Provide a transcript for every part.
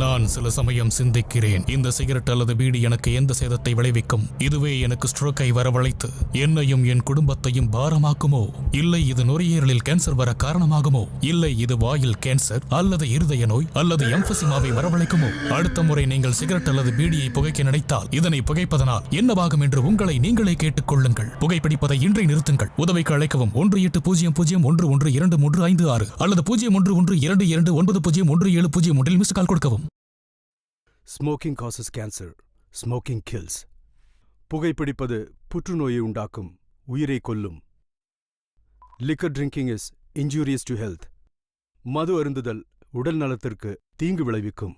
நான் சில சமயம் சிந்திக்கிறேன், இந்த சிகரெட் அல்லது பீடி எனக்கு எந்த சேதத்தை விளைவிக்கும்? இதுவே எனக்கு ஸ்ட்ரோக்கை வரவழைத்து என்னையும் என் குடும்பத்தையும் பாரமாக்குமோ? இல்லை இது நுரையீரலில் கேன்சர் வர காரணமாகுமோ? இல்லை இது வாயில் கேன்சர் அல்லது இருதய நோய் அல்லது எம்பசிமாவை வரவழைக்குமோ? அடுத்த முறை நீங்கள் சிகரெட் அல்லது பீடியை புகைக்க நினைத்தால் இதனை புகைப்பதனால் என்னவாகும் என்று உங்களை நீங்களே கேட்டுக்கொள்ளுங்கள். புகைப்பிடிப்பதை இன்றை நிறுத்துங்கள். உதவிக்கு அழைக்கவும் 1800112356 அல்லது 0112299017 மிஸ் கால் கொடுக்கவும். Smoking causes cancer, smoking kills. புகைப்பிடிப்பது புற்றுநோயை உண்டாக்கும், உயிரை கொல்லும். Liquor drinking is injurious to health. மது அருந்துதல் உடல் நலத்திற்கு தீங்கு விளைவிக்கும்.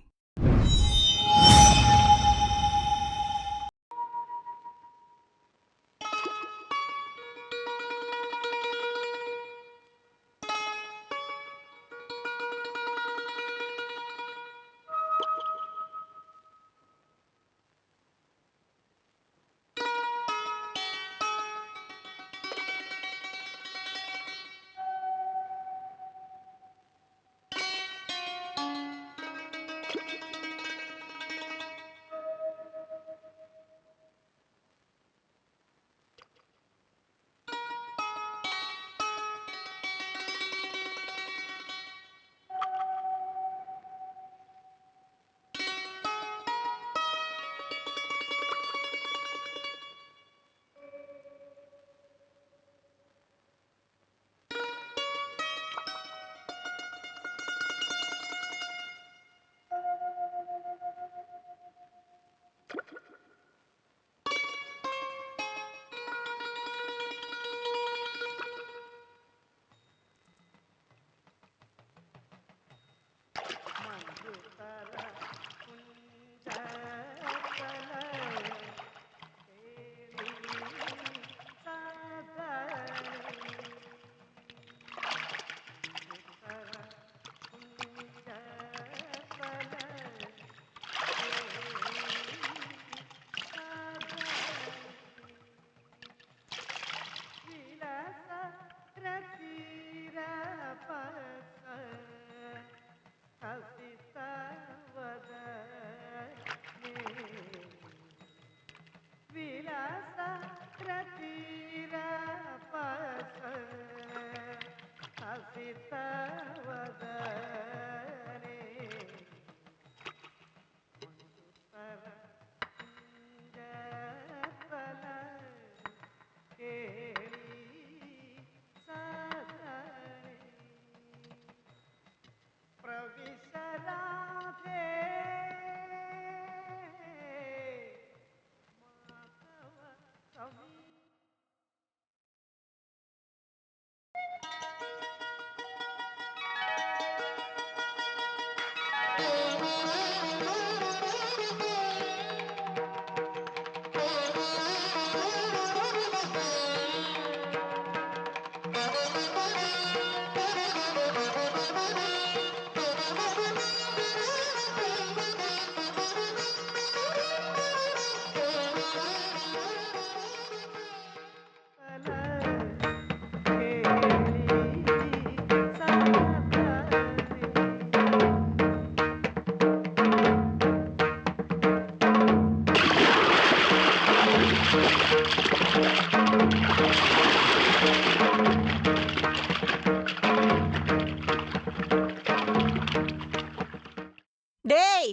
டேய்,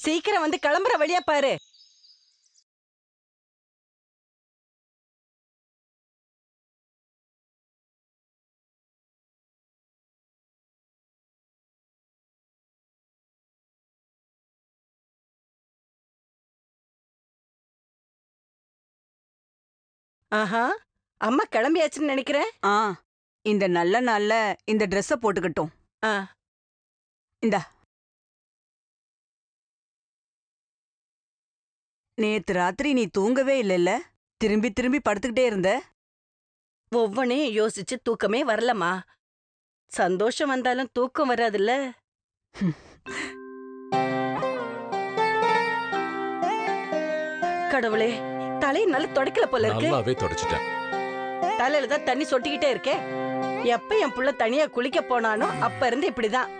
சீக்கிரம் வந்து கிளம்புற வழியா பாரு. ஆஹா, அம்மா கிளம்பியாச்சுன்னு நினைக்கிறேன். இந்த நல்ல நாள்ல இந்த ட்ரெஸ்ஸ போட்டுக்கட்டும். இந்தா. நேத்து ராத்திரி நீ தூங்கவே இல்லைல்ல? திரும்பி திரும்பி படுத்துக்கிட்டே இருந்த. ஒவ்வொன்னையும் யோசிச்சு தூக்கமே வரலமா. சந்தோஷம் வந்தாலும் தூக்கம் வராதுல்ல. கடவுளே, தலையை நல்லா தொடக்கல போல இருக்கு. நல்லாவே தொடச்சிட்டேன். தலையில தான் தண்ணி சொட்டிக்கிட்டே இருக்கே. எப்ப என் புள்ள தனியா குளிக்க போனானோ அப்ப இருந்து இப்படிதான்.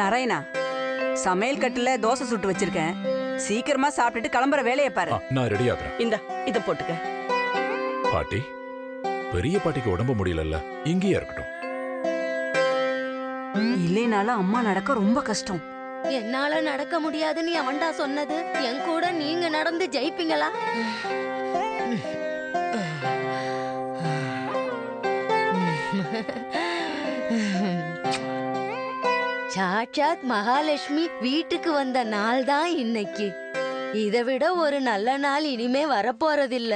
நாராயணா, சமையல் கட்டுல தோசை சுட்டு வச்சிருக்கேன். சீக்கிரமா சாப்பிட்டுட்டு கிளம்புற வேலையை பாரு. நான் ரெடி ஆகுறேன். இந்த இத போட்டுக்க. பாட்டி, பெரிய பாட்டிக்கு உடம்பு முடியலல்ல, இங்கேயே இருக்கட்டும். இல்லைனாலும் அம்மா நடக்க ரொம்ப கஷ்டம். என்னால நடக்க முடியாதுன்னு அவன்டா சொன்னது. என் கூட நீங்க நடந்து ஜெயிப்பீங்களா? சாட்சாத் மகாலட்சுமி வீட்டுக்கு வந்த நாள் தான் இன்னைக்கு. இதை விட ஒரு நல்ல நாள் இனிமே வரப்போறதில்ல.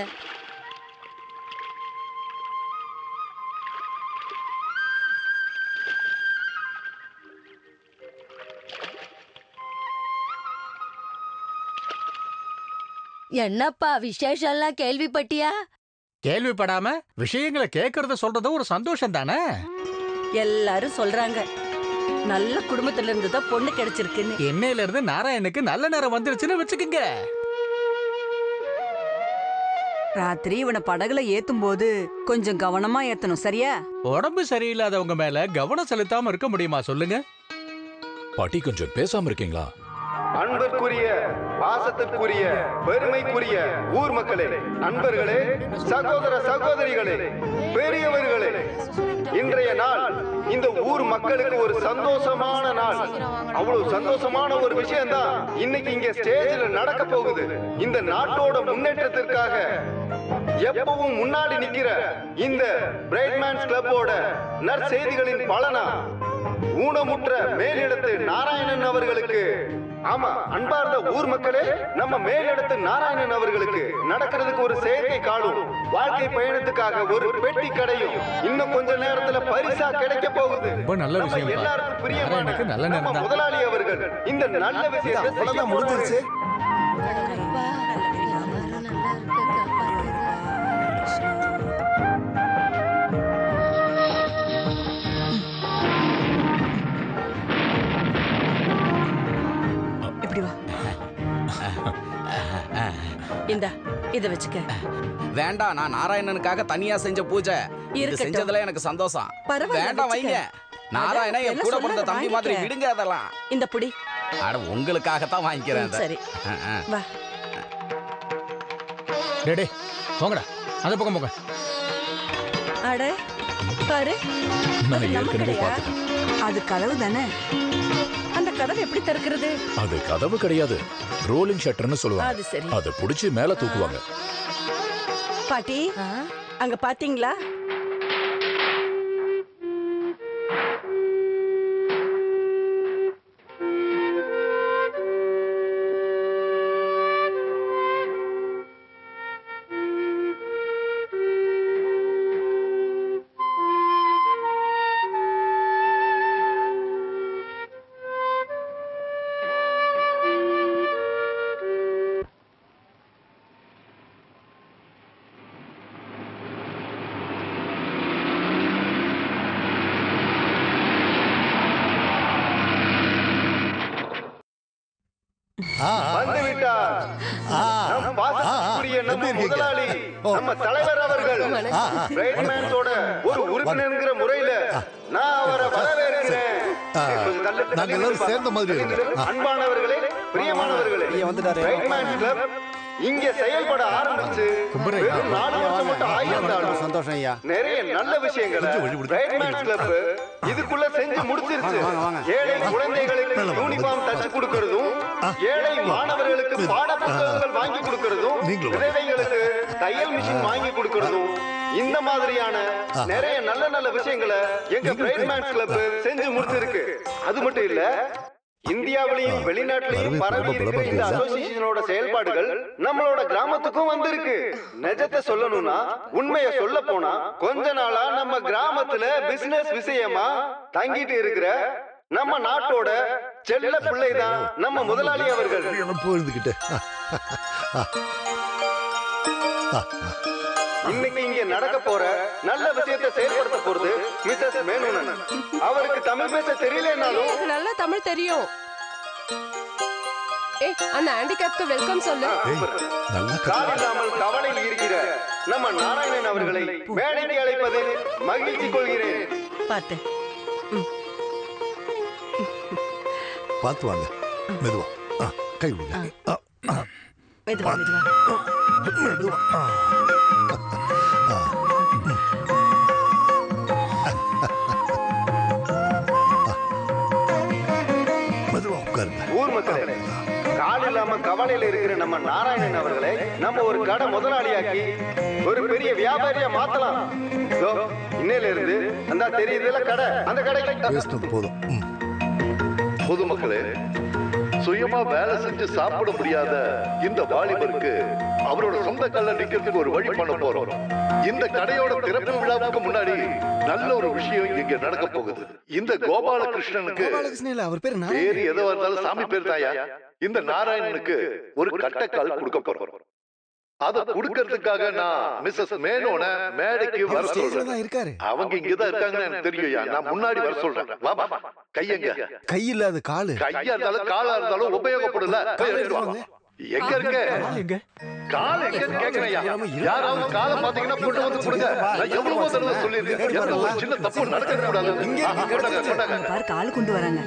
என்னப்பா விசேஷம்லாம் கேள்விப்பட்டியா? கேள்விப்படாம விஷயங்களை கேட்கறத சொல்றது ஒரு சந்தோஷம் தானே. எல்லாரும் சொல்றாங்க நல்ல குடும்பத்துல இருந்து தான் பொண்ணு கிடைச்சிருக்குன்னு. என்னையில இருந்து நாராயணுக்கு நல்ல நேரம் வந்துருச்சுன்னு வச்சுக்கோங்க. ராத்திரி இவனை படகுல ஏத்தும் போது கொஞ்சம் கவனமா ஏத்தணும், சரியா? உடம்பு சரியில்லாதவங்க மேல கவனம் செலுத்தாம இருக்க முடியுமா சொல்லுங்க? பாட்டி, கொஞ்சம் பேசாம இருக்கீங்களா? அன்பிற்குரிய, பாசத்திற்குரிய, பெருமைக்குரிய ஊர் மக்களே, நண்பர்களே, சகோதர சகோதரிகளே, பெரியவர்களே, இன்றைய நாள் இந்த ஊர் மக்களுக்கு ஒரு சந்தோஷமான நாள். அவ்வளவு சந்தோஷமான ஒரு விஷயம் தான் இன்னைக்கு இங்க ஸ்டேஜ்ல நடக்க போகுது. இந்த நாட்டோட முன்னேற்றத்திற்காக எப்பவும் முன்னாடி நிக்கிற இந்த பிரைட்மேன்ஸ் கிளப்போட நற்செய்திகளின் பலனா ஊனமுற்ற மேலிடத்து நாராயணன் அவர்களுக்கு, ஆமா அன்பார்ந்த ஊர் மக்களே, நம்ம மேலிடத்து நாராயணன் அவர்களுக்கு நடக்கிறதுக்கு ஒரு செயற்கை காலும், வாழ்க்கை பயணத்துக்காக ஒரு பெட்டி கடையும் இன்னும் கொஞ்ச நேரத்துல பரிசா கிடைக்க போகுது. ரொம்ப நல்ல விஷயம். எல்லாருக்கும் பிரியமான நாராயணுக்கு நல்ல நேரம் நம்ம தான். முதலாளி அவர்கள் இந்த நல்ல விஷயத்தை செய்ய முடிஞ்சிருச்சு. அப்பா, எல்லாரும் நல்லா இருக்க காப்பாத்துங்க. இப்படி வா. இந்த இத வச்சுக்க. வேண்டாம், நான் நாராயணனுக்காக தனியா செஞ்ச பூஜை. இது இருக்கட்டும். செஞ்சதுல எனக்கு சந்தோஷம். பரவாயில்ல, வேண்டாம், வைங்க. நாராயணன் என் எல்லாம் கூட பிறந்த சொன்னதை தம்பி மாதிரி, வாங்கிக்க. விடுங்க அதெல்லாம். இந்த புடி. அட, உங்களுக்காகத்தான் வாங்கிக்கிறேன் அதை. சரி வா. டேடே போங்கடா, அந்த பக்கம் போங்க. அட பாரு, நான் நம்ம ஏற்கனவே கடையா? பார்த்துட்டேன். அது கதவு தானே. அந்த கதவை எப்படி திறக்கிறது? அது கதவு கிடையாது, ரோலிங் ஷட்டர்னு சொல்லுவாங்க. அது சரி. அதை புடிச்சு மேல தூக்குவாங்க. பாட்டி, ஆ? அங்க பாத்தீங்களா? வந்து விட்டார் நம் பாசத்திற்குரிய நம்ம முதலாளி, நம்ம தலைவர் அவர்கள். பிரைட்மேன்ஸோட ஒரு உறுப்பினர்ங்கிற முறையில நான் அவரை வரவேற்கிறேன். கொஞ்சம் நாங்க எல்லாரும் சேர்ந்த மாதிரி இருக்கு. அன்பானவர்களே, பிரியமானவர்களே, பிரைட்மேன்ஸ் கிளப் இங்க செயல்பட ஆரம்பிச்சு வெறும் 4 வருஷம் மட்டும் ஆயிருந்தாலும் சந்தோஷம் ஐயா. நிறைய நல்ல விஷயங்களை பிரைட்மேன்ஸ் கிளப் இதுக்குள்ள செஞ்சு முடிச்சிருச்சு. ஏழை குழந்தைகளுக்கு யூனிஃபார்ம் தச்சு கொடுக்கறதும், ஏழை மாணவர்களுக்கு பாட புத்தகங்கள் வாங்கி கொடுக்கறதும், விதவைகளுக்கு தையல் மிஷின் வாங்கி கொடுக்கறதும், இந்த மாதிரியான நிறைய நல்ல நல்ல விஷயங்களை எங்க பிரைட்மேன்ஸ் கிளப் செஞ்சு முடிச்சிருக்கு. அது மட்டும் இல்ல, இந்தியாவிலையும் வெளிநாட்டிலையும் பரவி இருக்கிற இந்த அசோசியேஷனோட செயல்பாடுகள் நம்மளோட கிராமத்துக்கும் வந்திருக்கு. நிஜத்தை சொல்லணும்னா, உண்மையை சொல்ல போனா, கொஞ்ச நாளா நம்ம கிராமத்துல பிசினஸ் விஷயமா தங்கிட்டு இருக்கிற நம்ம நாட்டோட செல்ல பிள்ளைதான் நம்ம முதலாளி அவர்கள். போயிருந்துகிட்டு இன்னைக்கு இங்க நடக்க போற நல்ல விஷயத்தை செயல்படுத்த போறது மிஸ்ஸஸ் மேனோனன். அவருக்கு தமிழ் பேச தெரியலனாலும் நல்லா தமிழ் தெரியும். அந்த ஹேண்டிகேப்க்கு வெல்கம் சொல்லு. கால் இல்லாமல் கவலையில் இருக்கிற நம்ம நாராயணன் அவர்களை மேடைக்கு அழைப்பதில் மகிழ்ச்சி கொள்கிறேன். பாத்து. பார்த்து வாங்க. மெதுவா கை விடுங்க மெதுவா மெதுவா. மெதுவா மெதுவா உட்காருங்க. ஊர் மக்களே, கால் இல்லாம கவலையில இருக்கிற நம்ம நாராயணன் அவர்களை நம்ம ஒரு கடை முதலாளியாக்கி ஒரு பெரிய வியாபாரியா மாத்தலாம். இதோ, இன்னையில இருந்து அந்த தெரியுதுல கடை, அந்த கடைக்கு பேசுனது போதும். பொதுமக்களே, சுயமா வேலை செஞ்சு சாப்பிட முடியாத இந்த வாலிபருக்கு அவரோட சொந்த கல்ல நிக்கிறதுக்கு ஒரு வழி பண்ண போறோம். இந்த கடையோட திறப்பு விழாவுக்கு முன்னாடி நல்ல ஒரு விஷயம் இங்க நடக்க போகுது. இந்த கோபாலகிருஷ்ணனுக்கு அவர் பேர் பேரு எதுவா இருந்தாலும் சாமி பேர் தாயா. இந்த நாராயணனுக்கு ஒரு கட்டக்கால் கொடுக்க போறோம். அத குடுக்கறதுக்காக நான் மிஸ்ஸஸ் மேனோன மேடைக்கு வர சொல்றேன். அவங்க இங்கதான் இருக்காங்கன்னு எனக்கு தெரியும்யா. நான் முன்னாடி வர சொல்றேன். வாமா, கையங்க. கை இல்லாத காலு. கையா இருந்தாலும் காலா இருந்தாலும் உபயோகப்படல. எங்க இருக்க கால எங்கன்னு கேக்குறேன்யா. யாராவது காலை பாத்தீங்கன்னா கொண்டு வந்து கொடுங்க. நான் எவ்வளவோ தடவை சொல்லியிருக்கேன். எந்த ஒரு சின்ன தப்பு நடக்க கூடாது. பாரு கால் கொண்டு வராங்க.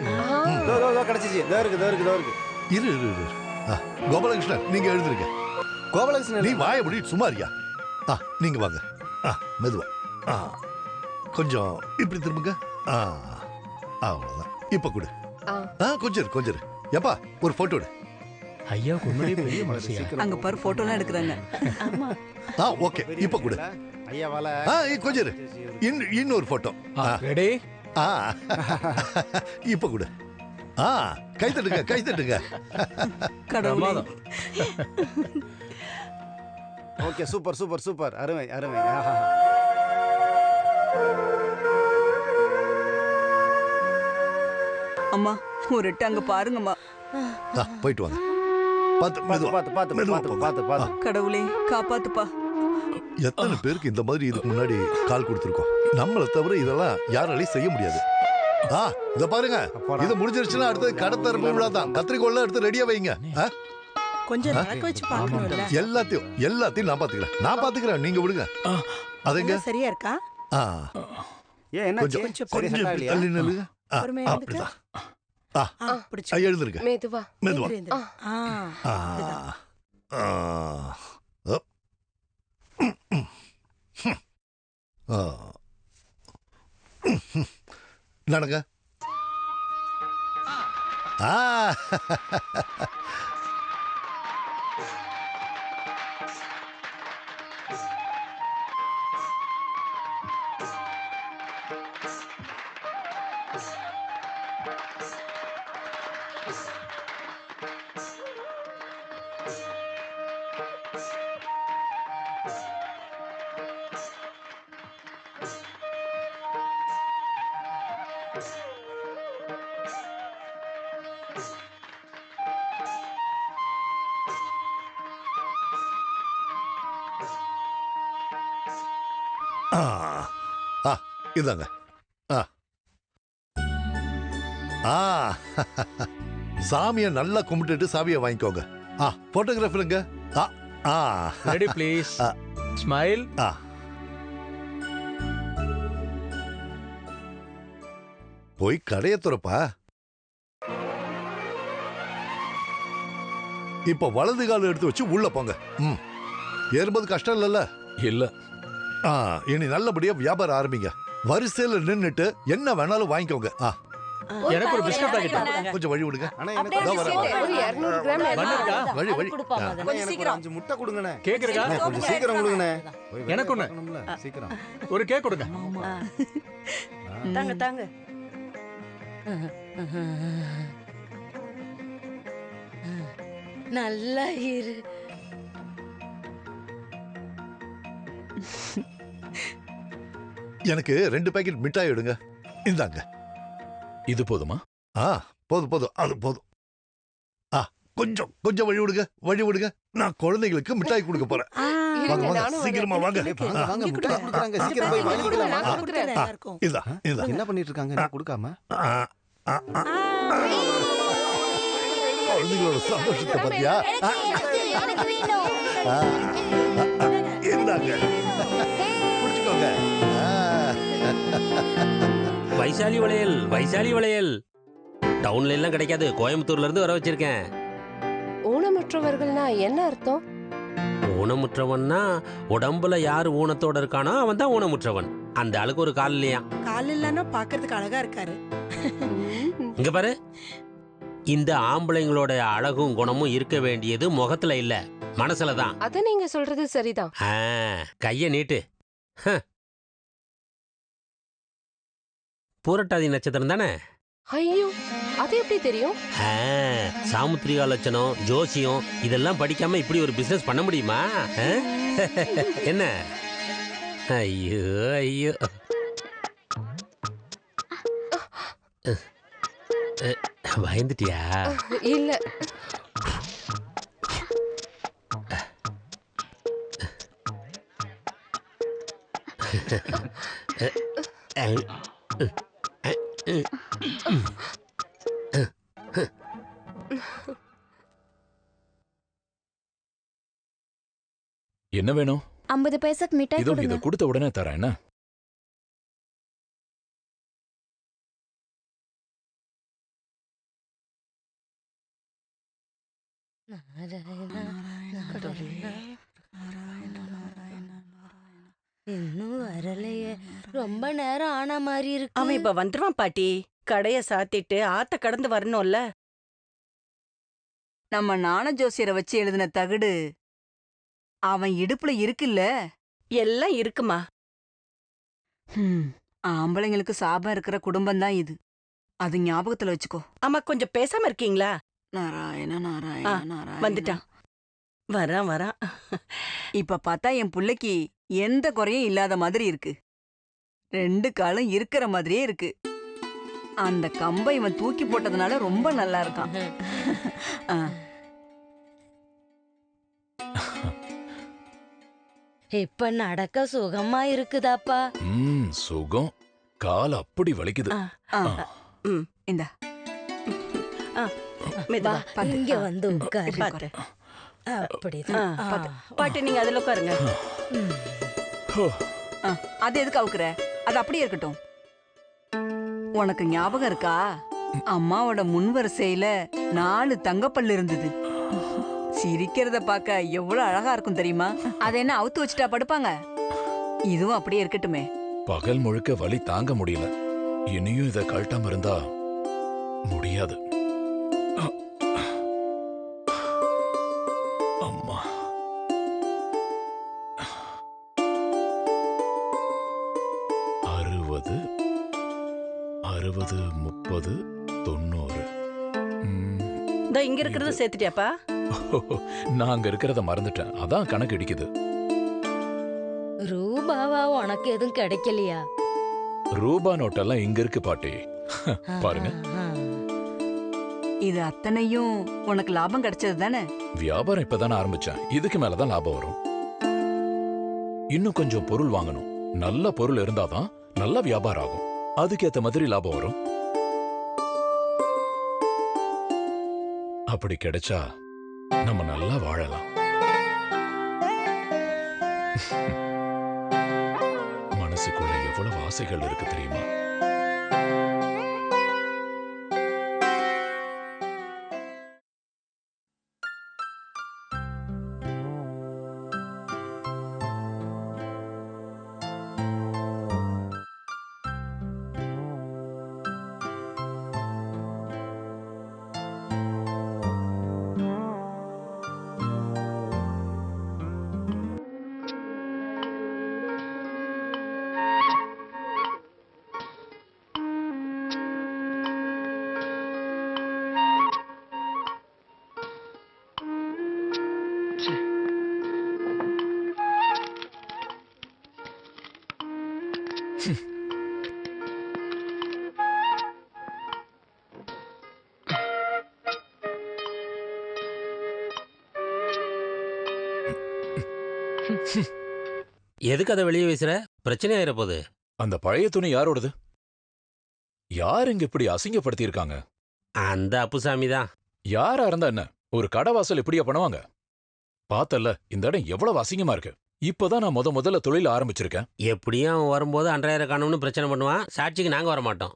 கிடைச்சிச்சு. இருக்கு. இரு. கோபாலகிருஷ்ணன், நீங்க எழுதுருங்க. கோபாலகிருஷ்ணன், நீ வாய முடிட்டு சுமாரியா. நீங்க வாங்க. மெதுவா. கொஞ்சம் இப்படி திரும்புங்க. அவ்வளவுதான். இப்ப கொடு. கொஞ்சம் எப்பா ஒரு போட்டோ எடு. ஐயா உண்மையிலேயே பெரிய மனுஷியா. அங்க பாரு போட்டோலாம் எடுக்கறாங்க. ஆமா. ஓகே, இப்ப கொடு. ஐயா வால. கொஞ்சம் இரு. இன்னொரு போட்டோ. ரெடி? இப்ப கொடு. கை தட்டுங்க. கடவுளே. Okay, super. அருமை. அம்மா ஒரு எட்டு அங்க பாருங்கம்மா. போயிட்டு வாங்க. பாத்து. கடவுளே காப்பாத்துப்பா. எத்தனை பேருக்கு இந்த மாதிரி இதுக்கு முன்னாடி கால் கொடுத்துருக்கோம். நம்மளை தவிர இதெல்லாம் யாராலையும் செய்ய முடியாது. இத பாருங்க, இது முடிஞ்சிருச்சுன்னா அடுத்தது கடை திறப்பு விழா தான். கத்திரிக்கோல்லாம் எடுத்து ரெடியா வைங்க. கொஞ்சம் நடக்க வச்சு பார்க்கணும்ல. எல்லாத்தையும் நான் பாத்துக்கிறேன். நீங்க விடுங்க. அதுங்க சரியா இருக்கா? ஏன் என்ன கொஞ்சம் தள்ளி நில்லுங்க. அப்படிதான். எழுதுருங்க. மெதுவா. நடங்க. இதாங்க. சாமியை நல்லா கும்பிட்டுட்டு சாவியை வாங்கிக்கோங்க. போட்டோகிராஃபருங்க. Ready please. ஸ்மைல். போய் கடையை துறப்பா. இப்ப வலது கால எடுத்து வச்சு உள்ள போங்க. ஏறும்போது கஷ்டம் இல்லல்ல? இல்ல. இனி நல்லபடியா வியாபாரம் ஆரம்பிங்க. வரிசையில நின்னுட்டு என்ன வேணாலும் வாங்கிக்கோங்க. எனக்கு ஒரு பிஸ்கட் பாக்கெட். கொஞ்சம் வழி விடுங்க. ஒரு 200 கிராம் வழி. கொஞ்சம் சீக்கிரம் 5 முட்டை கொடுங்கண்ணே. கேக் இருக்கா? கொஞ்சம் சீக்கிரம் கொடுங்கண்ணே. எனக்கு ஒண்ணு. சீக்கிரம் ஒரு கேக் கொடுங்க. தாங்க. நல்லா இரு. எனக்கு 2 பாக்கெட் மிட்டாய் எடுங்க. இந்தாங்க. இது போதுமா? போதும். அது போதும். கொஞ்சம் வழி விடுங்க. நான் குழந்தைகளுக்கு மிட்டாய் கொடுக்க போறேன். வாங்க சீக்கிரமா வாங்க. முட்டாய் கொடுக்குறாங்க. சீக்கிரம் போய் வாங்கிக்கலாம். இதா. என்ன பண்ணிட்டு இருக்காங்க கொடுக்காம? குழந்தைகளோட சந்தோஷத்தை பத்தியா? இந்தாங்க. குடிச்சுக்கோங்க. வைசாலி வளையல். டவுன்ல எல்லாம் கிடைக்காது, கோயம்புத்தூர்ல இருந்து வர வச்சிருக்கேன். ஊனமுற்றவர்கள்னா என்ன அர்த்தம்? ஊனமுற்றவன்னா உடம்புல யாரு ஊனத்தோட இருக்கானோ அவன் தான் ஊனமுற்றவன். அந்த ஆளுக்கு ஒரு கால் இல்லையா? கால் இல்லன்னா பாக்குறதுக்கு அழகா இருக்காரு. இங்க பாரு, இந்த ஆம்பளைங்களோட அழகும் குணமும் இருக்க வேண்டியது முகத்துல இல்ல, மனசுல தான். அத நீங்க சொல்றது சரிதான். கைய நீட்டு. பூரட்டாதி நட்சத்திரம் தானே? ஐயோ, அது எப்படி தெரியும்? சாமுத்திரிகா லட்சணம், ஜோசியம் இதெல்லாம் படிக்காம இப்படி ஒரு பிசினஸ் பண்ண முடியுமா? என்ன? ஐயோ ஐயோ, பயந்துட்டியா? இல்ல. என்ன வேணும்? 50 பைசாக்கு மிட்டாய் இதோ கொடுங்க. இத கொடுத்த உடனே தரேன். என்ன? இன்னும் வரலையே, ரொம்ப நேரம் ஆன மாதிரி இருக்கு. அவன் இப்ப வந்துருவான் பாட்டி. கடைய சாத்திட்டு ஆத்த கடந்து வரணும்ல. நம்ம நாண ஜோசியரை வச்சு எழுதின தகடு அவன் இடுப்புல இருக்குல்ல? எல்லாம் இருக்குமா. ஆம்பளைங்களுக்கு சாபம் இருக்கிற குடும்பம் தான் இது, அது ஞாபகத்துல வச்சுக்கோ. ஆமா, கொஞ்சம் பேசாம இருக்கீங்களா? நாராயண நாராயண நாராயண. வந்துட்டான், வரான் வரான். இப்ப பார்த்தா என் புள்ளைக்கு எந்த குறையும் இல்லாத மாதிரி இருக்கு. 2 காலும் இருக்கிற மாதிரியே இருக்கு. அந்த கம்பை இவன் தூக்கி போட்டதுனால ரொம்ப நல்லா இருக்கான். இப்ப நடக்க சுகமா இருக்குதாப்பா? சுகம். கால் அப்படி வலிக்குது. இந்தா இங்க வந்து உட்காரு. அப்படிதான். பாட்டி நீங்க அதுல உட்காருங்க. அது எதுக்கு அவுக்குற? அது அப்படியே இருக்கட்டும். உனக்கு ஞாபகம் இருக்கா, அம்மாவோட முன்வரிசையில 4 தங்கப்பல்லு இருந்தது. சிரிக்கிறத பார்க்க எவ்வளவு அழகா இருக்கும் தெரியுமா? அதை என்ன அவுத்து வச்சுட்டா படுப்பாங்க? இதுவும் அப்படியே இருக்கட்டுமே. பகல் முழுக்க வலி தாங்க முடியல. இனியும் இதை கழட்டாம இருந்தா முடியாது. அம்மா, அறுபது 30 90. இங்க இருக்கிறத சேர்த்துட்டியாப்பா? நாங்க இருக்கிறத மறந்துட்டேன், அதான் கணக்கு இடிக்குது. ரூபாவா உனக்கு எதுவும் கிடைக்கலையா? ரூபா நோட்டெல்லாம் இங்க இருக்கு பாட்டி, பாருங்க. இது அத்தனையும் உனக்கு லாபம் கிடைச்சது தானே? வியாபாரம் இப்பதானே ஆரம்பிச்சேன், இதுக்கு மேலதான் லாபம் வரும். இன்னும் கொஞ்சம் பொருள் வாங்கணும். நல்ல பொருள் இருந்தாதான் நல்ல வியாபாரம் ஆகும், அதுக்கேத்த மாதிரி லாபம் வரும். அப்படி கிடைச்சா நம்ம நல்லா வாழலாம். மனசுக்குள்ள எவ்வளவு ஆசைகள் இருக்கு தெரியுமா? எதுக்கு அதை வெளியே வீசுற? பிரச்சனை ஆயிர போகுது. அந்த பழைய துணி யாரோடது? யார் இங்க இப்படி அசிங்கப்படுத்தி இருக்காங்க? அந்த அப்புசாமி தான். யாரா இருந்தா என்ன, ஒரு கடைவாசல் இப்படியா பண்ணுவாங்க? பார்த்தல்ல, இந்த இடம் எவ்வளவு அசிங்கமா இருக்கு. இப்பதான் நான் முதல்ல தொழில் ஆரம்பிச்சிருக்கேன். எப்படியும் அவன் வரும்போது 2000 காணும்னு பிரச்சனை பண்ணுவான். சாட்சிக்கு நாங்க வர மாட்டோம்.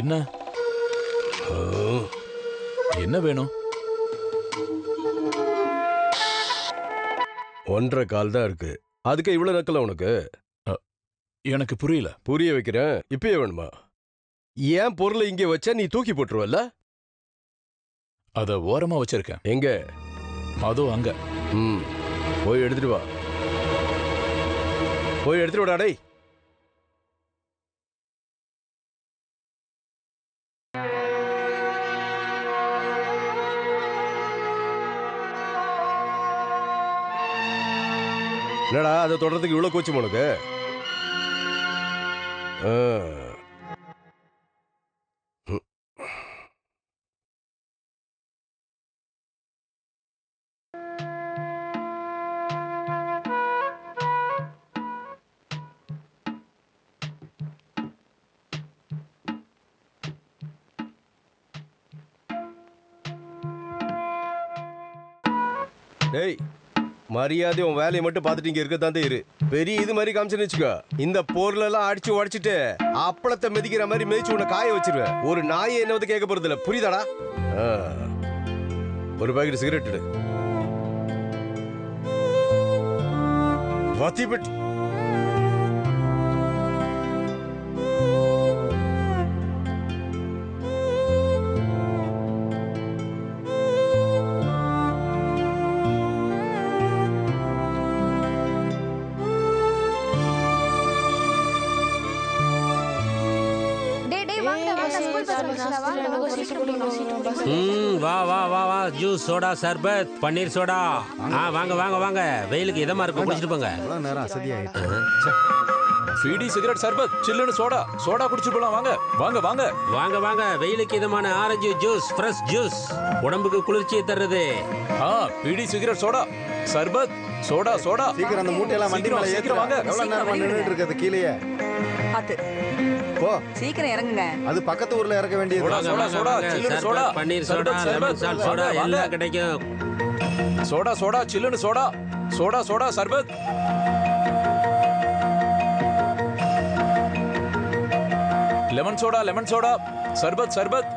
என்ன என்ன வேணும்? 1.25 கால் தான் இருக்கு. அதுக்கு இவ்வளவு நக்கல உனக்கு? எனக்கு புரியல. புரிய வைக்கிறேன். இப்பயே வேணுமா? ஏன் பொருளை இங்கே வச்சா நீ தூக்கி போட்டுருவல்ல? அத ஓரமா வச்சிருக்கேன். எங்க? அதோ அங்க. போய் எடுத்துட்டு வா. போய் எடுத்துட்டு வாடா டேய். என்னடா அதை தொடர்றதுக்கு இவ்வளவு கோச்சும் உனக்கு? டேய், மரியாதை உன் வேலையை மட்டும் பார்த்துட்டு இங்க இருக்கத்தான் இரு. பெரிய இது மாதிரி காமிச்சுன்னு வச்சுக்கோ, இந்த பொருளெல்லாம் அடிச்சு உடைச்சிட்டு அப்பளத்தை மிதிக்கிற மாதிரி மிதிச்சு உன்னை காய வச்சிருவேன். ஒரு நாயை என்ன வந்து கேட்க போறது இல்ல, புரியுதாடா? ஒரு பாக்கெட் சிகரெட் எடு. வத்திபட். வா வா வா வா, ஜூஸ், சோடா, சர்பத், பன்னீர் சோடா. வாங்க வாங்க வாங்க, வெயிலுக்கு இதமா இருக்கும், குடிச்சிட்டு போங்க. நேரம் அசதியாயிட்டு. பீடி, சிகரெட், சர்பத், சில்லுன்னு சோடா. சோடா குடிச்சு போலாம். வாங்க வாங்க வாங்க வாங்க வாங்க. வெயிலுக்கு இதமான ஆரஞ்சு ஜூஸ், ஃப்ரெஷ் ஜூஸ், உடம்புக்கு குளிர்ச்சியை தருது. பீடி, சிகரெட், சோடா, சர்பத், சோடா சோடா. சீக்கிரம் அந்த மூட்டையெல்லாம் வண்டி மேல ஏத்துங்க. வாங்க. எவ்வளவு நேரம் நின்னுட்டு இருக்குது கீழேயே? பாத்து போ, சீக்கிரம் இறங்குங்க. அது பக்கத்து ஊர்ல இறக்க வேண்டியது. சோடா சோடா, சில்லுன்னு சோடா, பன்னீர் சோடா, லெமன் சால்ட் சோடா எல்லாம் கிடைக்கும். சோடா சோடா, சில்லுன்னு சோடா, சோடா சோடா, சர்பத். லெமன் சோடா, லெமன் சோடா, சர்பத் சர்பத்.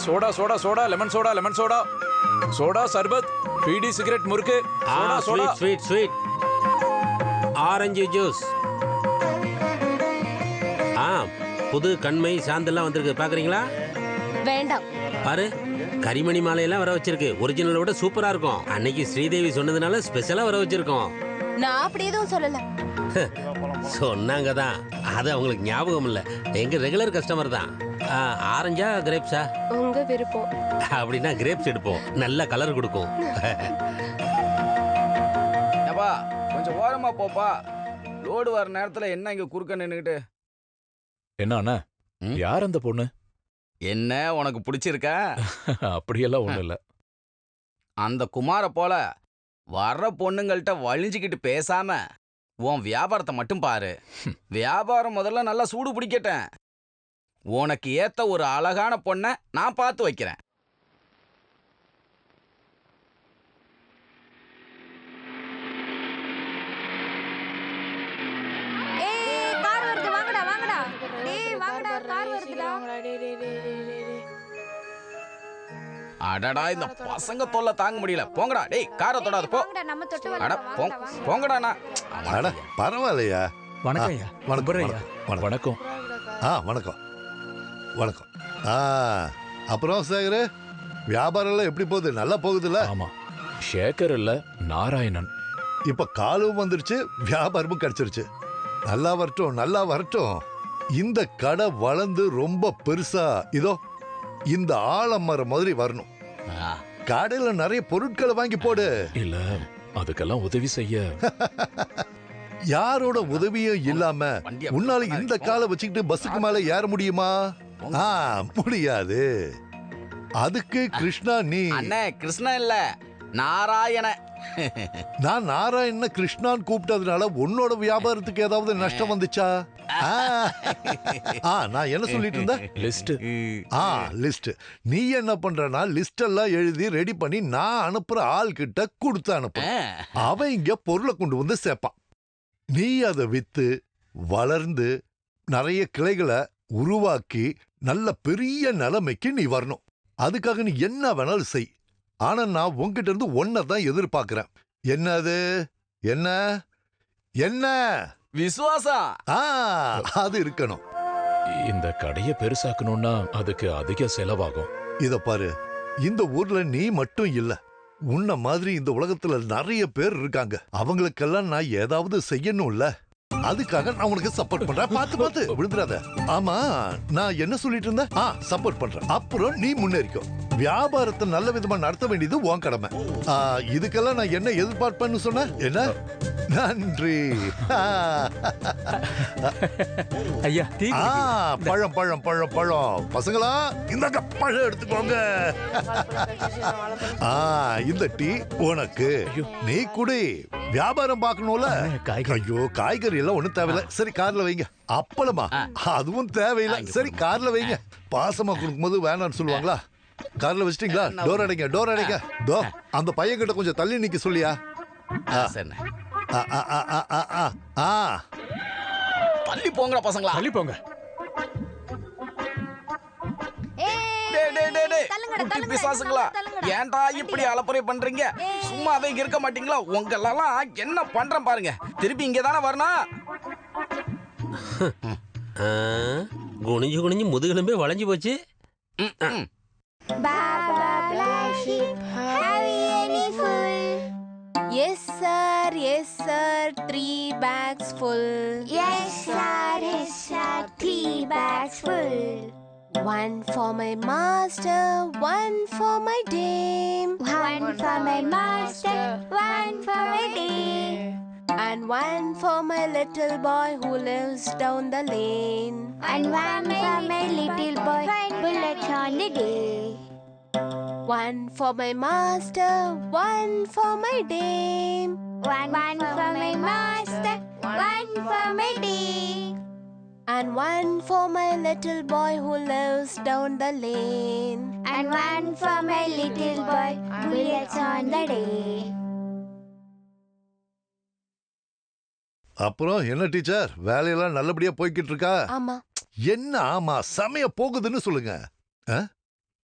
Soda soda soda, lemon soda, lemon soda, soda, சர்பத், பீடி, சிகரெட், முறுக்கு, soda soda. Sweet sweet. Orange juice. புது கண்மை சாந்தெல்லாம் வந்திருக்கு, பாக்குறீங்களா? வேண்டாம். பாரு, கரிமணி மாலையெல்லாம் வர வச்சிருக்கு. ஒரிஜினலை விட சூப்பரா இருக்கும். அன்னைக்கு ஸ்ரீதேவி சொன்னதுனால ஸ்பெஷலா வர வச்சிருக்கோம். நான் அப்படி எதுவும் சொல்லல. சொன்னாங்க தான், அது அவங்களுக்கு ஞாபகம் இல்ல. எங்க ரெகுலர் கஸ்டமர் தான். ஆரஞ்சா கிரேப்ஸா? உங்க விருப்பம். அப்படின்னா கிரேப்ஸ் எடுப்போம், நல்ல கலர் கொடுக்கும். ஏப்பா கொஞ்சம் ஓரமா போப்பா. லோடு வர நேரத்துல என்ன இங்க குறுக்க நின்னுகிட்டு? என்ன அண்ணா, யார் அந்த பொண்ணு? என்ன உனக்கு பிடிச்சிருக்கா? அப்படியெல்லாம் ஒண்ணு இல்ல. அந்த குமார போல வர்ற பொண்ணுங்கள்ட்ட வழிஞ்சுக்கிட்டு பேசாம உன் வியாபாரத்தை மட்டும் பாரு. வியாபாரம் முதல்ல நல்லா சூடு பிடிக்கட்டேன். உனக்கு ஏத்த ஒரு அழகான பொண்ணை நான் பார்த்து வைக்கிறேன். அடடா, இந்த பசங்க தொல்லை தாங்க முடியல. போங்கடா டேய், காரை தொடாத போ. அட போங்கடா. அட பரவாயில்லையா? வணக்கம் ஐயா. வணக்கம். வணக்கம். வணக்கம் வணக்கம். அப்புறம் சேகர், வியாபாரம் எல்லாம் எப்படி போகுது? நல்லா போகுதுல்ல? ஆமா, சேகர் இல்ல, நாராயணன். இப்ப காலும் வந்துருச்சு, வியாபாரமும் கிடைச்சிருச்சு. நல்லா வரட்டும், நல்லா வரட்டும். இந்த கடை வளர்ந்து ரொம்ப பெருசா இதோ இந்த ஆலமரம் மாதிரி வரணும். கடையில நிறைய பொருட்களை வாங்கி போடு. இல்ல, அதுக்கெல்லாம் உதவி செய்ய யாரோட உதவியும் இல்லாம உன்னால இந்த காலை வச்சுக்கிட்டு பஸ்ஸுக்கு மேல ஏற முடியுமா? முடியாது. அதுக்கு கிருஷ்ணா நீ. அண்ணே, கிருஷ்ணா இல்ல, நாராயண. நான் நாராயண கிருஷ்ணான்னு கூப்பிட்டதுனால உன்னோட வியாபாரத்துக்கு ஏதாவது நஷ்டம் வந்துச்சா? நான் என்ன சொல்லிட்டு இருந்தேன்? லிஸ்ட். லிஸ்ட். நீ என்ன பண்றனா, லிஸ்ட் எல்லாம் எழுதி ரெடி பண்ணி நான் அனுப்புற ஆள் கிட்ட கொடுத்து அனுப்பு. அவன் இங்க பொருளை கொண்டு வந்து சேர்ப்பான். நீ அதை வித்து வளர்ந்து நிறைய கிளைகளை உருவாக்கி நல்ல பெரிய நிலைமைக்கு நீ வரணும். அதுக்காக நீ என்ன வேணாலும் செய். ஆனா நான் உன்கிட்ட இருந்து ஒன்னதான் எதிர்பார்க்கிறேன். என்னது? என்ன என்ன? விசுவாசம். அது இருக்கணும். இந்த கடையை பெருசாக்கணும்னா அதுக்கு அதிக செலவாகும். இத பாரு, இந்த ஊர்ல நீ மட்டும் இல்ல, உன்ன மாதிரி இந்த உலகத்துல நிறைய பேர் இருக்காங்க. அவங்களுக்கெல்லாம் நான் ஏதாவது செய்யணும்ல. அதுக்காக நான் உனக்கு சப்போர்ட் பண்றேன். பார்த்து விழுந்துடாத. ஆமா, நான் என்ன சொல்லிட்டு இருந்தேன்? சப்போர்ட் பண்றேன். அப்புறம் நீ முன்னேறிக்கோ. வியாபாரத்தை நல்ல விதமா நடத்த வேண்டியது உன் கடமை. இதுக்கெல்லாம் நான் என்ன எதிர்பார்ப்பேன்னு சொன்ன? என்ன? நன்றி. ஐயா, பழம் பழம் பழம் பழம். பசங்களா, இந்த பழம் எடுத்துக்கோங்க. இந்த டீ உனக்கு. நீ குடி. வியாபாரம் பார்க்கணும்ல. ஐயோ, காய்கறி எல்லாம் ஒண்ணும் தேவையில்ல. சரி, கார்ல வைங்க. அப்பளமா? அதுவும் தேவையில்லை. சரி, கார்ல வைங்க. பாசமா கொடுக்கும்போது வேணாம்னு சொல்லுவாங்களா? கார்ல வச்சிட்டீங்களா? Door அடைங்க, door அடைங்க. தோ அந்த பையன் கிட்ட கொஞ்சம் தள்ளி நிக்க சொல்லியா. தள்ளி போங்கடா பசங்களா, தள்ளி போங்க. பிசாசுங்களா, ஏன்டா இப்படி அலப்பறை பண்றீங்க? சும்மாவே இங்க இருக்க மாட்டீங்களா? உங்களெல்லாம் என்ன பண்றேன் பாருங்க. திருப்பி இங்க தானே வரணும். குனிஞ்சு குனிஞ்சு முதுகெலும்பே வளைஞ்சு போச்சு. Baba black sheep, have you any full? Yes sir, 3 bags full. Yes sir, 3 bags full. One for my master, one for my dame. One for my master, one for my dame. And one for my little boy who lives down the lane. And one for my little boy who lives on the day. One for my master, one for my dame. One for my master, one for my dame. And one for my little boy who lives down the lane. And one for my little boy who lives on the day. அப்புறம் என்ன teacher, வேலையெல்லாம் நல்லபடியா போய்கிட்டு இருக்கா? ஆமா. என்ன ஆமா? சமய போகுதுன்னு சொல்லுங்க.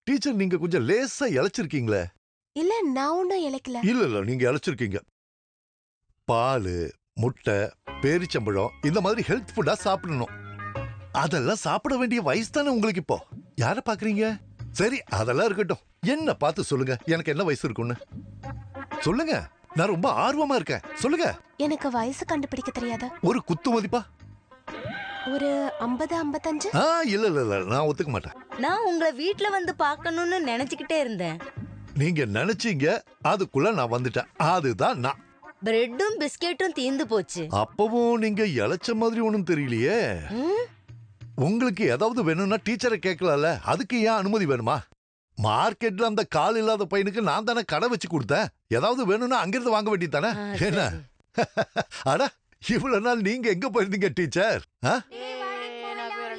டீச்சர், நீங்க கொஞ்சம் லேசா இழைச்சிருக்கீங்களே. இல்ல, நான் ஒன்னும் இழைக்கல. இல்ல, நீங்க இழைச்சிருக்கீங்க. பால், முட்டை, பேரிச்சம்பழம் இந்த மாதிரி ஹெல்த் ஃபுட்டா சாப்பிடணும். அதெல்லாம் சாப்பிட வேண்டிய வயசு தானே உங்களுக்கு இப்போ. யார பாக்குறீங்க? சரி, அதெல்லாம் இருக்கட்டும். என்ன பார்த்து சொல்லுங்க, எனக்கு என்ன வயசு இருக்குன்னு சொல்லுங்க. நான் ரொம்ப ஆர்வமா இருக்கேன். சொல்லுங்க. எனக்கு வயசு கண்டுபிடிக்க தெரியாது. ஒரு குத்து மதிப்பா? ஒரு 50-55. இல்ல, நான் ஒத்துக்க மாட்டேன். நான் உங்களை வீட்ல வந்து பார்க்கணும்னு நினைச்சுக்கிட்டே இருந்தேன். நீங்க நினைச்சீங்க, அதுக்குள்ள நான் வந்துட்டேன். அதுதான் நான். பிரெட்டும் பிஸ்கெட்டும் தீந்து போச்சு. அப்பவும் நீங்க இழைச்ச மாதிரி ஒண்ணும் தெரியலையே. உங்களுக்கு ஏதாவது வேணும்னா டீச்சரை கேட்கலாம்ல. அதுக்கு ஏன் அனுமதி வேணுமா? மார்க்கெட்ல அந்த கால் இல்லாத பையனுக்கு நான் தானே கடை வச்சு கொடுத்தேன். ஏதாவது வேணும்னா அங்கிருந்து வாங்க வேண்டியது தானே. என்ன அடா, இவ்வளவு நாள் நீங்க எங்க போயிருந்தீங்க டீச்சர்?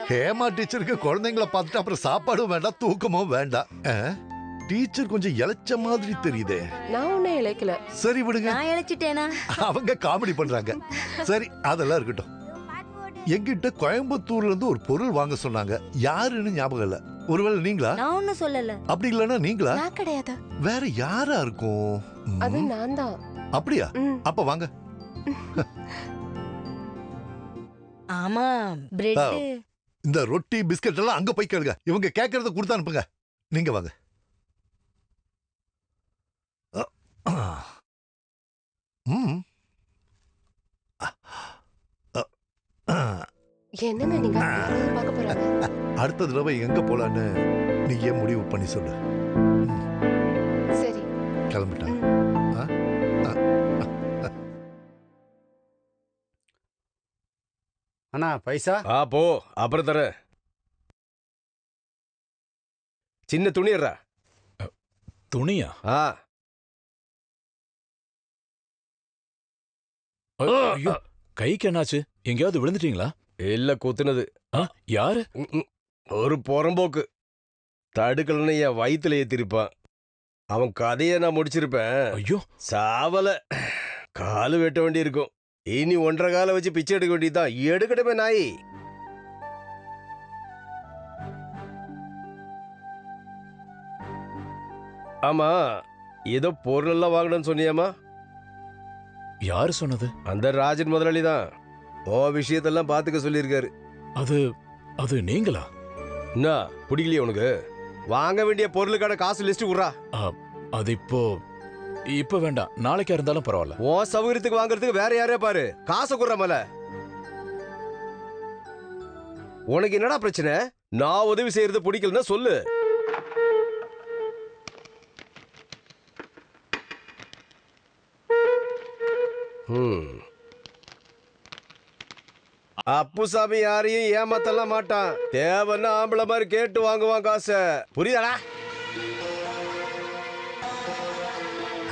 ஹேமா டீச்சருக்கு குழந்தைங்களை பார்த்துட்டு அப்புறம் சாப்பாடும் வேண்டாம், தூக்கமும் வேண்டாம். டீச்சர் கொஞ்சம் இழைச்ச மாதிரி தெரியுதே. நான் ஒண்ணே இழைக்கல. சரி விடுங்க. நான் இழைச்சிட்டேனா? அவங்க காமெடி பண்றாங்க. சரி, அதெல்லாம் இருக்கட்டும். என்கிட்ட கோயம்புத்தூர்ல இருந்து ஒரு பொருள் வாங்க சொன்னாங்க. யாருன்னு ஞாபகம் இல்ல. ஒருவேளை நீங்களா? நான் ஒண்ணும் சொல்லல. அப்படி இல்லனா நீங்களா? நான் கிடையாது. வேற யாரா இருக்கும்? அது நான் தான். அப்படியா? அப்ப வாங்க. ஆமா, பிரெட். இந்த ரொட்டி பிஸ்கட் எல்லாம் அங்க போய் கேளுங்க. இவங்க கேக்குறத கொடுத்து அனுப்புங்க. நீங்க வாங்க. என்னங்க நீங்க பார்க்க போறாங்க? அடுத்த தடவை எங்க போலான்னு நீ ஏன் முடிவு பண்ணி சொல்லு. சரி, கிளம்பிட்டேன். அண்ணா பைசா? போ, அப்புறம் தர. சின்ன துணியறா. துணியா? ஐயோ, கைக்கு என்னாச்சு? எங்கேயாவது விழுந்துட்டீங்களா? இல்ல, குத்துனது. யாரு? ஒரு புறம்போக்கு. தடுக்கலன்னு என் வயிற்றுல ஏத்திருப்பான். அவன் கதையை நான் முடிச்சிருப்பேன். ஐயோ, சாவல. காலு வெட்ட வேண்டி இருக்கும். இனி 1.5 காலை வச்சு பிச்சை எடுக்க வேண்டியதுதான். எடுக்கட்டுமே நாய். ஆமா, ஏதோ பொருள் எல்லாம் வாங்கணும்னு சொன்னியாமா? யாரு சொன்னது? அந்த ராஜன் முதலாளி தான். ஓ விஷயத்தெல்லாம் பாத்துக்க சொல்லியிருக்காரு. அது நீங்களா? என்ன பிடிக்கலையே உனக்கு? வாங்க வேண்டிய பொருளுக்கான காசு லிஸ்ட் விட்றா. அது இப்ப வேண்டாம், நாளைக்கா இருந்தாலும் பரவாயில்ல. ஓ சௌகரியத்துக்கு வாங்குறதுக்கு வேற யாரே பாரு, காசை குடுற மேல. உனக்கு என்னடா பிரச்சனை? நான் உதவி செய்யறது பிடிக்கலன்னா சொல்லு. அப்புசாமி யாரையும் ஏமாத்தலாம் மாட்டான். தேவைன்னா ஆம்பளை மாதிரி கேட்டு வாங்குவான் காசை. புரியுதாடா?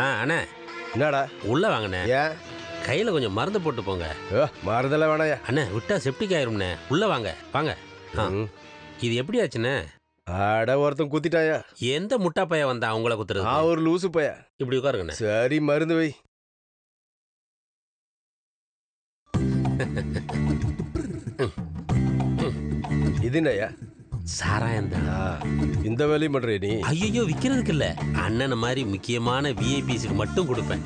அண்ணே என்னடா உள்ள வாங்கண்ணே. ஏன் கையில கொஞ்சம் மருந்து போட்டு போங்க. மருந்தெல்லாம் வேணாயா அண்ணே, விட்டா செப்டிக் ஆயிரும்ண்ணே. உள்ள வாங்க வாங்க. இது எப்படி ஆச்சுண்ணே? அட ஒருத்தன் குத்திட்டாயா. எந்த முட்டா பைய வந்தா உங்களை குத்துறது? ஒரு லூசு பைய. இப்படி உட்காருங்கண்ணே. சரி, மருந்து வை. இது என்னய்யா? சாராயம் தான். இந்த வேலையும் பண்றே நீ? ஐயோ, விக்கிறதுக்கு இல்ல, அண்ணனை மாதிரி முக்கியமான விஐபிஸுக்கு மட்டும் கொடுப்பேன்.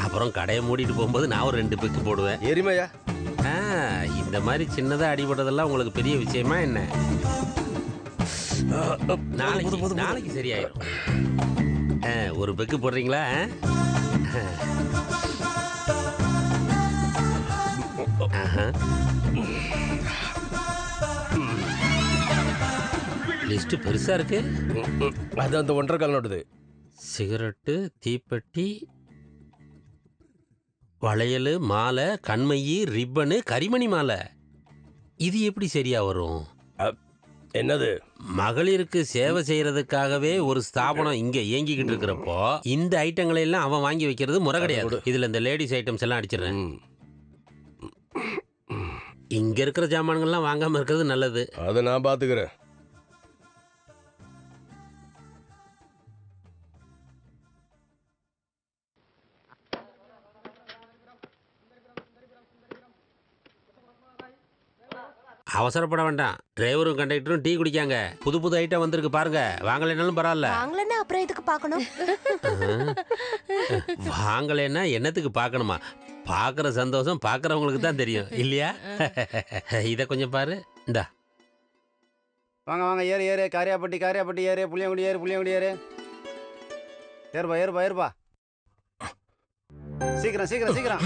அப்புறம் கடையை மூடிட்டு போகும்போது நான் ஒரு 2 பெக்கு போடுவேன். எரிமையா? இந்த மாதிரி சின்னதா அடிபடுறதெல்லாம் உங்களுக்கு பெரிய விஷயமா என்ன? நாளைக்கு சரியாயிரும். ஒரு பெக்கு போடுறீங்களா? லிஸ்ட் பெருசா இருக்கு. அது அந்த 1.5 கால் நோட்டுது. சிகரெட்டு, தீப்பெட்டி, வளையல், மாலை, கண்மையி, ரிப்பனு, கரிமணி மாலை. இது எப்படி சரியா வரும்? என்னது? மகளிருக்கு சேவை செய்யறதுக்காகவே ஒரு ஸ்தாபனம் இங்க இயங்கிக்கிட்டு இருக்கிறப்போ இந்த ஐட்டங்களை எல்லாம் அவன் வாங்கி வைக்கிறது முறை கிடையாது. இதுல இந்த லேடிஸ் ஐட்டம்ஸ் எல்லாம் அடிச்சிடறேன். இங்க இருக்கிற ஜாமான்கள்லாம் வாங்காம இருக்கிறது நல்லது. அதை நான் பாத்துக்கிறேன். அவசரப்பட வேண்டாம். டிரைவரும் கண்டக்டரும் டீ குடிக்காங்க. புது புது ஐட்டம் வந்திருக்கு பாருங்க. வாங்கலைனாலும் பரவாயில்ல. வாங்கலன்னா அப்புறம் எதுக்கு பார்க்கணும்? வாங்கலைன்னா என்னத்துக்கு பார்க்கணுமா? பார்க்குற சந்தோஷம் பார்க்குறவங்களுக்கு தான் தெரியும் இல்லையா? இதை கொஞ்சம் பாரு. இந்தா வாங்க வாங்க, ஏறு ஏறு. காரியாப்பட்டி ஏறு. புளியங்குடி ஏறு. ஏறுப்பா. சீக்கிரம்.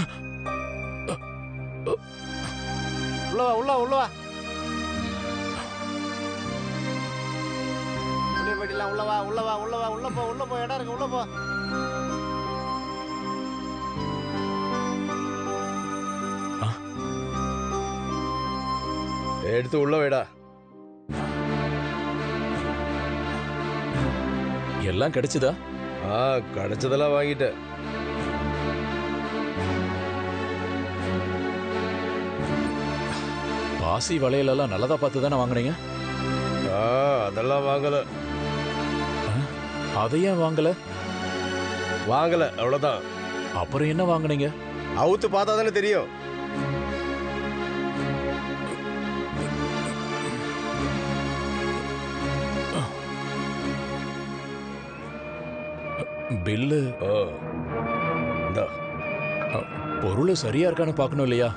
உள்ள வா. புளியப்பட்டிலாம் உள்ள போ. இடம் இருக்கு, உள்ள போ. எடுத்து உள்ள வைடா. எல்லாம் கிடைச்சதா? கிடைச்சதெல்லாம் வாங்கிட்டேன். பாசி வளையலெல்லாம் நல்லதா பார்த்து தானே வாங்கினீங்க? அதெல்லாம் வாங்கல. அதையே வாங்கல? அவ்வளவுதான். அப்புறம் என்ன வாங்கினீங்க? அவுத்து பார்த்தா தானே தெரியும். பில்லு பொருள் சரியா இருக்கான்னு பார்க்கணும் இல்லையா?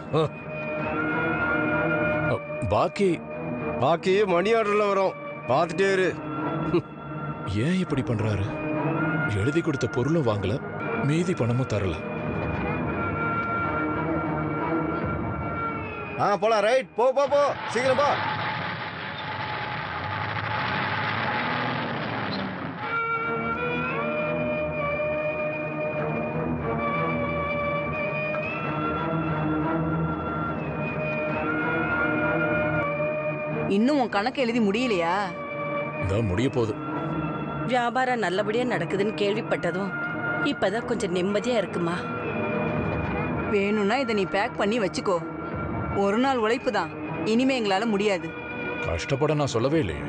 பாக்கி மணி ஆர்டர்ல வரும், பார்த்துட்டே இரு. ஏன் இப்படி பண்றாரு? எழுதி கொடுத்த பொருளும் வாங்கல, மீதி பணமும் தரல. போலாம். ரைட், போ சீக்கிரம் போ. இன்னும் உன் கணக்கு எழுதி முடியலையா? இதான் முடிய போகுது. வியாபாரம் நல்லபடியா நடக்குதுன்னு கேள்விப்பட்டதும் இப்பதான் கொஞ்சம் நிம்மதியா இருக்குமா. வேணும்னா இதை நீ பேக் பண்ணி வச்சுக்கோ. ஒரு நாள் உழைப்பு தான், இனிமே எங்களால முடியாது. கஷ்டப்பட நான் சொல்லவே இல்லையே.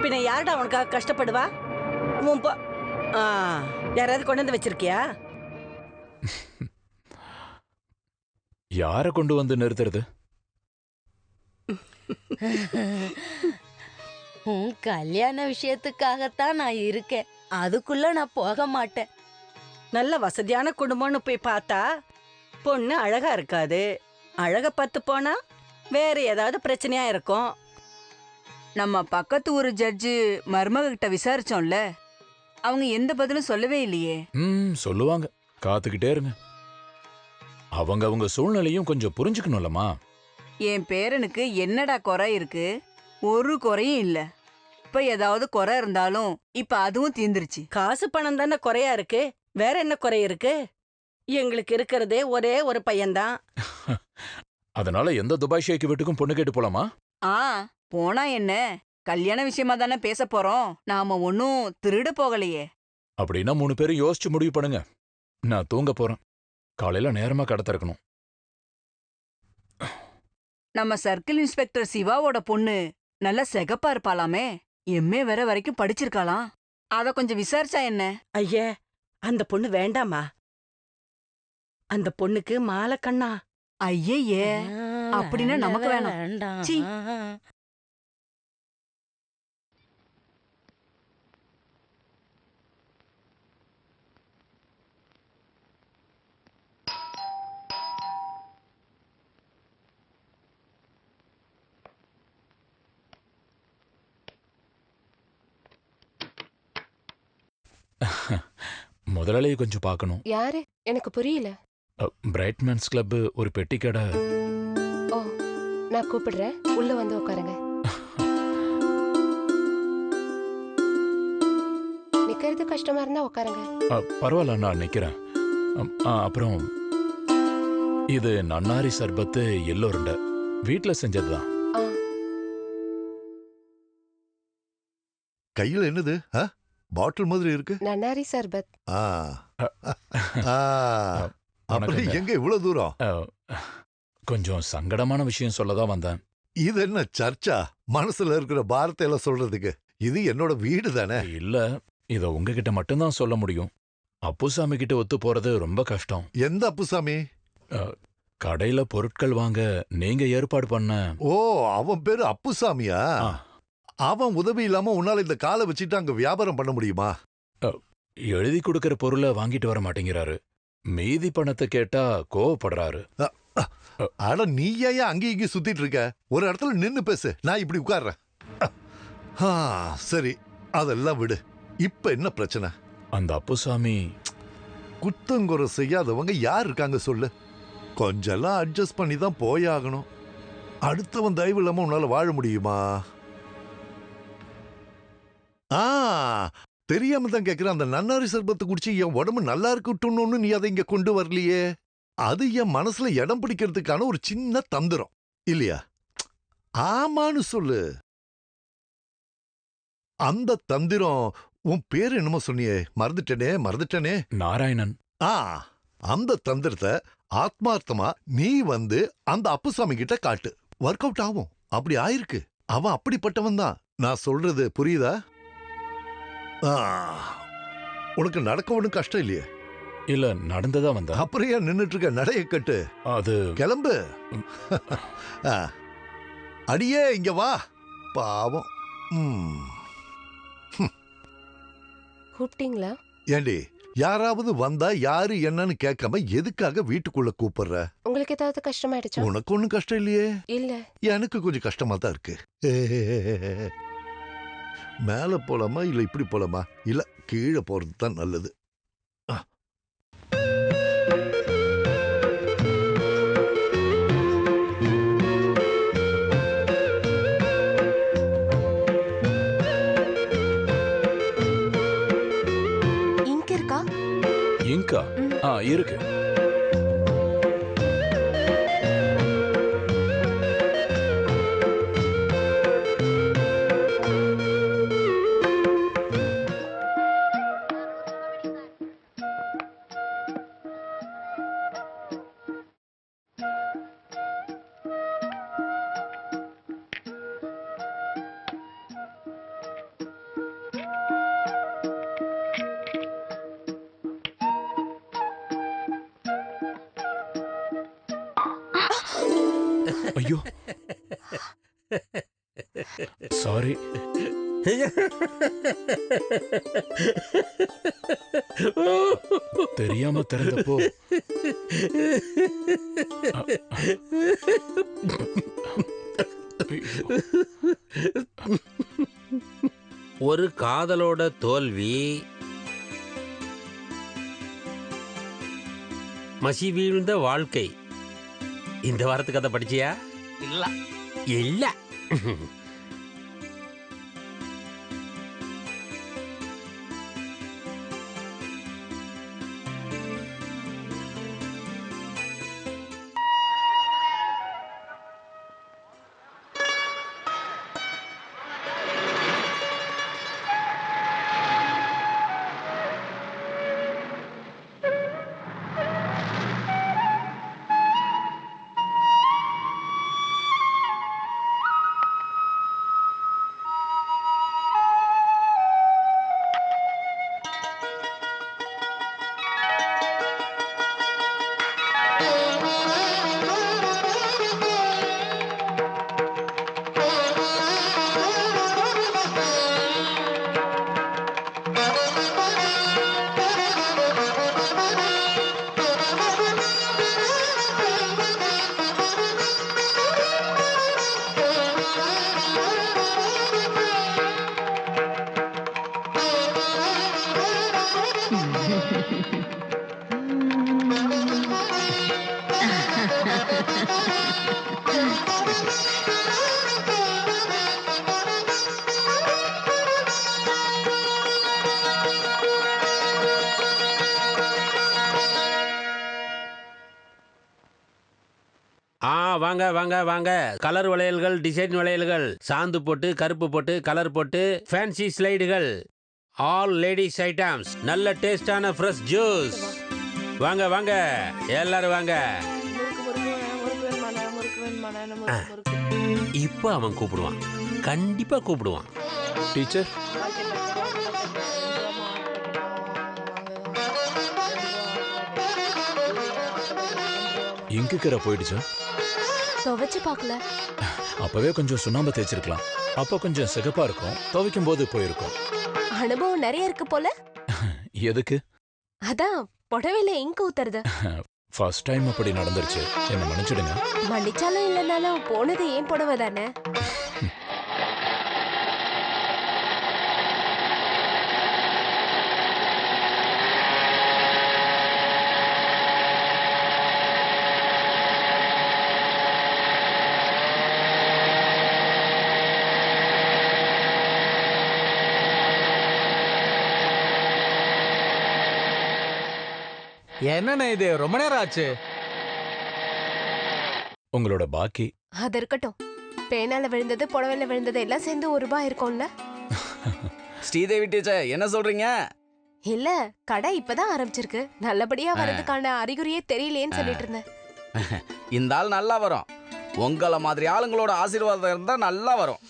பின்ன யாருடா உனக்காக கஷ்டப்படுவா? யாராவது கொண்டு வந்து வச்சிருக்கியா? யார கொண்டு வந்து நிறுத்துறது? உன் கல்யாண விஷயத்துக்காகத்தான் நான் இருக்கேன். அதுக்குள்ள நான் போக மாட்டேன். நல்ல வசதியான குடும்பம்னு போய் பார்த்தா பொண்ணு அழகா இருக்காது. அழக பத்து போனா வேற ஏதாவது பிரச்சனையா இருக்கும். நம்ம பக்கத்து ஊர் ஜட்ஜு மருமக கிட்ட விசாரிச்சோம்ல, அவங்க எந்த பதிலும் சொல்லவே இல்லையே. சொல்லுவாங்க, காத்துக்கிட்டே இருங்க. அவங்க சூழ்நிலையும் கொஞ்சம் புரிஞ்சுக்கணும்லமா. என் பேரனுக்கு என்னடா குறை இருக்கு? ஒரு குறையும் இல்ல. இப்ப ஏதாவது குறை இருந்தாலும் இப்ப அதுவும் தீந்துருச்சு. காசு பணம் தானே குறையா இருக்கு, வேற என்ன குறை இருக்கு? எங்களுக்கு இருக்கிறதே ஒரே ஒரு பையன்தான். அதனால எந்த துபாய் ஷேக் வீட்டுக்கும் பொண்ணு கேட்டு போலாமா? போனா என்ன, கல்யாண விஷயமா தானே பேச போறோம். நாம ஒன்னும் திருட போகலையே. அப்படின்னா 3 பேரும் யோசிச்சு முடிவு பண்ணுங்க. நான் தூங்க போறேன். காலையில நேரமா கடை திறக்கணும். நம்ம சர்க்கிள் இன்ஸ்பெக்டர் சிவாவோட பொண்ணு நல்ல செகப்பா இருப்பாளாமே. எம்ஏ வேற வரைக்கும் படிச்சிருக்காளாம். அத கொஞ்சம் விசாரிச்சா என்ன? ஐயே, அந்த பொண்ணு வேண்டாமா? அந்த பொண்ணுக்கு மாலை கண்ணா. ஐயே, அப்படின்னா நமக்கு வேணாம். சீ. முதலாளியை கொஞ்சம் பார்க்கணும். யாரு? எனக்கு புரியல. பிரைட்மேன்ஸ் கிளப் ஒரு பெட்டி கடை. ஓ, நான் கூப்பிடுறேன், உள்ள வந்து உட்காருங்க. நிக்கிறது கஷ்டமா இருந்தா உட்காருங்க. பரவாயில்ல, நான் நிக்கிறேன். அப்புறம் இது நன்னாரி சர்பத்து எல்லோ உருண்டை, வீட்டுல செஞ்சதுதான். கையில என்னது? பாட்டில் மாதிரி இருக்கு. நன்னாரி சர்பத். அப்புறம் எங்க இவ்வளவு தூரம்? கொஞ்சம் சங்கடமான விஷயம் சொல்லதான் வந்தேன். இது என்ன சர்ச்சா? மனசுல இருக்கிற பாரத்தை எல்லாம் சொல்றதுக்கு இது என்னோட வீடு தானே. இல்ல, இத உங்ககிட்ட மட்டும்தான் சொல்ல முடியும். அப்புசாமி கிட்ட ஒத்து போறது ரொம்ப கஷ்டம். எந்த அப்புசாமி? கடையில பொருட்கள் வாங்க நீங்க ஏற்பாடு பண்ண. ஓ, அவன் பேரு அப்புசாமியா? அவன் உதவி இல்லாம உன்னால இந்த காலை வச்சுட்டு அங்க வியாபாரம் பண்ண முடியுமா? எழுதி கொடுக்கிற பொருளை வாங்கிட்டு வர மாட்டேங்கிறாரு. மீதி பணத்தை கேட்டா கோவப்படுறாரு. அட, நீ ஏன் அங்கேயும் இங்கேயும் சுத்திட்டு இருக்க? ஒரு இடத்துல நின்னு பேசு, நான் இப்படி உட்கார்றேன். சரி, அதெல்லாம் விடு. இப்ப என்ன பிரச்சனை? அந்த அப்புசாமி குத்தங்குறை செய்யாதவங்க யார் இருக்காங்க சொல்லு? கொஞ்செல்லாம் அட்ஜஸ்ட் பண்ணி தான் போயாகணும். அடுத்தவன் தயவு இல்லாம உன்னால வாழ முடியுமா? தெரியாம தான் கேக்குறேன். அந்த நன்னாரி சர்பத்தை குடிச்சு என் உடம்பு நல்லா இருக்கட்டும்னு நீ அதை இங்க கொண்டு வரலையே. அது என் மனசுல இடம் பிடிக்கிறதுக்கான ஒரு சின்ன தந்திரம் இல்லையா? ஆமான்னு சொல்லு. அந்த தந்திரம், உன் பேரு என்னமோ சொன்னியே, மறந்துட்டனே. நாராயணன். அந்த தந்திரத்தை ஆத்மார்த்தமா நீ வந்து அந்த அப்புசாமி கிட்ட காட்டு. ஒர்க் அவுட் ஆகும். அப்படி ஆயிருக்கு. அவன் அப்படிப்பட்டவன் தான். நான் சொல்றது புரியுதா? உனக்கு நடக்க ஒன்றும் கஷ்டம் இல்லையே? இல்ல, நடந்ததா வந்தா. அப்புறம் ஏன் நின்னுட்டு இருக்க? நடைய கட்டு. அது கிளம்பு. அடியே, இங்க வா. பாவம். கூப்பிட்டீங்களா? ஏண்டி, யாராவது வந்தா யாரு என்னன்னு கேட்காம எதுக்காக வீட்டுக்குள்ள கூப்பிடுற? உங்களுக்கு ஏதாவது கஷ்டமாயிடுச்சா? உனக்கு ஒன்னும் கஷ்டம் இல்லையே. இல்ல, எனக்கு கொஞ்சம் கஷ்டமா தான் இருக்கு. மேல போலாமா இல்ல இப்படி போலாமா? இல்ல, கீழே போறது தான் நல்லது. இங்க இருக்கா? இங்கா? இருக்கு. ஐயோ, சாரி. தெரியாம திறந்தப்போ ஒரு காதலோட தோல்வி, மசி வீழ்ந்த வாழ்க்கை. இந்த வாரத்துக்கு கதை படிச்சியா? இல்ல இல்ல. வாங்க வாங்க வாங்க. கலர் வளையல்கள், டிசைன் வளையல்கள், சாந்து போட்டு, கருப்பு போட்டு, கலர் போட்டு, ஃபேன்சி ஸ்லைடுகள், ஆல் லேடிஸ் ஐட்டம்ஸ், நல்ல டேஸ்டான ஃப்ரெஷ் ஜூஸ். வாங்க வாங்க எல்லாரும் வாங்க. இப்போ அவன் கூப்பிடுவான், கண்டிப்பா கூப்பிடுவான். டீச்சர், இங்குக்கிற போயிடுச்சா? துவைச்சு பார்க்கல. அப்பவே கொஞ்சம் சுண்ணாம்பு தேய்ச்சிருக்கலாம். அப்ப கொஞ்சம் சிகப்பா இருக்கும். துவைக்கும் போது போயிருக்கும். அனுபவம் நிறைய இருக்கு போல. எதுக்கு? அதான் புடவையில இங்க் ஊத்துறது. ஃபர்ஸ்ட் டைம் அப்படி நடந்துருச்சு. என்ன மன்னிச்சிடுங்க. மன்னிச்சாலும் இல்லைனாலும் போனது ஏன் புடவை தானே. என்னண்ணே இது, ரொம்ப நேரம் ஆச்சு. உங்களோட பாக்கி அது இருக்கட்டும். பேனால விழுந்தது, புடவையில விழுந்தது எல்லாம் சேர்ந்து ₹1 இருக்கும்ல. ஸ்ரீதேவி டீச்சர் என்ன சொல்றீங்க? இல்ல, கடை இப்பதான் ஆரம்பிச்சிருக்கு. நல்லபடியா வரதுக்கான அறிகுறியே தெரியலேன்னு சொல்லிட்டு இருந்தேன். இந்த ஆள் நல்லா வரும். உங்கள மாதிரி ஆளுங்களோட ஆசீர்வாதம் இருந்தா நல்லா வரும்.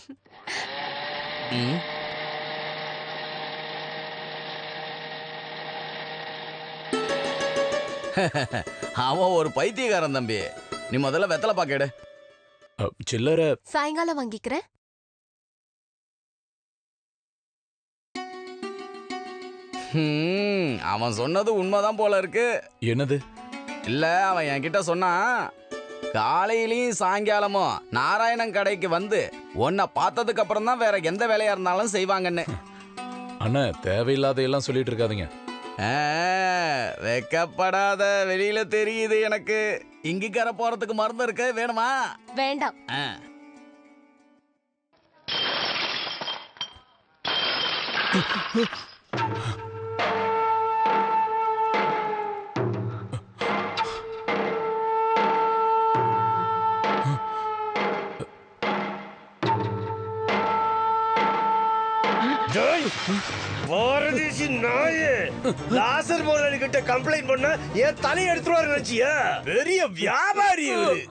அவன் ஒரு பைத்தியக்காரன் தம்பி. நீ முதல்ல வெத்தலை பாக்கெடு. சில்லற சாயங்காலம் வாங்கிக்கிறேன். அவன் சொன்னது உண்மைதான் போல இருக்கு. என்னது? இல்ல, அவன் என்கிட்ட சொன்னான், காலையிலயும் சாயங்காலமும் நாராயணன் கடைக்கு வந்து உன்னை பார்த்ததுக்கு அப்புறம் தான் வேற எந்த வேலையா இருந்தாலும் செய்வாங்கன்னு. அண்ணா, தேவையில்லாத எல்லாம் சொல்லிட்டு இருக்காதீங்க. வெக்கப்படாத, வெளியில தெரியுது எனக்கு. இங்கிக்கர போறதுக்கு மருந்து இருக்கு, வேணுமா? வேண்டாம். பாரதேசி நாயே, லாசர் முதலாளி கிட்ட கம்ப்ளைண்ட் பண்ண என் தலையை எடுத்துருவாரு நினைச்சியா? பெரிய வியாபாரி இவரு.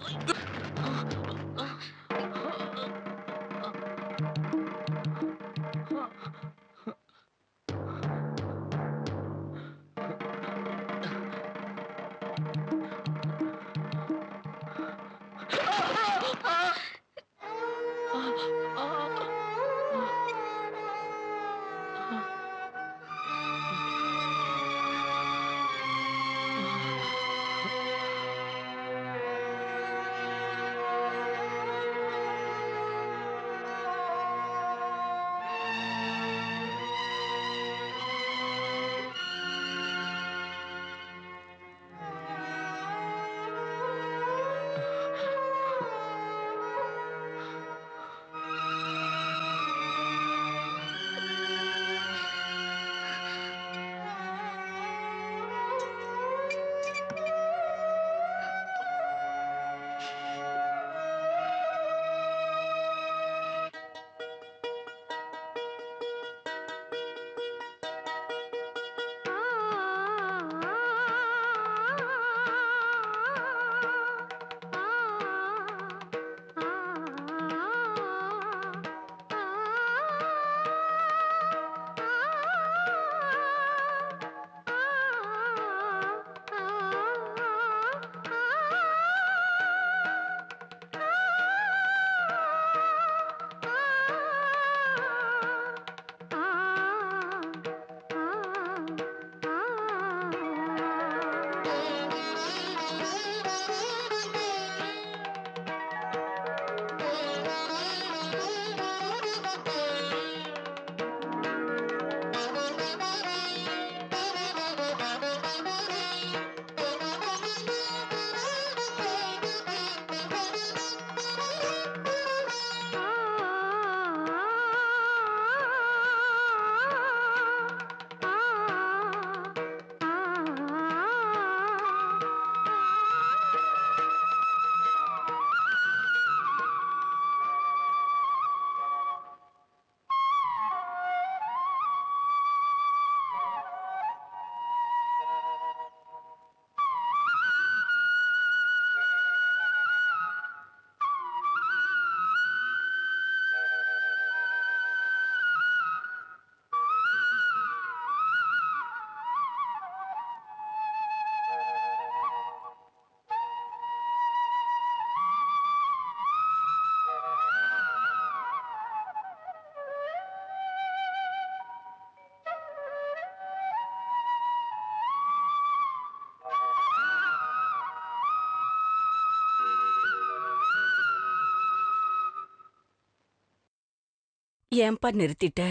ஏன்பா நிறுத்திட்ட?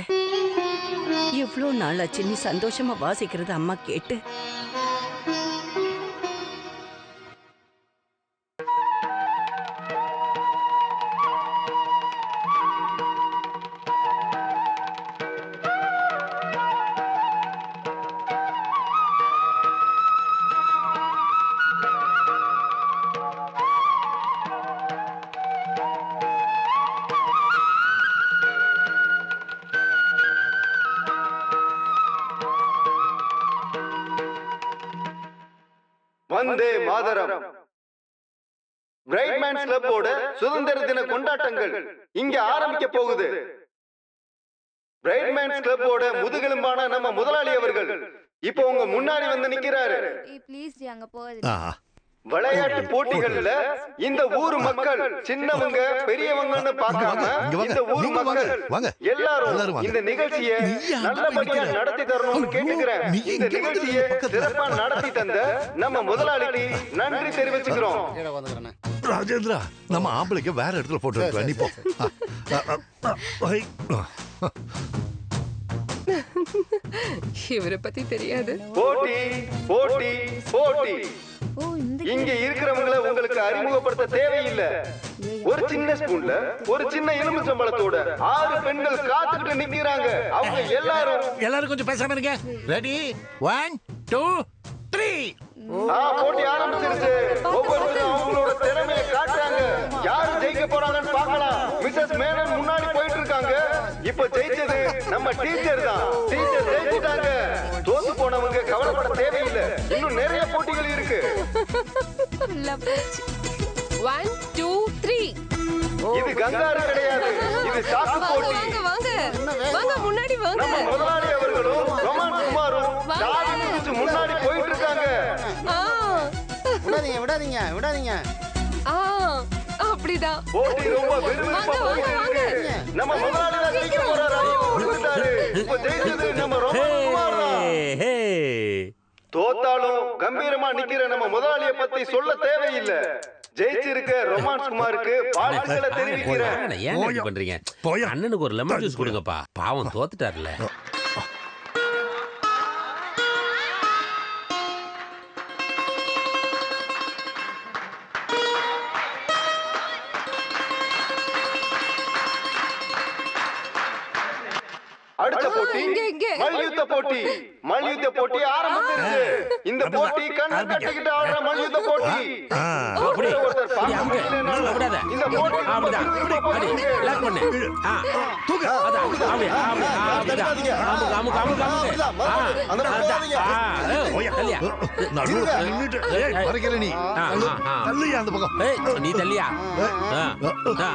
இவ்ளோ நாளாச்சு நீ சந்தோஷமா வாசிக்கிறது அம்மா கேட்டு. வந்தே மாதரம். பிரைட்மேன்ஸ் கிளப்போட சுதந்திர தின கொண்டாட்டங்கள் இங்க ஆரம்பிக்க போகுது. பிரைட்மேன்ஸ் கிளப்போட முதுகெலும்பான நம்ம முதலாளி அவர்கள் இப்போ உங்க முன்னாடி வந்து நிக்கிறாரு. விளையாட்டு போட்டிகள்ல இந்த ஊர் மக்கள் சின்னவங்க பெரியவங்கன்னு பார்க்காம இந்த ஊர் மக்கள் எல்லாரும் இந்த நிகழ்ச்சியை நல்லபடியா நடத்தி தரணும்னு கேட்டுக்கிறேன். இந்த நிகழ்ச்சியை சிறப்பா நடத்தி தந்த நம்ம முதலாளிக்கு நன்றி தெரிவிச்சுக்கிறோம். ராஜேந்திரா, நம்ம ஆம்பளைக்கு வேற இடத்துல போட்டு வைக்கலாம். நீ போ. இவரை பத்தி தெரியாது. போட்டி போட்டி போட்டி. இங்க இருக்கிறவங்கள உங்களுக்கு அறிமுகப்படுத்த தேவையில்லை. ஒரு சின்ன ஸ்பூன்ல ஒரு சின்ன எலுமிச்சம்பழத்தோட 6 பெண்கள் காத்துக்கிட்டு நிக்கிறாங்க. அவங்க எல்லாரும் கொஞ்சம் பேசாம இருங்க. ரெடி 1 2 3. போட்டி ஆரம்பிச்சிருச்சு. ஒவ்வொருத்தரும் அவங்களோட திறமையை காட்டுறாங்க. யாரு ஜெயிக்க போறாங்கன்னு பார்க்கலாம். மிஸ்ஸஸ் மேனன் முன்னாடி போயிட்டு இருக்காங்க. இப்ப ஜெயிச்சது நம்ம டீச்சர் தான். டீச்சர் ஜெயிச்சிட்டாங்க. தோத்து போனவங்க கவலைப்பட தேவையில்லை. இன்னும் நிறைய போட்டிகள் இருக்கு. 1 2 3. இது கங்காரு கிடையாது. இது சாக்கு போட்டி. வாங்க முன்னாடி வாங்க. நம்ம முதலாளி அவர்களும் ரொமான்ஸ் குமாரும் தாடி மிதிச்சு முன்னாடி போயிட்டு இருக்காங்க. விடாதீங்க. அப்படிதான். போட்டி ரொம்ப விறுவிறுப்பா போயிட்டு இருக்கு. நம்ம முதலாளி தான் ஜெயிக்க போறாரு. இப்ப ஜெயிச்சது நம்ம ரொமான்ஸ் குமார் தான். தோத்தாலும் கம்பீரமா நிக்கிற நம்ம முதலாளியை பத்தி சொல்ல தேவையில்லை. ஜெயிச்சிருக்க ரொமான்ஸ் குமாருக்கு வாழ்த்துக்களை தெரிவிக்கிறேன். ஏன் பண்றீங்க? அண்ணனுக்கு ஒரு லெமன் ஜூஸ் கொடுங்கப்பா. பாவம் தோத்துட்டாருல. அடுத்த போட்டி மல்யுத்த போட்டி. மல்யுத்த போட்டி ஆரம்பிச்சிருச்சு. இந்த போட்டி கண்ணை கட்டிக்கிட்டு ஆடுற மல்யுத்த போட்டி. ஒருத்தர் பார்க்க முடியல. இந்த போட்டி நீ தள்ளியா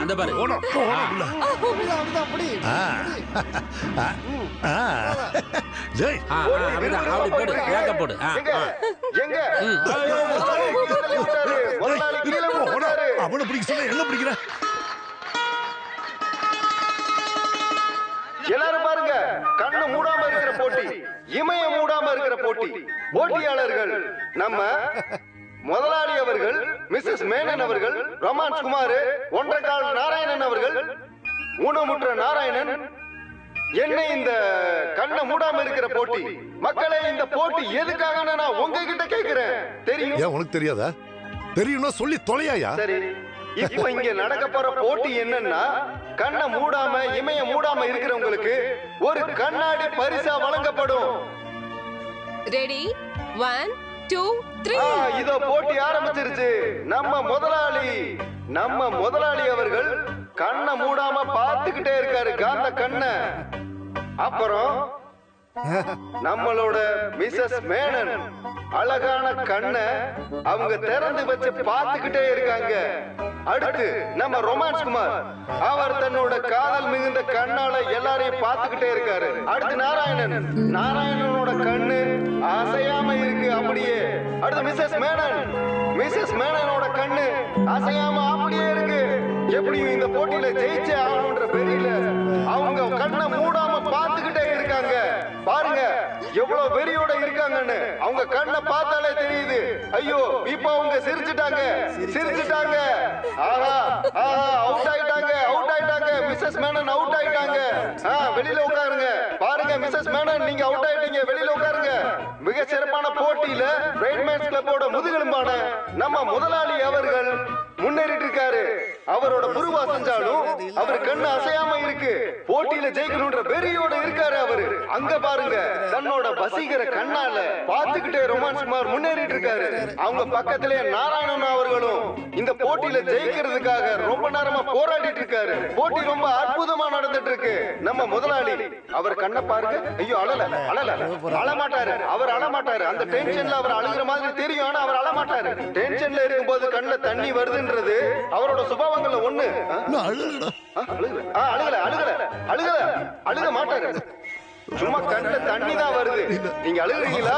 அந்த பாரு. அவனை பிடிக்க சொன்ன என்ன பிடிக்கிற? எல்லாரும் பாருங்க. கண்ணு மூடாம இருக்கிற போட்டி, இமய மூடாம இருக்கிற போட்டி. போட்டியாளர்கள் நம்ம முதலாளி அவர்கள், மிஸ்ஸஸ் மேனன் அவர்கள், ரொமான்ஸ் குமார், ஒன்றக்கால் நாராயணன் அவர்கள், ஊனமுற்ற நாராயணன். என்ன இந்த கண்ணை மூடாம இருக்கிற போட்டி. மக்களே, இந்த போட்டி எதுக்காக நான் உங்ககிட்ட கேக்குறேன். தெரியும்? உனக்கு தெரியாதா? தெரியும்னா சொல்லி தொலையாயா? சரி, இப்ப இங்க நடக்க போற போட்டி என்னன்னா, கண்ணை மூடாம இமைய மூடாம இருக்கிறவங்களுக்கு ஒரு கண்ணாடி பரிசா வழங்கப்படும். ரெடி 1 2 3. இதோ போட்டி ஆரம்பிச்சிருச்சு. நம்ம முதலாளி அவர்கள் கண்ணை மூடாம பார்த்துக்கிட்டே இருக்காரு, காந்த கண்ணை. அப்புறம் நம்மளோட மிஸ்ஸஸ் மேனன் அழகான கண்ணை அவங்க திறந்து வச்சு பார்த்துக்கிட்டே இருக்காங்க. அடுத்து நம்ம ரொமான்ஸ் குமார், அவர் தன்னோட காதல் மிகுந்த கண்ணால எல்லாரையும் பார்த்துக்கிட்டே இருக்காரு. அடுத்து நாராயணனோட கண்ணு அசையாம இருக்கு அப்படியே. அடுத்து மிஸ்ஸஸ் மேனனோட கண்ணு அசையாம அப்படியே இருக்கு. எப்படியும் இந்த போட்டியில ஜெயிச்சே ஆகணும்ன்ற பெரியல அவங்க கண்ணை மூடாம பார்த்துக்கிட்டே இருக்காங்க. பாருங்க எவ்வளவு வெறியோட இருக்காங்கன்னு. அவங்க கண்ணை பார்த்தாலே தெரியுது. ஐயோ, இப்ப அவங்க சிரிச்சுட்டாங்க. ஆஹா, அவுட் ஆயிட்டாங்க. மிஸ்ஸஸ் மேனன் அவுட் ஆயிட்டாங்க. வெளியில உட்காருங்க. பாருங்க மிஸ்ஸஸ் மேனன் நீங்க அவுட் ஆயிட்டீங்க. வெளியில உட்காருங்க. மிக சிறப்பான போட்டியில பிரைட்மேன்ஸ் கிளப்போட முதுகெலும்பான நம்ம முதலாளி அவர்கள் முன்னேறிட்டு இருக்காரு. அவரோட புருவா செஞ்சாலும் அவர் கண்ணு அசையாம இருக்கு. போட்டியில ஜெயிக்கணும்ன்ற வெறியோட இருக்காரு அவரு. அங்க பாருங்க தன்னோட வசீகர கண்ணால பாத்துக்கிட்டே ரொமான்ஸ் குமார் முன்னேறிட்டு இருக்காரு. அவங்க பக்கத்திலே நாராயணன் அவர்களும் இந்த போட்டியில ஜெயிக்கிறதுக்காக ரொம்ப நேரமா போராடிட்டு இருக்காரு. போட்டி ரொம்ப அற்புதமா நடந்துட்டு இருக்கு. நம்ம முதலாளி அவர் கண்ணை பாருங்க. ஐயோ அழமாட்டாரு. அவர் அழமாட்டாரு. அந்த டென்ஷன்ல அவர் அழுகிற மாதிரி தெரியும். ஆனா அவர் அழமாட்டாரு. டென்ஷன்ல இருக்கும்போது கண்ணுல தண்ணி வருதுன்றது அவரோட சுபாவங்கள்ல ஒண்ணு. அழுக மாட்டாரு. சும்மா கண்ணுல தண்ணி தான் வருது. நீங்க அழுகுறீங்களா?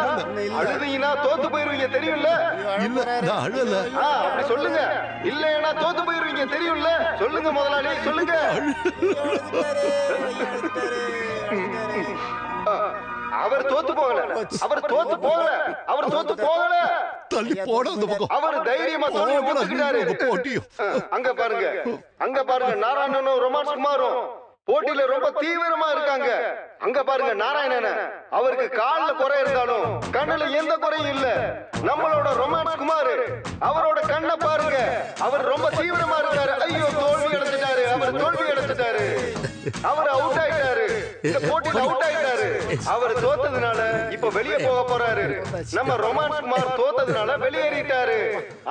அழுதீங்கன்னா தோத்து போயிருவீங்க தெரியும்ல. அப்படி சொல்லுங்க. இல்லைன்னா தோத்து போயிருவீங்க தெரியும்ல. சொல்லுங்க முதலாளி சொல்லுங்க. அவர் தோத்து போகல. அவர் தைரியமா தோல்வியை ஒத்துக்கிட்டாரு. அங்க பாருங்க நாராயணனும் ரொமான்ஸ் குமாரும் போட்டியில ரொம்ப தீவிரமா இருக்காங்க. அங்க பாருங்க நாராயணன அவருக்கு கால்ல குறை இருந்தாலும் கண்ணுல எந்த குறையும் இல்ல. நம்மளோட ரொமான்ஸ் குமார் அவரோட கண்ணை பாருங்க. அவர் ரொம்ப தீவிரமா இருக்காரு. ஐயோ தோல்வி அடைஞ்சிட்டாரு. அவர் தோல்வி அடைஞ்சிட்டாரு. அவர் அவுட் ஆயிட்டாரு. இந்த போட்டியில அவுட் ஆயிட்டாரு. அவர் தோத்ததுனால இப்ப வெளியே போக போறாரு. நம்ம ரொமான்ஸ் குமார் தோத்ததுனால வெளியேறிட்டாரு.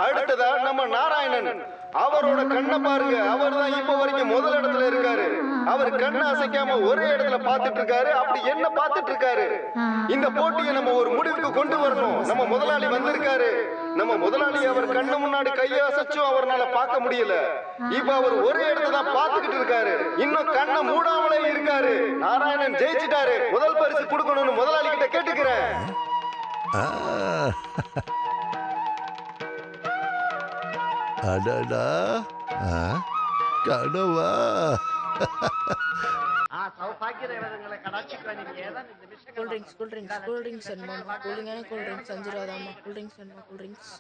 அடுத்ததா நம்ம நாராயணன் அவரோட கண்ணை பாருங்க. அவர் தான் இப்ப வரைக்கும் முதல் இடத்துல இருக்காரு. அவர் கண்ணை அசைக்காம ஒரே இடத்துல பாத்துட்டு இருக்காரு. அப்படி என்ன பாத்துட்டு இருக்காரு? இந்த போட்டியை நம்ம ஒரு முடிவுக்கு கொண்டு வரணும். நம்ம முதலாளி வந்திருக்காரு. நம்ம முதலாளி அவர் கண்ணு முன்னாடி கையை அசைச்சும் அவரால பார்க்க முடியல. இப்ப அவர் ஒரே இடத்துல தான் பாத்துக்கிட்டு இருக்காரு. இன்னும் கண்ணை மூடாமலே இருக்காரு. நாராயணன் ஜெயிச்சிட்டாரு. முதல் பரிசு கொடுக்கணும்னு முதலாளி கிட்ட கேட்டுக்கிறேன். அடடா கனவா కూల్ డ్రింక్స్ అన్నమాట. కూలింగ్ అయినా కూల్ డ్రింక్స్ అంజురాదమ్మ. కూల్ డ్రింక్స్ అన్నమాట. కూల్ డ్రింక్స్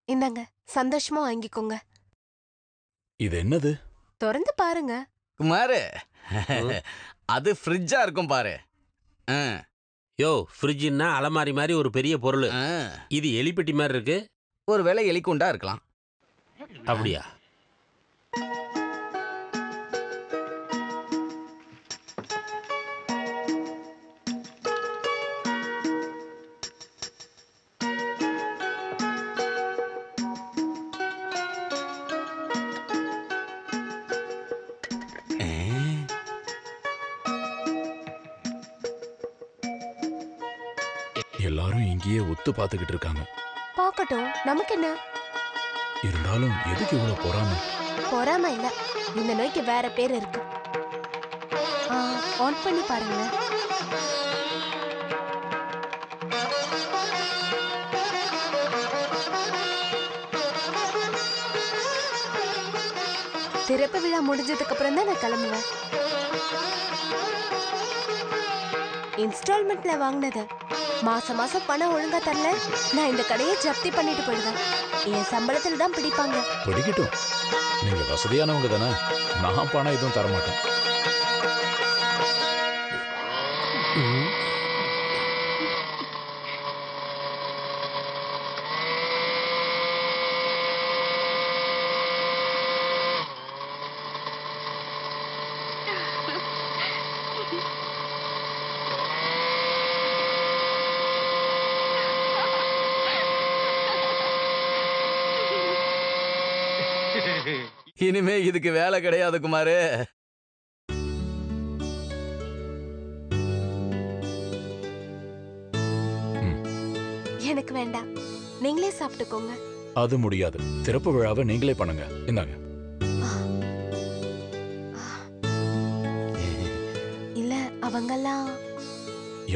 இந்தாங்க சந்தோஷமா வாங்கிக்கோங்க. இது என்னது? திறந்து பாருங்க குமாரு. அது ஃப்ரிட்ஜா இருக்கும் பாரு. யோ ஃப்ரிட்ஜ்னா அலமாரி மாதிரி ஒரு பெரிய பொருள். இது எலிப்பெட்டி மாதிரி இருக்கு. ஒருவேளை எலிக்குண்டா இருக்கலாம். அப்படியா? எல்லாரும் இங்கேயே ஒத்து பார்த்துக்கிட்டு இருக்காங்க. பார்க்கட்டும், நமக்கு என்ன? இருந்தாலும் எதுக்கு இவ்வளவு பொறாமை? பொறாமை இல்ல, இந்த நோய்க்கு வேற பேர் இருக்கு. ஆன் பண்ணி பாருங்க. திறப்பு விழா முடிஞ்சதுக்கு அப்புறம் தான் நான் கிளம்புவேன். இன்ஸ்டால்மெண்ட்ல வாங்கினது. மாசம் மாசம் பணம் ஒழுங்கா தரல, நான் இந்த கடையை ஜப்தி பண்ணிட்டு போயிடுவேன். என் சம்பளத்துல தான் பிடிப்பாங்க. பிடிக்கட்டும், நீங்க வசதியானவங்க தானே. நான் பணம் எதுவும் தர மாட்டேன். இனிமே இதுக்கு வேலை கிடையாது குமாரு. எனக்கு வேண்டாம், நீங்களே சாப்பிட்டுக்கோங்க. அது முடியாது. திறப்பு விழாவை நீங்களே பண்ணுங்க. இந்தாங்க. இல்ல அவங்கெல்லாம்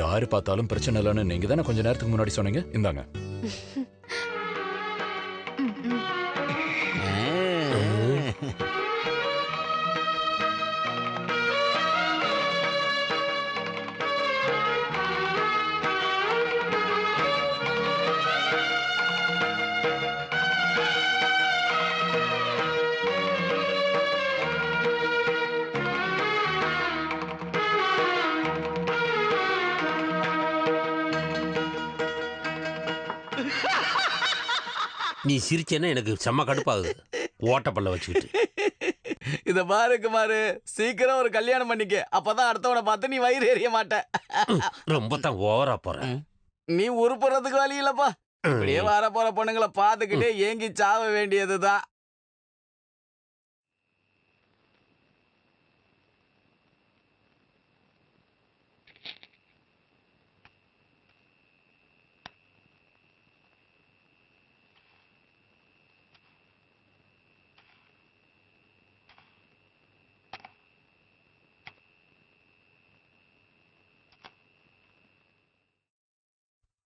யாரு பார்த்தாலும் பிரச்சனை இல்லைன்னு நீங்க தானே கொஞ்ச நேரத்துக்கு முன்னாடி சொன்னீங்க. இந்தாங்க. நீ சிரிச்சேன்னா எனக்கு செம்ம கடுப்பாகுது. ஓட்டப்பல்ல வச்சுக்கிட்டு. இத பாரு குமாரு, சீக்கிரம் ஒரு கல்யாணம் பண்ணிக்க. அப்பதான் அடுத்தவனை பார்த்து நீ வயிறு எறிய மாட்ட. ரொம்ப தான் ஓவரா போற. நீ உருப்புறதுக்கு வழி இல்லப்பா. இப்படியே வர போற பொண்ணுங்களை பார்த்துக்கிட்டே ஏங்கி சாவ வேண்டியதுதான்.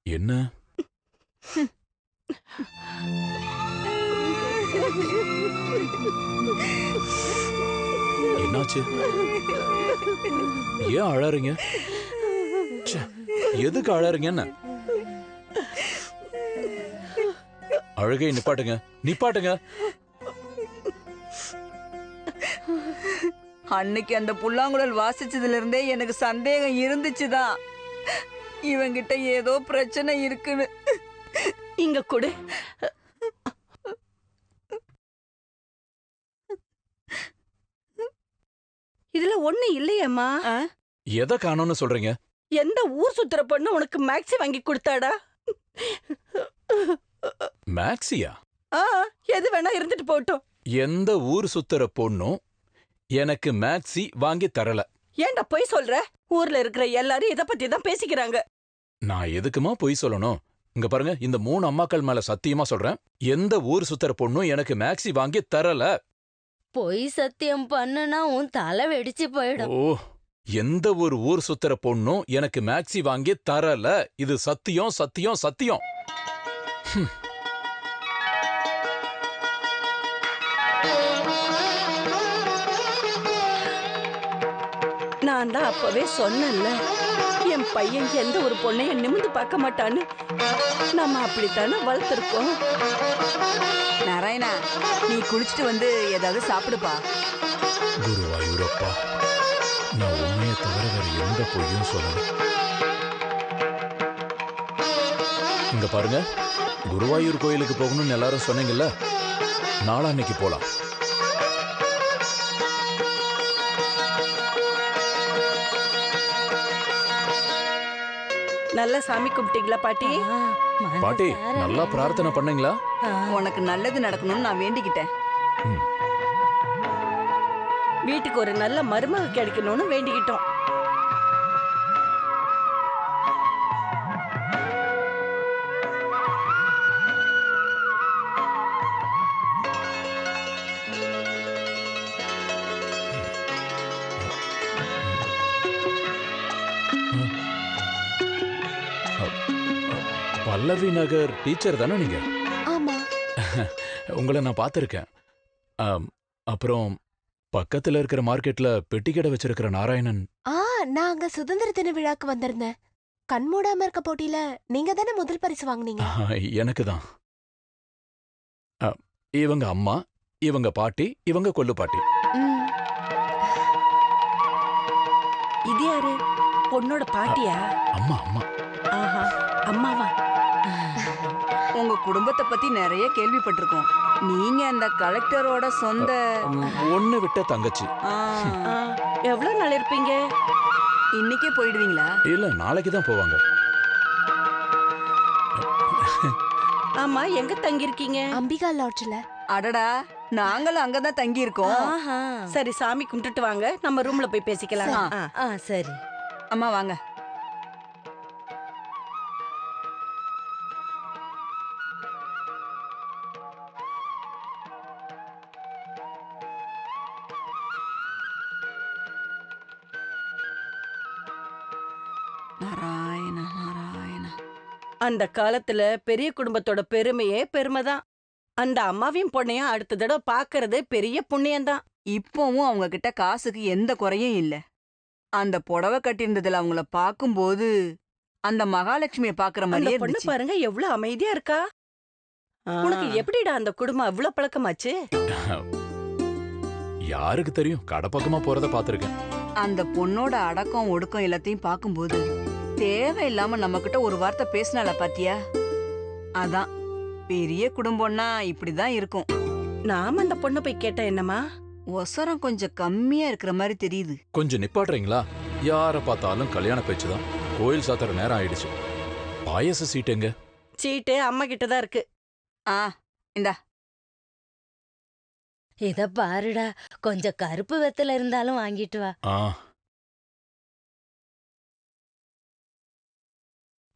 என்ன என்னாச்சு? ஏன் அழறீங்க? எதுக்கு அழறீங்க? அழுகை நிப்பாட்டுங்க, நிப்பாட்டுங்க. அன்னைக்கு அந்த புல்லாங்குழல் வாசிச்சதுல இருந்தே எனக்கு சந்தேகம் இருந்துச்சுதான். இவங்கிட்ட ஏதோ பிரச்சனை இருக்குன்னு. இங்க கொடு. இதுல ஒண்ணு இல்லையம்மா. எதை காணோம்னு சொல்றீங்க? எந்த ஊர் சுத்துற பொண்ணு உனக்கு மேக்ஸி வாங்கி கொடுத்தாடா? மேக்ஸியா? எது வேணா இருந்துட்டு போட்டோம். எந்த ஊர் சுத்துற பொண்ணும் எனக்கு மேக்ஸி வாங்கி தரல. ஏன்டா போய் சொல்ற? ஊர்ல இருக்கிற எல்லாரும் இத பத்தி தான் பேசிக்கிறாங்க. நான் எதுக்குமா பொய் சொல்லணும்? இங்க பாருங்க, இந்த 3 அம்மாக்கள் மேல சத்தியமா சொல்றேன், எந்த ஊர் சுத்துற பொண்ணும் எனக்கு மேக்ஸி வாங்கி தரல. பொய் சத்தியம் பண்ணுனா உன் தலை வெடிச்சு போயிடும். ஓ, எந்த ஒரு ஊர் சுத்துற பொண்ணும் எனக்கு மேக்ஸி வாங்கி தரல. இது சத்தியம், சத்தியம், சத்தியம். நான் தான் அப்பவே சொன்னேன்ல, என் பையன் எந்த ஒரு பொண்ணையும் நிமிந்து பார்க்க மாட்டான்னு. நம்ம அப்படித்தானே வளர்த்துருக்கோம். நாராயணா, நீ குளிச்சுட்டு வந்து ஏதாவது சாப்பிடுப்பா. குருவாயூரப்பா, நான் உண்மையை தவிர வேற எந்த பொய்யும் சொல்லல. இங்க பாருங்க, குருவாயூர் கோயிலுக்கு போகணும்னு எல்லாரும் சொன்னீங்கல்ல, நாளான்னைக்கு போலாம். நல்லா சாமி கும்பிட்டீங்களா பாட்டி? பாட்டி, நல்லா பிரார்த்தனை பண்ணீங்களா? உனக்கு நல்லது நடக்கணும்னு நான் வேண்டிக்கிட்டேன். வீட்டுக்கு ஒரு நல்ல மருமக கிடைக்கணும்னு வேண்டிக்கிட்டோம். பல்லவி நகர் டீச்சர் தானே நீங்க? ஆமா. உங்களை நான் பார்த்திருக்கேன். அப்புறம் பக்கத்துல இருக்கிற மார்க்கெட்ல பெட்டி கடை வச்சிருக்கிற நாராயணன். நான் அங்க சுதந்திர தின விழாக்கு வந்திருந்தேன். கண்மூடாம இருக்க போட்டியில நீங்க தானே முதல் பரிசு வாங்குனீங்க. எனக்கு தான். இவங்க அம்மா, இவங்க பாட்டி, இவங்க கொள்ளு பாட்டி. இது யாரு? பொண்ணோட பாட்டியா? அம்மா. அம்மா. ஆஹா, அம்மாவா? உங்க குடும்பத்தை பத்தி நிறைய கேள்விப்பட்டிருக்கோம். நீங்க அந்த கலெக்டரோட சொந்த ஒண்ணு விட்ட தங்கச்சி. எவ்வளவு நாள் இருப்பீங்க? இன்னைக்கே போயிடுவீங்களா? இல்ல, நாளைக்கு தான் போவாங்க. ஆமா, எங்க தங்கி இருக்கீங்க? அம்பிகா லாட்ஜ்ல. அடடா, நாங்களும் அங்கதான் தங்கி இருக்கோம். சரி, சாமி கும்பிட்டுட்டு வாங்க, நம்ம ரூம்ல போய் பேசிக்கலாம். சரி அம்மா, வாங்க. நாராயண நாராயண. அந்த காலத்துல பெரிய குடும்பத்தோட பெருமையே பெருமைதான். அந்த அம்மாவையும் பொண்ணையும் அடுத்த தடவை பாக்குறது பெரிய புண்ணியம்தான். இப்பவும் அவங்க கிட்ட காசுக்கு எந்த குறையும் இல்ல. அந்த புடவை கட்டியிருந்ததுல அவங்கள பாக்கும்போது அந்த மகாலட்சுமிய பாக்குற மாதிரியே பொண்ணு இருந்துச்சு. பாருங்க, எவ்வளவு அமைதியா இருக்கா. உனக்கு எப்படிடா அந்த குடும்பம் அவ்வளவு பழக்கமாச்சு? யாருக்கு தெரியும், கடை பக்கமா போறத பாத்திருக்கேன். அந்த பொண்ணோட அடக்கம் ஒடுக்கம் எல்லாத்தையும் பாக்கும்போது தேவையில்லாம நம்ம கிட்ட ஒரு வார்த்தை பேசினால பாத்தியா? அதான் பெரிய குடும்பம்னா இப்படிதான் இருக்கும். நாம அந்த பொண்ணு போய் கேட்டா என்னம்மா? ஒசரம் கொஞ்சம் கம்மியா இருக்கிற மாதிரி தெரியுது. கொஞ்சம் நிப்பாட்டுறீங்களா? யாரை பார்த்தாலும் கல்யாண பேச்சுதான். கோயில் சாத்துற நேரம் ஆயிடுச்சு. பாயச சீட் எங்க? சீட்டு அம்மா கிட்டதான் இருக்கு. இந்தா. இத பாருடா, கொஞ்சம் கருப்பு வெத்தல இருந்தாலும் வாங்கிட்டு வா.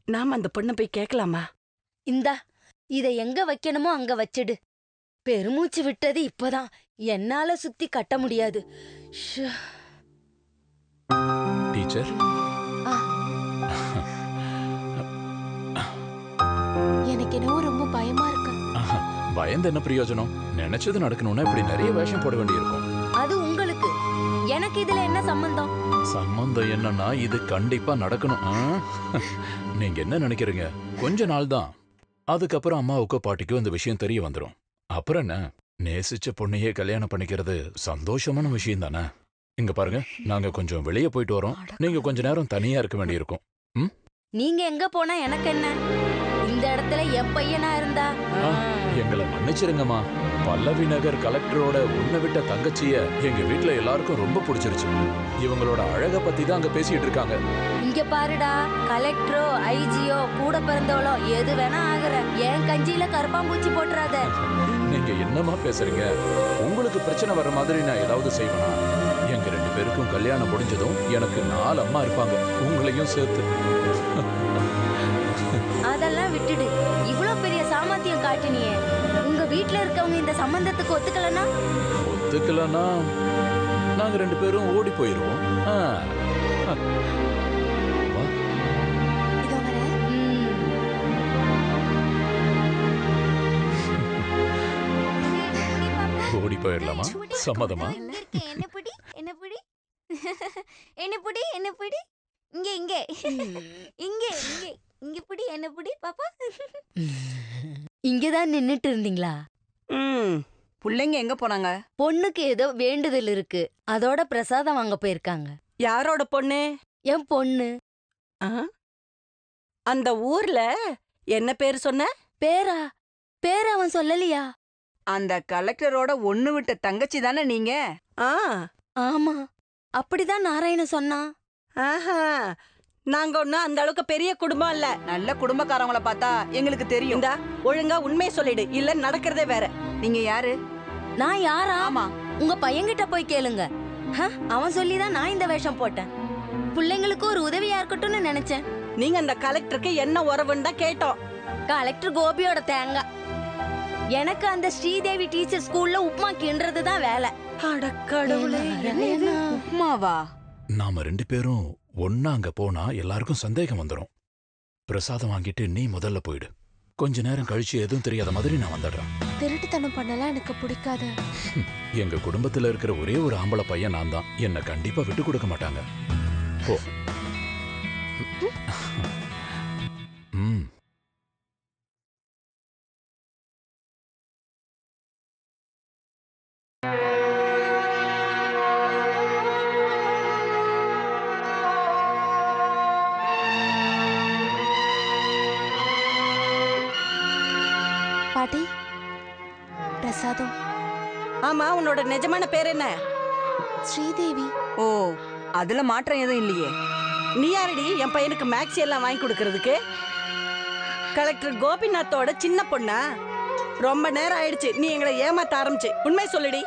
நாம அந்த பொண்ணை போய் கேட்கலாமா? இந்தா, இத எங்க வைக்கணுமோ அங்க வச்சிடு. பெருமூச்சு விட்டது இப்பதான். என்னால சுத்தி கட்ட முடியாது. டீச்சர், எனக்கு என்னவோ ரொம்ப பயமா இருக்கு. பயந்து என்ன பிரயோஜனம்? நினைச்சது நடக்கணும்னா இப்படி நிறைய வேஷம் போட வேண்டியிருக்கும். அது உங்களுக்கு, எனக்கு இதுல என்ன சம்பந்தம்? சம்பந்தம் என்னன்னா இது கண்டிப்பா நடக்கணும். நீங்க என்ன நினைக்கிறீங்க? கொஞ்ச நாள் தான். அதுக்கப்புறம் அம்மாவுக்கோ பாட்டிக்கோ இந்த விஷயம் தெரிய வந்துடும். அப்புறம் என்ன, நேசிச்ச பொண்ணையே கல்யாணம் பண்ணிக்கிறது சந்தோஷமான விஷயம் தானே. இங்க பாருங்க, நாங்க கொஞ்சம் வெளியே போயிட்டு வரோம். நீங்க கொஞ்ச நேரம் தனியா இருக்க வேண்டியிருக்கும். நீங்க எங்க போனா எனக்கு என்ன? இந்த இடத்துல என் பையனா இருந்தா. எங்களை மன்னிச்சிருங்கம்மா. பல்லவி நகர் கலெக்டரோட உன்னை விட்ட தங்கச்சிய எங்க வீட்டுல எல்லாருக்கும் ரொம்ப பிடிச்சிருச்சு. இவங்களோட அழக பத்தி தான் அங்க பேசிட்டு இருக்காங்க. இங்க பாருடா, கலெக்டரோ ஐஜியோ கூட பிறந்தவளோ எது வேணா ஆகுற. என் கஞ்சியில கருப்பாம்பூச்சி போட்டுறாத. நீங்க என்னமா பேசுறீங்க? உங்களுக்கு பிரச்சனை வர்ற மாதிரி நான் ஏதாவது செய்வேனா? எங்க 2 பேருக்கும் கல்யாணம் முடிஞ்சதும் எனக்கு 4 அம்மா இருப்பாங்க, உங்களையும் சேர்த்து. அதெல்லாம் விட்டுடு. இவ்ளோ பெரிய சாமர்த்தியம் காட்டினியே. உங்க வீட்ல இருக்கவங்க இந்த சம்பந்தத்துக்கு ஒத்துக்கலனா? ஒத்துக்கலனா நாங்க 2 பேரும் ஓடி போயிருவோம். ஓடி போயிடலாமா? சம்மதமா? என்ன புடி என்ன புடி என்ன புடி என்ன புடி இங்க இங்க இங்க இங்க இங்க புடி என்ன புடி பாப்பா. இங்கதான் நின்னுட்டு இருந்தீங்களா? புள்ளைங்க எங்க போனாங்க? பொண்ணுக்கு ஏதோ வேண்டுதல் இருக்கு, அதோட பிரசாதம் வாங்க போயிருக்காங்க. யாரோட பொண்ணு? என் பொண்ணு. அந்த ஊர்ல என்ன பேரு சொன்ன? பேரா? பேர் அவன் சொல்லலையா? அந்த கலெக்டரோட ஒண்ணு விட்ட தங்கச்சி தானே நீங்க? ஆமா, அப்படிதான் நாராயணன் சொன்னா. நாங்க ஒண்ணு அந்த அளவுக்கு பெரிய குடும்பம் இல்ல. நல்ல குடும்பக்காரங்கள பார்த்தா எங்களுக்கு தெரியும். இந்தா, ஒழுங்கா உண்மையை சொல்லிடு, இல்ல நடக்கிறதே வேற. நீங்க யாரு? நான் யாரா? ஆமா, உங்க பையன்கிட்ட போய் கேளுங்க. அவன் சொல்லிதான் நான் இந்த வேஷம் போட்டேன். பிள்ளைங்களுக்கு ஒரு உதவியா இருக்கட்டும்னு நினைச்சேன். நீங்க அந்த கலெக்டருக்கு என்ன உறவுன்னு தான் கேட்டோம். கலெக்டர் கோபியோட தேங்காய். எனக்கு அந்த ஸ்ரீதேவி டீச்சர் ஸ்கூல்ல உப்மா கிண்டுறதுதான் வேலை. உப்மாவா? நாம 2 பேரும் ஒன்னா அங்க போனா எல்லாருக்கும் சந்தேகம் வந்துடும். பிரசாதம் வாங்கிட்டு நீ முதல்ல போயிடு. கொஞ்ச நேரம் கழிச்சு எதுவும் தெரியாத மாதிரி நான் வந்துடுறேன். திருட்டுத்தனம் பண்ணலாம் எனக்கு பிடிக்காது. எங்க குடும்பத்துல இருக்கிற ஒரே ஒரு ஆம்பளை பையன் நான் தான். என்ன கண்டிப்பா விட்டு கொடுக்க மாட்டாங்க. போ. பாட்டி, பிரசாதம். ஆமா, உன்னோட நிஜமான பேர் என்ன? ஸ்ரீதேவி. ஓ, அதுல மாற்றம் எதுவும் இல்லையே. நீ யாரடி என் பையனுக்கு மேக்ஸி எல்லாம் வாங்கி கொடுக்கறதுக்கு? கலெக்டர் கோபிநாத்தோட சின்ன பொண்ணா? ரொம்ப நேரம் ஆயிடுச்சு நீ எங்களை ஏமாத்த ஆரம்பிச்சு. உண்மை சொல்லுடி.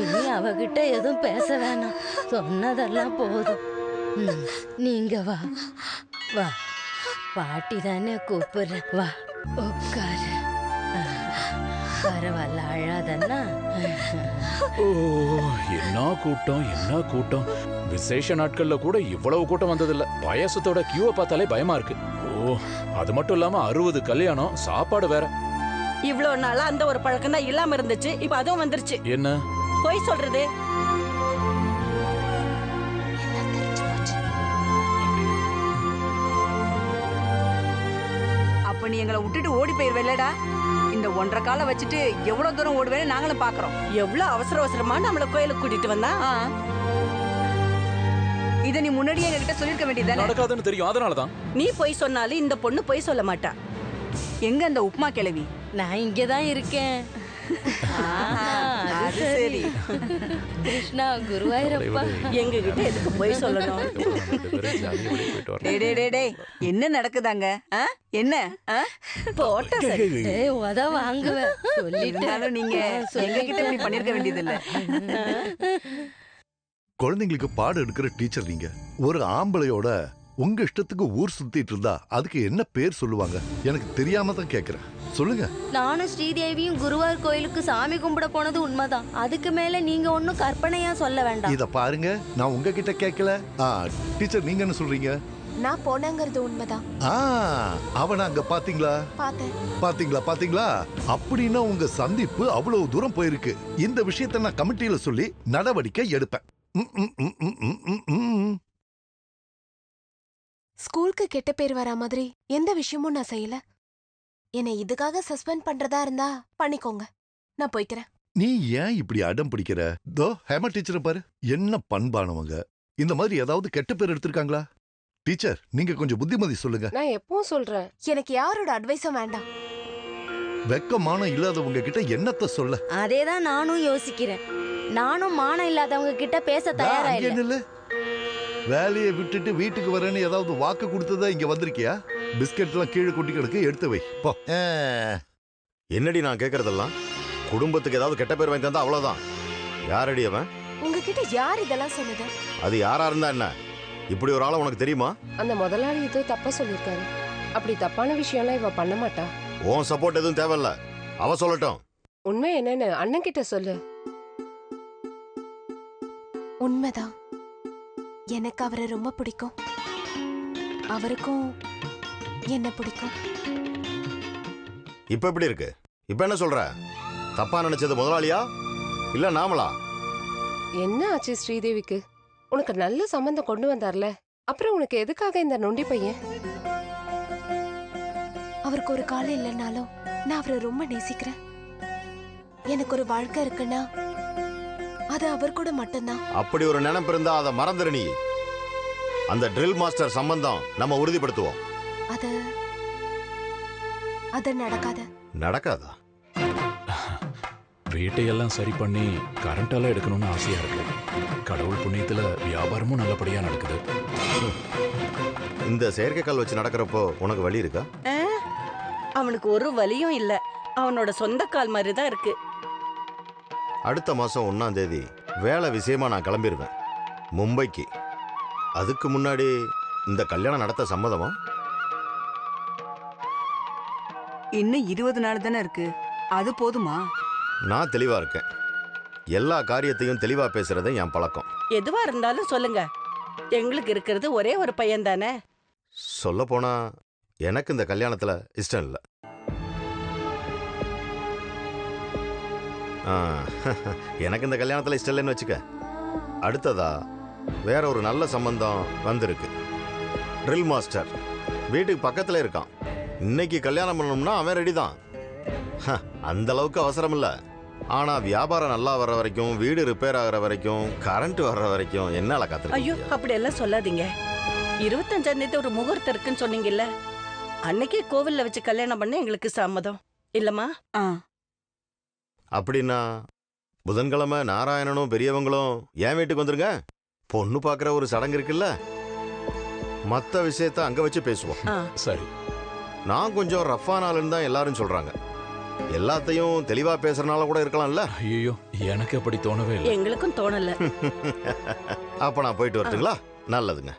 இனி அவகிட்ட எதுவும் பேச வேணாம். சொன்னதெல்லாம் போதும். நீங்க வா வா, பாட்டி தானே கூப்பிடுற. வா உட்காரு. பரவாயில்ல, அழாதன்னா. ஓ, என்ன கூட்டம், என்ன கூட்டம். விசேஷ நாட்கள்ல கூட இவ்வளவு கூட்டம் வந்ததில்ல. பாயாசத்தோட கியூவை பார்த்தாலே பயமா இருக்கு. ஓ, அது மட்டும் இல்லாம 60 கல்யாணம், சாப்பாடு வேற. இவ்வளவு நாளா அந்த ஒரு பழக்கம் தான் இல்லாம இருந்துச்சு, இப்ப அதுவும் வந்துருச்சு. என்ன போய் சொல்றது? அப்ப நீ எங்களை விட்டுட்டு ஓடி போயிருவேலடா. இந்த 1.5 காலை வச்சுட்டு எவ்வளவு தூரம் ஓடுவேன்னு நாங்களும் பாக்குறோம். எவ்வளவு அவசர அவசரமா நம்மள கோயிலுக்கு கூட்டிட்டு வந்தா? இத நீ முன்னாடியே எங்ககிட்ட சொல்லிருக்க வேண்டியதானே? நடக்காதுன்னு தெரியும், அதனாலதான். நீ பொய் சொன்னாலும் இந்த பொண்ணு பொய் சொல்ல மாட்டா. எங்க அந்த உப்மா கிழவி? நான் இங்கதான் இருக்கேன். அது சரி. கிருஷ்ணா, குருவாயூரப்பா, எங்க கிட்ட எதுக்கு பொய் சொல்லணும்? டேய், என்ன நடக்குதாங்க? என்ன போட்ட சரி. உத வாங்குவேன் சொல்லிட்டாலும் நீங்க எங்க கிட்ட இப்படி பண்ணிருக்க வேண்டியது இல்ல. குழந்தைங்களுக்கு பாடம் எடுக்கிற டீச்சர் நீங்க. ஒரு ஆம்பளையோட உங்க இஷ்டத்துக்கு ஊர் சுத்திட்டு இருந்தா அதுக்கு என்ன பேர் சொல்லுவாங்க? எனக்கு தெரியாம தான் கேக்குறேன், சொல்லுங்க. நானும் ஸ்ரீதேவியும் குருவார் கோயிலுக்கு சாமி கும்பிட போனது உண்மைதான். அதுக்கு மேல நீங்க ஒன்னும் கற்பனையா சொல்ல வேண்டாம். இத பாருங்க, நான் உங்ககிட்ட கேட்கல. டீச்சர் நீங்க என்ன சொல்றீங்க? நான் போனங்கிறது உண்மைதான். அவன அங்க பாத்தீங்களா? பாத்தீங்களா? அப்படின்னா உங்க சந்திப்பு அவ்வளவு தூரம் போயிருக்கு. இந்த விஷயத்தை நான் கமிட்டியில சொல்லி நடவடிக்கை எடுப்பேன். ஸ்கூலுக்கு கெட்ட பேர் வரா மாதிரி எந்த விஷயமும் நான் செய்யல. என்னை இதுக்காக சஸ்பெண்ட் பண்றதா இருந்தா பண்ணிக்கோங்க, நான் போய்க்கிறேன். நீ ஏன் இப்படி அடம் பிடிக்கிற? தோ ஹேமா டீச்சரை பாரு, என்ன பண்பானவங்க. இந்த மாதிரி ஏதாவது கெட்ட பேர் எடுத்திருக்காங்களா? டீச்சர் நீங்க கொஞ்சம் புத்திமதி சொல்லுங்க. நான் எப்பவும் சொல்றேன், எனக்கு யாரோட அட்வைஸும் வேண்டாம். வெக்கமானம் இல்லாதவங்க கிட்ட என்னத்த சொல்ல? அதேதான் நானும் யோசிக்கிறேன். நானும் மானம் இல்லாதவங்க கிட்ட பேச தயாரா இல்ல. வேலையை விட்டுட்டு வீட்டுக்கு வரேன்னு ஏதாவது வாக்கு கொடுத்ததா இங்க வந்திருக்கியா? பிஸ்கட் எல்லாம் கீழே கொட்டி கிடக்கு, எடுத்து வை போ. என்னடி நான் கேக்குறதெல்லாம்? குடும்பத்துக்கு ஏதாவது கெட்ட பேர் வாங்கி தந்தா அவ்வளவுதான். யாரடி அவன்? உங்ககிட்ட யார் இதெல்லாம் சொன்னது? அது யாரா இருந்தா என்ன? இப்படி ஒரு ஆளை உனக்கு தெரியுமா? அந்த முதலாளி ஏதோ தப்பா சொல்லிருக்காரு. அப்படி தப்பான விஷயம்லாம் இவ பண்ண மாட்டா. உன் சப்போர்ட் எதுவும் தேவையில்ல, அவ சொல்லட்டும். உண்மை என்னன்னு அண்ணன் கிட்ட சொல்லு. உண்மைதான், எனக்கு அவரை ரொம்ப பிடிக்கும். அவருக்கும் என்ன பிடிக்கும். இப்ப எப்படி இருக்கு? இப்ப என்ன சொல்ற? தப்பா நினைச்சது முதலாளியா இல்ல நாமளா? என்ன ஆச்சு ஸ்ரீதேவிக்கு? உனக்கு நல்ல சம்பந்தம் கொண்டு வந்தார்ல, அப்புறம் உனக்கு எதுக்காக இந்த நொண்டி பையன்? அவருக்கு ஒரு காலம் இல்லைன்னாலும் நான் அவரை ரொம்ப நேசிக்கிறேன். எனக்கு ஒரு வாழ்க்கை இருக்குன்னா அது அவர் கூட மட்டும்தான். அப்படி ஒரு நினைப்பு இருந்தா அதை மறந்துரு நீ. அந்த ட்ரில் மாஸ்டர் சம்பந்தம் நம்ம உறுதிப்படுத்துவோம். அது நடக்காதா? வீட்டையெல்லாம் சரி பண்ணி கரண்ட் எல்லாம் எடுக்கணும்னு ஆசையா இருக்கு. கடவுள் புண்ணியத்துல வியாபாரமும் நல்லபடியா நடக்குது. இந்த செயற்கைக்கால் வச்சு நடக்கிறப்போ உனக்கு வலி இருக்கா? அவனுக்கு ஒரு வலியும் இல்ல. அவனோட சொந்த கால் மாதிரி தான் இருக்கு. அடுத்த மாசம் 1ஆம் தேதி வேலை விஷயமா நான் கிளம்பிடுவேன் மும்பைக்கு. அதுக்கு முன்னாடி இந்த கல்யாணம் நடத்த சம்மதமா? இன்னும் 20 நாள் தானே இருக்கு, அது போதுமா? நான் தெளிவா இருக்கேன். எல்லா காரியத்தையும் தெளிவா பேசுறது என் பழக்கம். எதுவா இருந்தாலும் சொல்லுங்க. எங்களுக்கு இருக்கிறது ஒரே ஒரு பையன் தானே. சொல்ல போனா எனக்கு இந்த கல்யாணத்துல இஷ்டம் இல்லை. எனக்கு இந்த கல்யாணத்துல இஷ்டம் இல்லைன்னு வச்சுக்க. அடுத்ததா வேற ஒரு நல்ல சம்பந்தம் வந்திருக்கு. ட்ரில் மாஸ்டர் வீட்டுக்கு பக்கத்துல இருக்கான். இன்னைக்கு கல்யாணம் பண்ணணும்னா அவன் ரெடி தான். அந்த அளவுக்கு அவசரம் இல்லை. ஆனா வியாபாரம் நல்லா வர்ற வரைக்கும், வீடு ரிப்பேர் ஆகிற வரைக்கும், கரண்ட் வர்ற வரைக்கும் என்னால காத்துருக்க. ஐயோ, அப்படி எல்லாம் சொல்லாதீங்க. 25ஆம் தேதி ஒரு முகூர்த்தம் இருக்குன்னு சொன்னீங்கல்ல, அன்னைக்கே கோவில்ல வச்சு கல்யாணம் பண்ண எங்களுக்கு சம்மதம் இல்லம்மா? அப்படின்னா புதன்கிழமை நாராயணனும் பெரியவங்களும் என் வீட்டுக்கு வந்துருங்க. பொண்ணு பார்க்குற ஒரு சடங்கு இருக்குல்ல, மற்ற விஷயத்த அங்க வச்சு பேசுவோம். சரி. நான் கொஞ்சம் ரஃபான ஆளுன்னு தான் எல்லாரும் சொல்றாங்க. எல்லாத்தையும் தெளிவா பேசுறனால கூட இருக்கலாம்ல. ஐயோ, எனக்கு அப்படி தோணவே இல்லை. எங்களுக்கும் தோணல. அப்ப நான் போயிட்டு வரட்டுங்களா? நல்லதுங்க.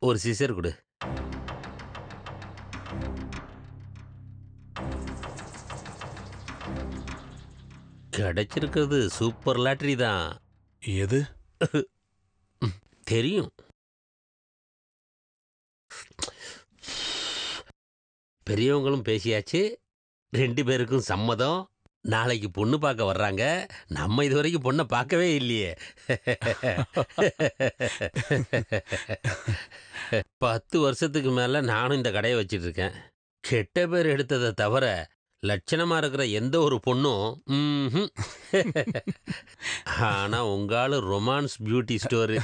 ஒரு சிசர் கொடு. கிடைச்சிருக்கிறது சூப்பர் லாட்டரி தான். எது தெரியும். பெரியவங்களும் பேசியாச்சு, 2 பேருக்கும் சம்மதம். நாளைக்கு பொண்ணு பார்க்க வர்றாங்க. நம்ம இதுவரைக்கும் பொண்ணை பார்க்கவே இல்லையே. 10 வருஷத்துக்கு மேல நானும் இந்த கடையை வச்சிட்டு இருக்கேன். கெட்ட பேர் எடுத்ததை தவிர லட்சணமா இருக்கிற எந்த ஒரு பொண்ணும் ஆனா உங்கால ரொமான்ஸ் பியூட்டி ஸ்டோரு.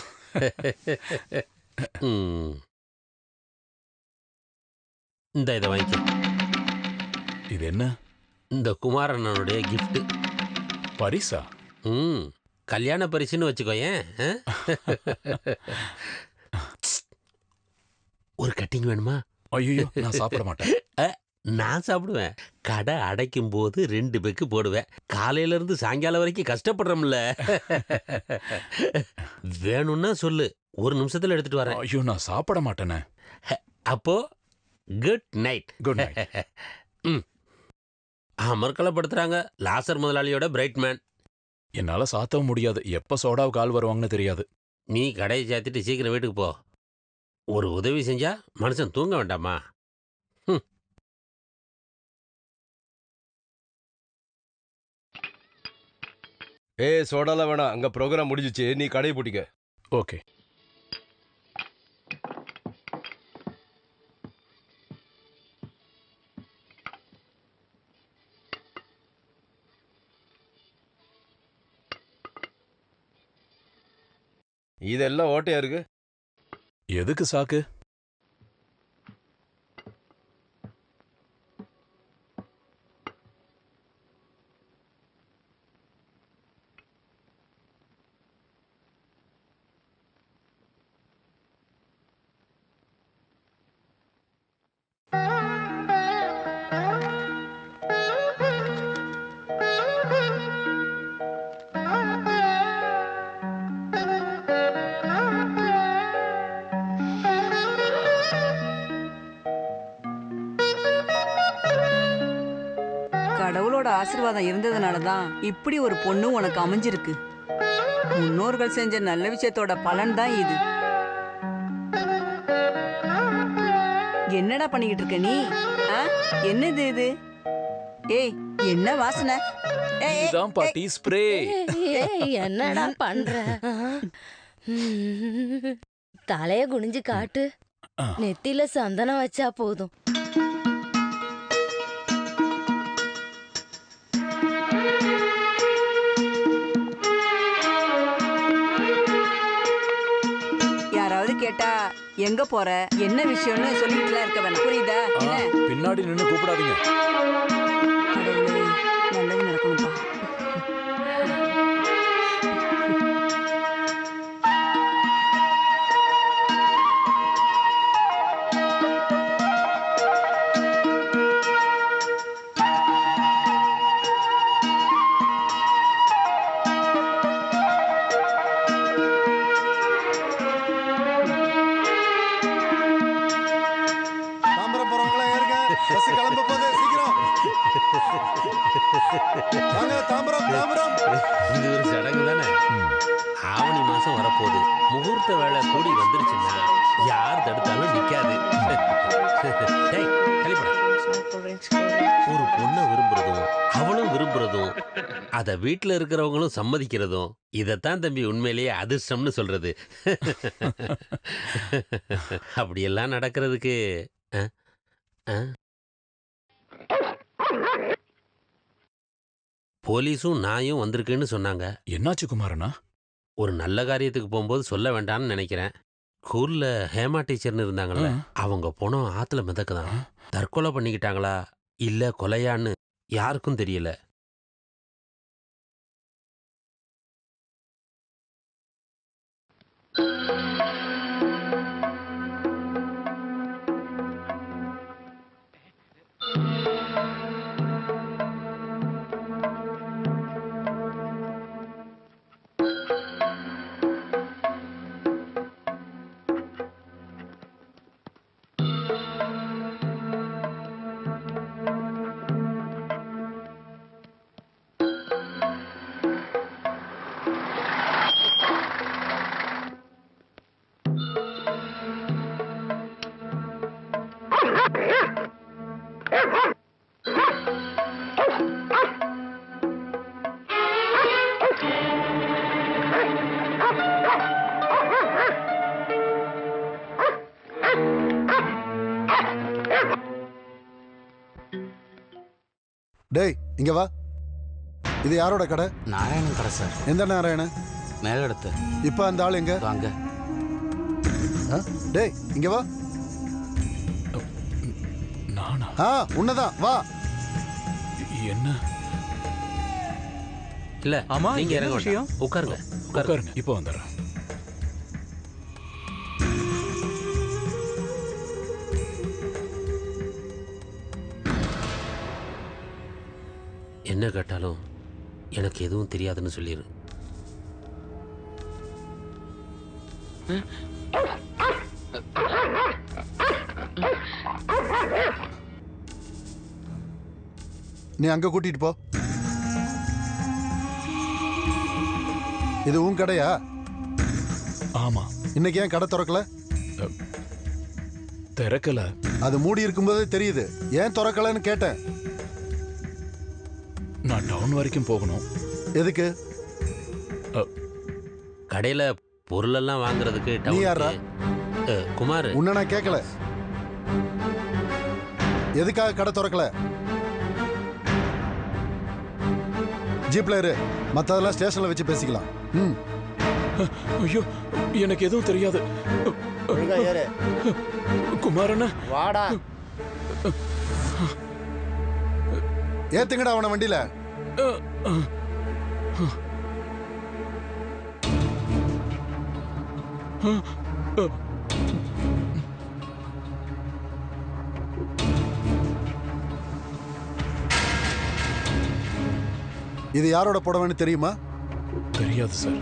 இந்த இதை வாங்கிக்க. இது என்ன? இந்த குமாரண்ணனுடைய கிஃப்ட். பரிசா? கல்யாண பரிசுன்னு வச்சுக்கோயேன். ஒரு கட்டிங் வேணுமா? ஐயோ, நான் சாப்பிட மாட்டேன். நான் சாப்பிடுவேன். கடை அடைக்கும் போது 2 பெக்கு போடுவேன். காலையில இருந்து சாயங்காலம் வரைக்கும் கஷ்டப்படுறோம்ல. வேணும்னா சொல்லு, 1 நிமிஷத்துல எடுத்துட்டு வரேன். ஐயோ, நான் சாப்பிட மாட்டேனே. அப்போ குட் நைட். Good night. அமர்க்கலப்படுத்துறாங்க. லாசர் முதலாளியோட பிரைட் மேன். என்னால சாத்தவும் முடியாது. எப்ப சோடாவுக்கு ஆள் வருவாங்கன்னு தெரியாது. நீ கடையை சாத்திட்டு சீக்கிரம் வீட்டுக்கு போ. ஒரு உதவி செஞ்சா மனுஷன் தூங்க வேண்டாமா? சோடாலாம் வேணாம். அங்க ப்ரோக்ராம் முடிஞ்சிச்சு, நீ கடையை பூட்டிக்க. ஓகே. இதெல்லாம் ஓட்டையா இருக்கு. எதுக்கு சாக்கு? கடவுளோட ஆசீர்வாதம் இருந்ததுனால தான் இப்படி ஒரு பொண்ணு உனக்கு அமைஞ்சிருக்கு. முன்னோர்கள் செஞ்ச நல்ல விஷயத்தோட பலன் தான் இது. என்னடா பண்ணிக்கிட்டு இருக்க நீ? என்னது இது? ஏய், என்ன வாசனை? இதான் பாட்டி ஸ்ப்ரே. என்னடா பண்ற? தலைய குனிஞ்சு காட்டு. நெத்தியில சந்தனம் வச்சா போதும். யாராவது கேட்டா எங்க போற, என்ன விஷயம்னு சொல்லிட்டுலாம் இருக்க வேணாம். புரியுதா? என்ன பின்னாடி நின்னு கூப்பிடாதீங்க. கடவுளே, நல்லது நடக்கணும்பா. இது ஒரு சடங்கு தானே. ஆவணி மாசம் வரப்போகுது. முகூர்த்த வேலை கூடி வந்துருச்சுன்னா யார் தடுத்தாலும் நிக்காது. ஒரு பொண்ணை விரும்புறதும் அவளும் விரும்புறதும் அத வீட்டுல இருக்கிறவங்களும் சம்மதிக்கிறதும் இதத்தான் தம்பி உண்மையிலேயே அதிர்ஷ்டம்னு சொல்றது. அப்படியெல்லாம் நடக்கிறதுக்கு போலீஸும் நாயும் வந்திருக்குன்னு சொன்னாங்க. என்னாச்சு குமாரண்ணா? ஒரு நல்ல காரியத்துக்கு போகும்போது சொல்ல வேண்டாம்னு நினைக்கிறேன். ஸ்கூல்ல ஹேமா டீச்சர்னு இருந்தாங்கல்ல, அவங்க போனோம் ஆத்துல மிதக்குதான். தற்கொலை பண்ணிக்கிட்டாங்களா இல்ல கொலையான்னு யாருக்கும் தெரியல. டேய் இங்க வா. இது யாரோட கடை? நாராயணன் கடை சார். எந்த நாராயணன்? மேலிடத்து. இப்ப அந்த ஆள் எங்க? அங்க. டேய் இங்க வா. நானா? உன்னதான் வா. என்ன இல்ல ஆமா, நீங்க என்ன இறங்க விஷயம்? வேண்டாம். உட்காருங்க உட்காருங்க, இப்போ வந்துடுறேன். என்ன கேட்டாலும் எனக்கு எதுவும் தெரியாதுன்னு சொல்லிடு. நீ அங்க கூட்டிட்டு போ. இது உன் கடையா? ஆமா. இன்னைக்கு ஏன் கடை திறக்கல? திறக்கல. அது மூடி இருக்கும்போதே தெரியுது. ஏன் திறக்கலன்னு கேட்டேன். நான் டவுன் வரைக்கும் போகணும். எதுக்கு? கடையில பொருள் எல்லாம் வாங்குறதுக்கு. நீ யாரா? குமார். உன்ன நான் கேட்கல. எதுக்காக கடை திறக்கல? ஜீப்ல இரு, மத்ததெல்லாம் ஸ்டேஷன்ல வச்சு பேசிக்கலாம். ஐயோ, எனக்கு எதுவும் தெரியாது. குமாரண்ணா வாடா. ஏத்துங்கடா அவன வண்டியில. இது யாரோட புடவைன்னு தெரியுமா? தெரியாது சார்.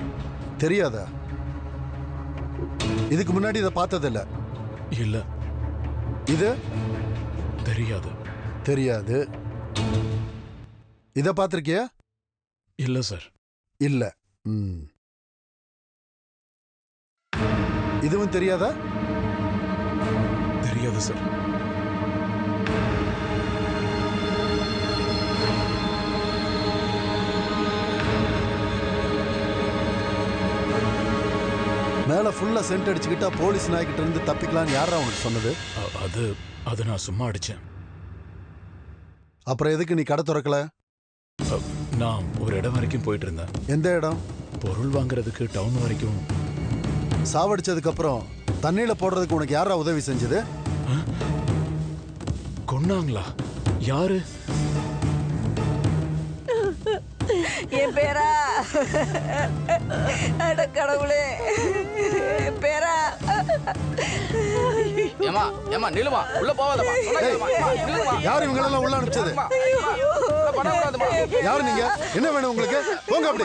தெரியாதா? இதுக்கு முன்னாடி இதை பார்த்ததில்ல. இல்ல. இது தெரியாது. தெரியாது. இத பார்த்திருக்கியா? இல்ல சார். இல்ல. இதுவும் தெரியாதா? தெரியாது சார். மேல ஃபுல்லா சென்ட் அடிச்சுக்கிட்டா போலீஸ் நாய்கிட்ட இருந்து தப்பிக்கலாம்னு யாரா உனக்கு சொன்னது? அது நான் சும்மா அடிச்சேன். அப்புறம் எதுக்கு நீ கடை திறக்கல? நான் ஒரு இடம் வரைக்கும் போயிட்டு இருந்தேன். எந்த இடம்? பொருள் வாங்குறதுக்கு டவுன் வரைக்கும். சாவடிச்சதுக்கு அப்புறம் தண்ணியில போடுறதுக்கு உனக்கு யாரா உதவி செஞ்சது? கொன்னாங்களா? யாரு? என் பேரா? அட கடவுளே, பேரா. ஏமா ஏமா நிலுமா, உள்ள போவாதமா. யார் இவங்க எல்லாம் உள்ள அனுப்பிச்சது? யாரு நீங்க? என்ன வேணும் உங்களுக்கு? போங்க, அப்படி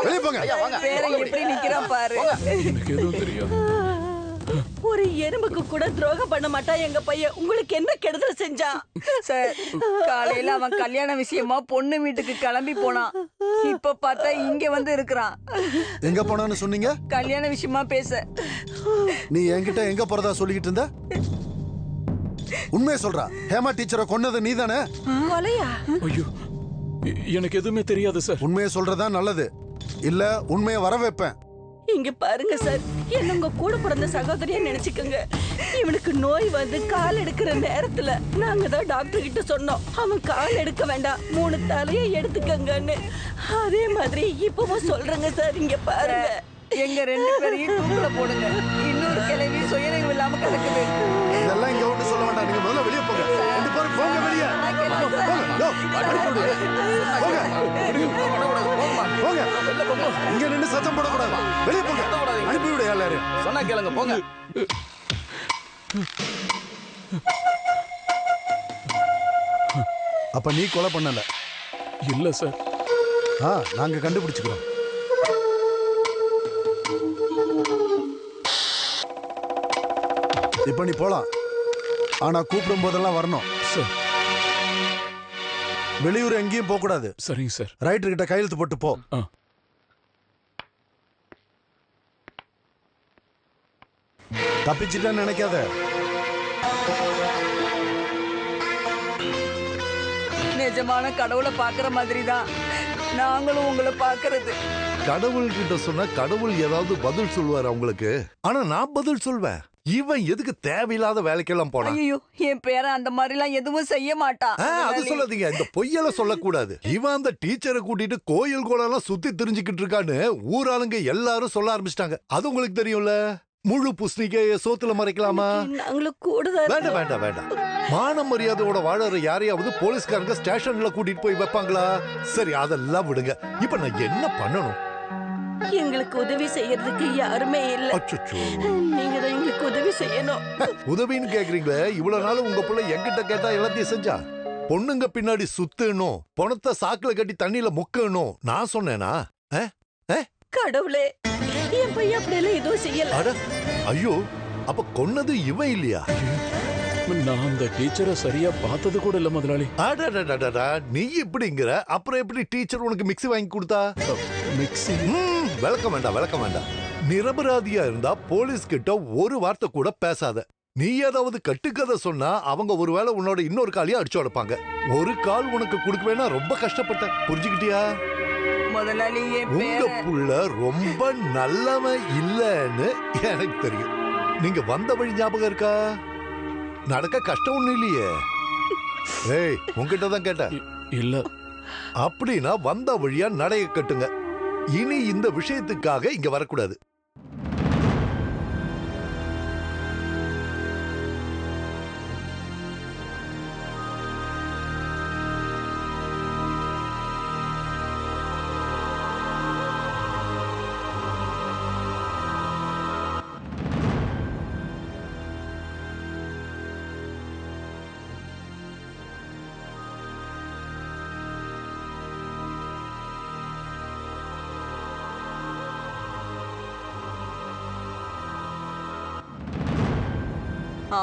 வெளியே போங்க. பேரை எப்படி நிக்கிறான் பாரு. எனக்கு எதுவும் தெரியாது. ஒரு எறும்புக்கு கூட துரோகம் பண்ண மாட்டான் எங்க பையன். உங்களுக்கு என்ன கெடுதல் செஞ்சான்? சார், காலையில அவன் கல்யாண விஷயமா பொண்ணு வீட்டுக்கு கிளம்பி போனான். இப்ப பார்த்தா இங்க வந்து இருக்கிறான். எங்க போனான்னு சொன்னீங்க? கல்யாண விஷயமா பேச. நீ என்கிட்ட எங்க போறதா சொல்லிக்கிட்டு இருந்த? உண்மையை சொல்றா. ஹேமா டீச்சரை கொன்னது நீ தானே? கொலையா? ஐயோ, எனக்கு எதுவுமே தெரியாது சார். உண்மையை சொல்றதா நல்லது. இல்ல உண்மையை வர வைப்பேன். இங்க பாருங்க சார், என்ன உங்க கூட பிறந்த சகோதரியா நினைச்சுக்கோங்க. இவனுக்கு நோய் வந்து கால் எடுக்கிற நேரத்துல நாங்க தான் டாக்டர் கிட்ட சொன்னோம், அவன் கால் எடுக்க வேண்டாம், 3 தலையை எடுத்துக்கங்கன்னு. அதே மாதிரி இப்பவும் சொல்றேங்க சார். இங்க பாருங்க, எங்க 2 பேரையும் தூக்குல போடுங்க. இன்னொரு கிழவி சுயநினைவு இல்லாம கிடக்குது. இதெல்லாம் இங்க ஒண்ணு சொல்ல வேண்டாம். நீங்க முதல்ல வெளியே போங்க. 2 பேரும் போங்க வெளியே. போங்க. இங்க நின்று சத்தம் போடக்கூடாது. வெளியே போங்க. அனுப்பி விடு எல்லாரும். சொன்னா கேளுங்க, போங்க. அப்ப நீ கொலை பண்ணல? இல்ல சார். நாங்க கண்டுபிடிச்சுக்கிறோம். இப்ப நீ போலாம். ஆனா கூப்பிடும் போதெல்லாம் வரணும். வெளியூர் எங்கேயும் போக கூடாது. சரிங்க சார். ரைட்டர் கிட்ட கையெழுத்து போட்டு போ. தப்பிச்சிட்டேன்னு நினைக்காத. நிஜமான கடவுளை பாக்குற மாதிரி தான் நாங்களும் உங்களை பாக்குறது. கடவுள் கிட்ட சொன்னா கடவுள் ஏதாவது பதில் சொல்வார் அவங்களுக்கு. ஆனா நான் பதில் சொல்வேன். இவன் எதுக்கு தேவையில்லாத வேலைக்கெல்லாம் போனா? ஐயோ, என் பேரன் அந்த மாதிரி எல்லாம் எதுவும் செய்ய மாட்டான். அது சொல்லாதீங்க, இந்த பொய்யெல்லாம் சொல்லக்கூடாது. இவன் அந்த டீச்சரை கூட்டிட்டு கோயில் கோலெல்லாம் சுத்தி தெரிஞ்சுக்கிட்டு இருக்கான்னு ஊராளுங்க எல்லாரும் சொல்ல ஆரம்பிச்சிட்டாங்க. அது உங்களுக்கு தெரியும்ல. முழு புஸ்னிக்கைய சோத்துல மறைக்கலாமா? நாங்களும் கூடுதல். வேண்டாம் வேண்டாம் வேண்டாம். மான மரியாதையோட வாழற யாரையாவது போலீஸ்காரங்க ஸ்டேஷன்ல கூட்டிட்டு போய் வைப்பாங்களா? சரி, அதெல்லாம் விடுங்க. இப்ப நான் என்ன பண்ணணும்? எங்களுக்கு உதவி செய்யறதுக்கு யாருமே இல்ல. அச்சச்சோ. நீங்க தான் எங்களுக்கு உதவி செய்யணும். உதவின்னு கேக்குறீங்களே, இவ்வளவு நாள் உங்க பிள்ளை என்கிட்ட கேட்டா எல்லாத்தையும் செஞ்சா? பொண்ணுங்க பின்னாடி சுத்தணும், பணத்தை சாக்குல கட்டி தண்ணியில முக்கணும் நான் சொன்னேனா? கடவுளே, என் பையன் அப்படியெல்லாம் எதுவும் செய்யல. அட ஐயோ, அப்ப கொன்னது இவன் இல்லையா? நான் அந்த டீச்சரை சரியா பார்த்தது கூட இல்ல முதலாளி. அடடடடடா, நீ இப்படிங்கிற, அப்புறம் எப்படி டீச்சர் உனக்கு மிக்ஸி வாங்கி கொடுத்தா? மிக்ஸி? விளக்க வேண்டாம் விளக்க வேண்டாம். நிரபராதியா இருந்தா போலீஸ் கிட்ட ஒரு வார்த்தை கூட பேசாத. நீ ஏதாவது கட்டுக்கதை சொன்னா அவங்க ஒருவேளை உன்னோட இன்னொரு காலையும் அடிச்சு உடைப்பாங்க. ஒரு கால் உனக்கு கொடுக்கவேனா ரொம்ப கஷ்டப்பட்ட. புரிஞ்சுக்கிட்டியா? முதலாளி, உங்க புள்ள ரொம்ப நல்லவன் இல்லன்னு எனக்கு தெரியும். நீங்க வந்த வழி ஞாபகம் இருக்கா? நடக்க கஷ்டம் ஒண்ணு இல்லையே. ஏய், உங்ககிட்ட தான் கேட்டேன். இல்ல. அப்படின்னா வந்த வழியா நடைய கட்டுங்க. இனி இந்த விஷயத்துக்காக இங்க வரக்கூடாது.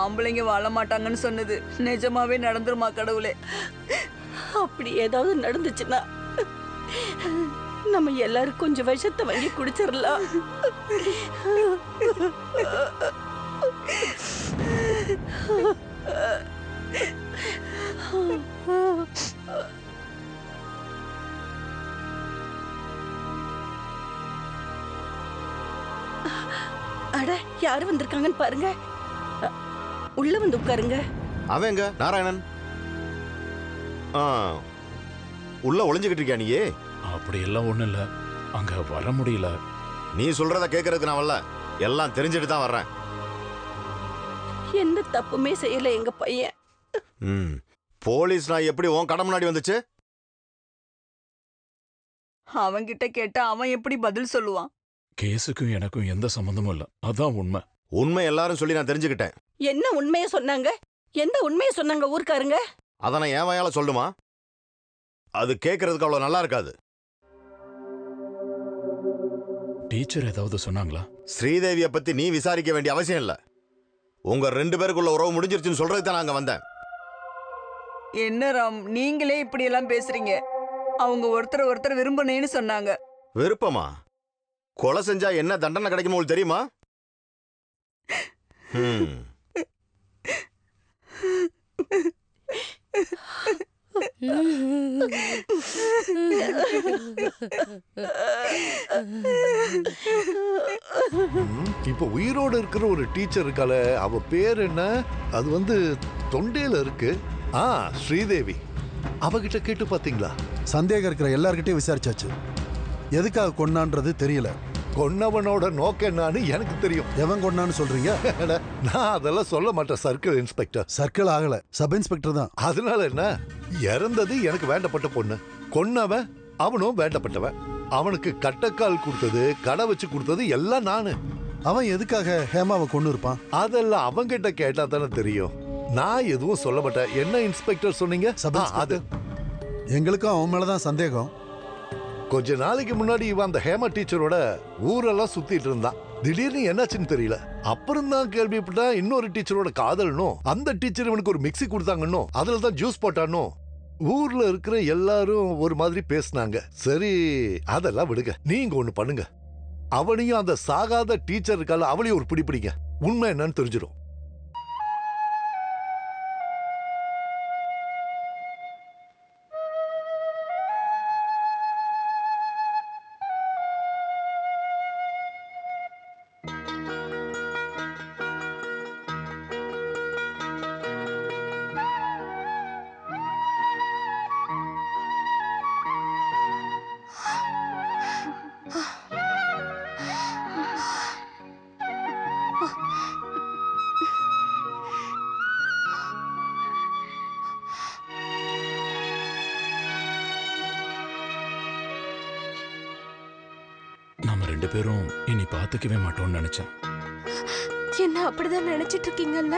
ஆம்பளைங்க வாழ மாட்டாங்கன்னு சொன்னது நிஜமாவே நடந்துருமா கடவுளே? அப்படி ஏதாவது நடந்துச்சுன்னா நம்ம எல்லாரும் கொஞ்சம் விஷத்தை வாங்கி குடிச்சிடலாம். அட, யாரு வந்திருக்காங்கன்னு பாருங்க. உள்ள வந்து உட்காருங்க. அவங்க நாராயணன் உள்ள ஒளிஞ்சுக்கிட்டு இருக்கியா நீயே? அப்படி எல்லாம் ஒண்ணு இல்ல, அங்க வர முடியல. நீ சொல்றத கேட்கறதுக்கு நான் வரல, எல்லாம் தெரிஞ்சுட்டு தான் வர்றேன். எந்த தப்புமே செய்யல எங்க பையன். போலீஸ் நான் எப்படி உன் கடை முன்னாடி வந்துச்சு? அவன்கிட்ட கேட்டா அவன் எப்படி பதில் சொல்லுவான்? கேஸுக்கும் எனக்கும் எந்த சம்பந்தமும் இல்ல, அதான் உண்மை. உண்மை எல்லாரும் சொல்லி நான் தெரிஞ்சுக்கிட்டேன். என்ன உண்மையை சொன்னாங்க? எந்த உண்மையை சொன்னாங்க ஊர்க்காரங்க? அத நான் என் வாயால சொல்லுமா? அது கேட்கறதுக்கு அவ்வளவு நல்லா இருக்காது. டீச்சர் ஏதாவது சொன்னாங்களா? ஸ்ரீதேவிய பத்தி நீ விசாரிக்க வேண்டிய அவசியம் இல்ல. உங்க 2 பேருக்குள்ள உறவு முடிஞ்சிருச்சுன்னு சொல்றதுக்கு தான் நாங்க வந்தேன். என்ன ராம், நீங்களே இப்படி எல்லாம் பேசுறீங்க? அவங்க ஒருத்தர் விரும்பினேன்னு சொன்னாங்க. விருப்பமா? கொலை செஞ்சா என்ன தண்டனை கிடைக்குமோ உங்களுக்கு தெரியுமா? இப்ப உயிரோடு இருக்கிற ஒரு டீச்சர் இருக்கால, அவ பேர் என்ன? அது தொண்டையில இருக்கு. ஸ்ரீதேவி. அவகிட்ட கேட்டு பாத்தீங்களா? சந்தேகம் இருக்கிற எல்லார்கிட்டயும் விசாரிச்சாச்சு. எதுக்காக கொன்னான்றது தெரியல. கொன்னவனோட நோக்கம் என்னன்னு எனக்கு தெரியும். எவன் கொன்னான்னு சொல்றீங்க? நான் அதெல்லாம் சொல்ல மாட்டேன் சர்க்கிள் இன்ஸ்பெக்டர். சர்க்கிள் ஆகல, சப் இன்ஸ்பெக்டர் தான். அதனால என்ன? இறந்தது எனக்கு வேண்டப்பட்ட பொண்ணு, கொன்னவன் அவனும் வேண்டப்பட்டவன். அவனுக்கு கட்டக்கால் கொடுத்தது, கடை வச்சு கொடுத்தது எல்லாம் நானு. அவன் எதுக்காக ஹேமாவை கொண்டு இருப்பான்? அதெல்லாம் அவங்கிட்ட கேட்டா தானே தெரியும். நான் எதுவும் சொல்ல மாட்டேன். என்ன இன்ஸ்பெக்டர் சொன்னீங்க? அது எங்களுக்கும் அவன் மேலதான் சந்தேகம். கொஞ்ச நாளைக்கு முன்னாடி இவன் அந்த ஹேமா டீச்சரோட ஊரெல்லாம் சுத்திட்டு இருந்தான். திடீர்னு என்னாச்சுன்னு தெரியல. அப்புறம் தான் கேள்விப்பட்டா இன்னொரு டீச்சரோட காதல்னும், அந்த டீச்சர் இவனுக்கு ஒரு மிக்ஸி கொடுத்தாங்கன்னும், அதுல தான் ஜூஸ் போட்டானோ. ஊர்ல இருக்கிற எல்லாரும் ஒரு மாதிரி பேசினாங்க. சரி, அதெல்லாம் விடுங்க. நீங்க ஒண்ணு பண்ணுங்க, அவனையும் அந்த சாகாத டீச்சர் இருக்கால அவளையும் ஒரு பிடிப்பிடிங்க. உண்மை என்னன்னு தெரிஞ்சிடும். நம்ம 2 பேரும் இனி பார்த்துக்கவே மாட்டோம்னு நினைச்சேன். என்ன அப்படிதான் நினைச்சிட்டு இருக்கீங்கல்ல?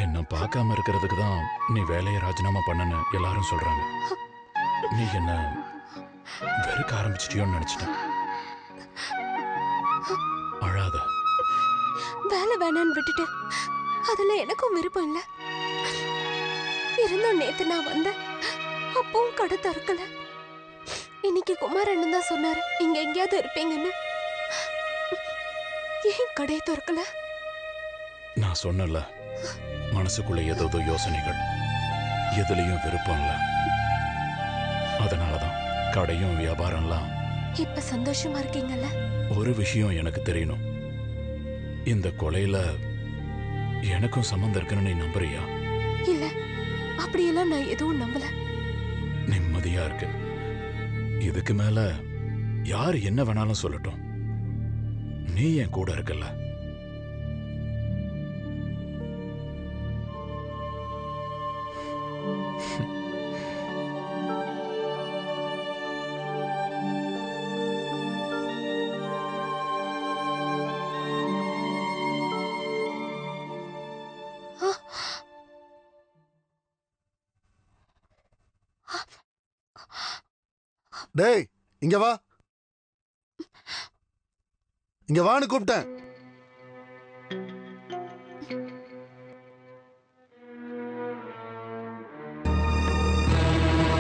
என்ன பார்க்காம இருக்கிறதுக்கு தான் நீ வேலையை ராஜினாமா பண்ணன்னு எல்லாரும் சொல்றாங்க. நீ என்ன வெறுக்க ஆரம்பிச்சிட்டியோன்னு நினைச்சிட்டேன். அழாத. வேலை வேணான்னு விட்டுட்டு அதுல எனக்கும் விருப்பம் இல்ல. இருந்தும் நேத்து நான் வந்தேன், அப்பவும் கடை திறக்கல. இன்னைக்கு குமாரண்ணன் தான் சொன்னாரு இங்க எங்கேயாவது இருப்பீங்கன்னு. ஏன் கடையை திறக்கல? நான் சொன்னல, மனசுக்குள்ள ஏதோ யோசனைகள், எதுலயும் விருப்பம் இல்ல. அதனாலதான் கடையும் வியாபாரம்லாம். இப்ப சந்தோஷமா இருக்கீங்கல்ல? ஒரு விஷயம் எனக்கு தெரியணும். இந்த கொலையில எனக்கும் சம்பந்தம் இருக்குன்னு நீ நம்புறியா? இல்ல, அப்படியெல்லாம் நான் எதுவும் நம்பல. நிம்மதியா இருக்கு. இதுக்கு மேல யார் என்ன வேணாலும் சொல்லட்டும், நீ என் கூட இருக்கல்ல. டேய் இங்க வா, இங்க வான்னு கூப்பிட்டேன்.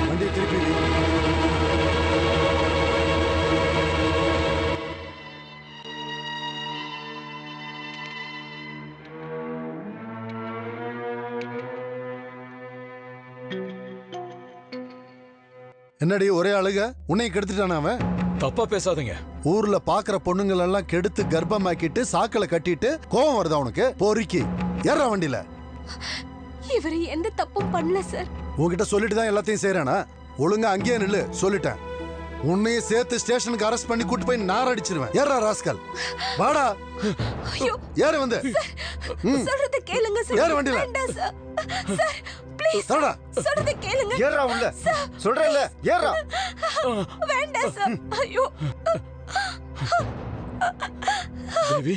வண்டியை திருப்பி வை. என்னடி ஒரே அழுக? உன்னை கெடுத்துட்டான அவன்? தப்பா பேசாதீங்க. ஊர்ல பாக்குற பொண்ணுங்கள் எல்லாம் கெடுத்து கர்ப்பமாக்கிட்டு சாக்கல கட்டிட்டு கோவம் வருதா உனக்கு? பொறுக்கி ஏறா வண்டியில. இவரு எந்த தப்பும் பண்ணல சார். உன்கிட்ட சொல்லிட்டு தான் எல்லாத்தையும் செய்யறானா? ஒழுங்கா அங்கேயே நில்லு, சொல்லிட்டேன். உன்னையும் சேர்த்து ஸ்டேஷனுக்கு அரெஸ்ட் பண்ணி கூட்டு போய் நார் அடிச்சிருவேன். ஏறா ராஸ்கல், வாடா. ஐயோ, ஏறு வந்து. சொல்றத கேளுங்க சார். ஏறு வண்டியில. வேண்டாம் சார். Sir please ஏறடா. சொல்றத கேளுங்க. ஏறா உள்ள. சொல்றேன்ல, ஏறா. வேண்டாம் சார். ஐயோ தேவி,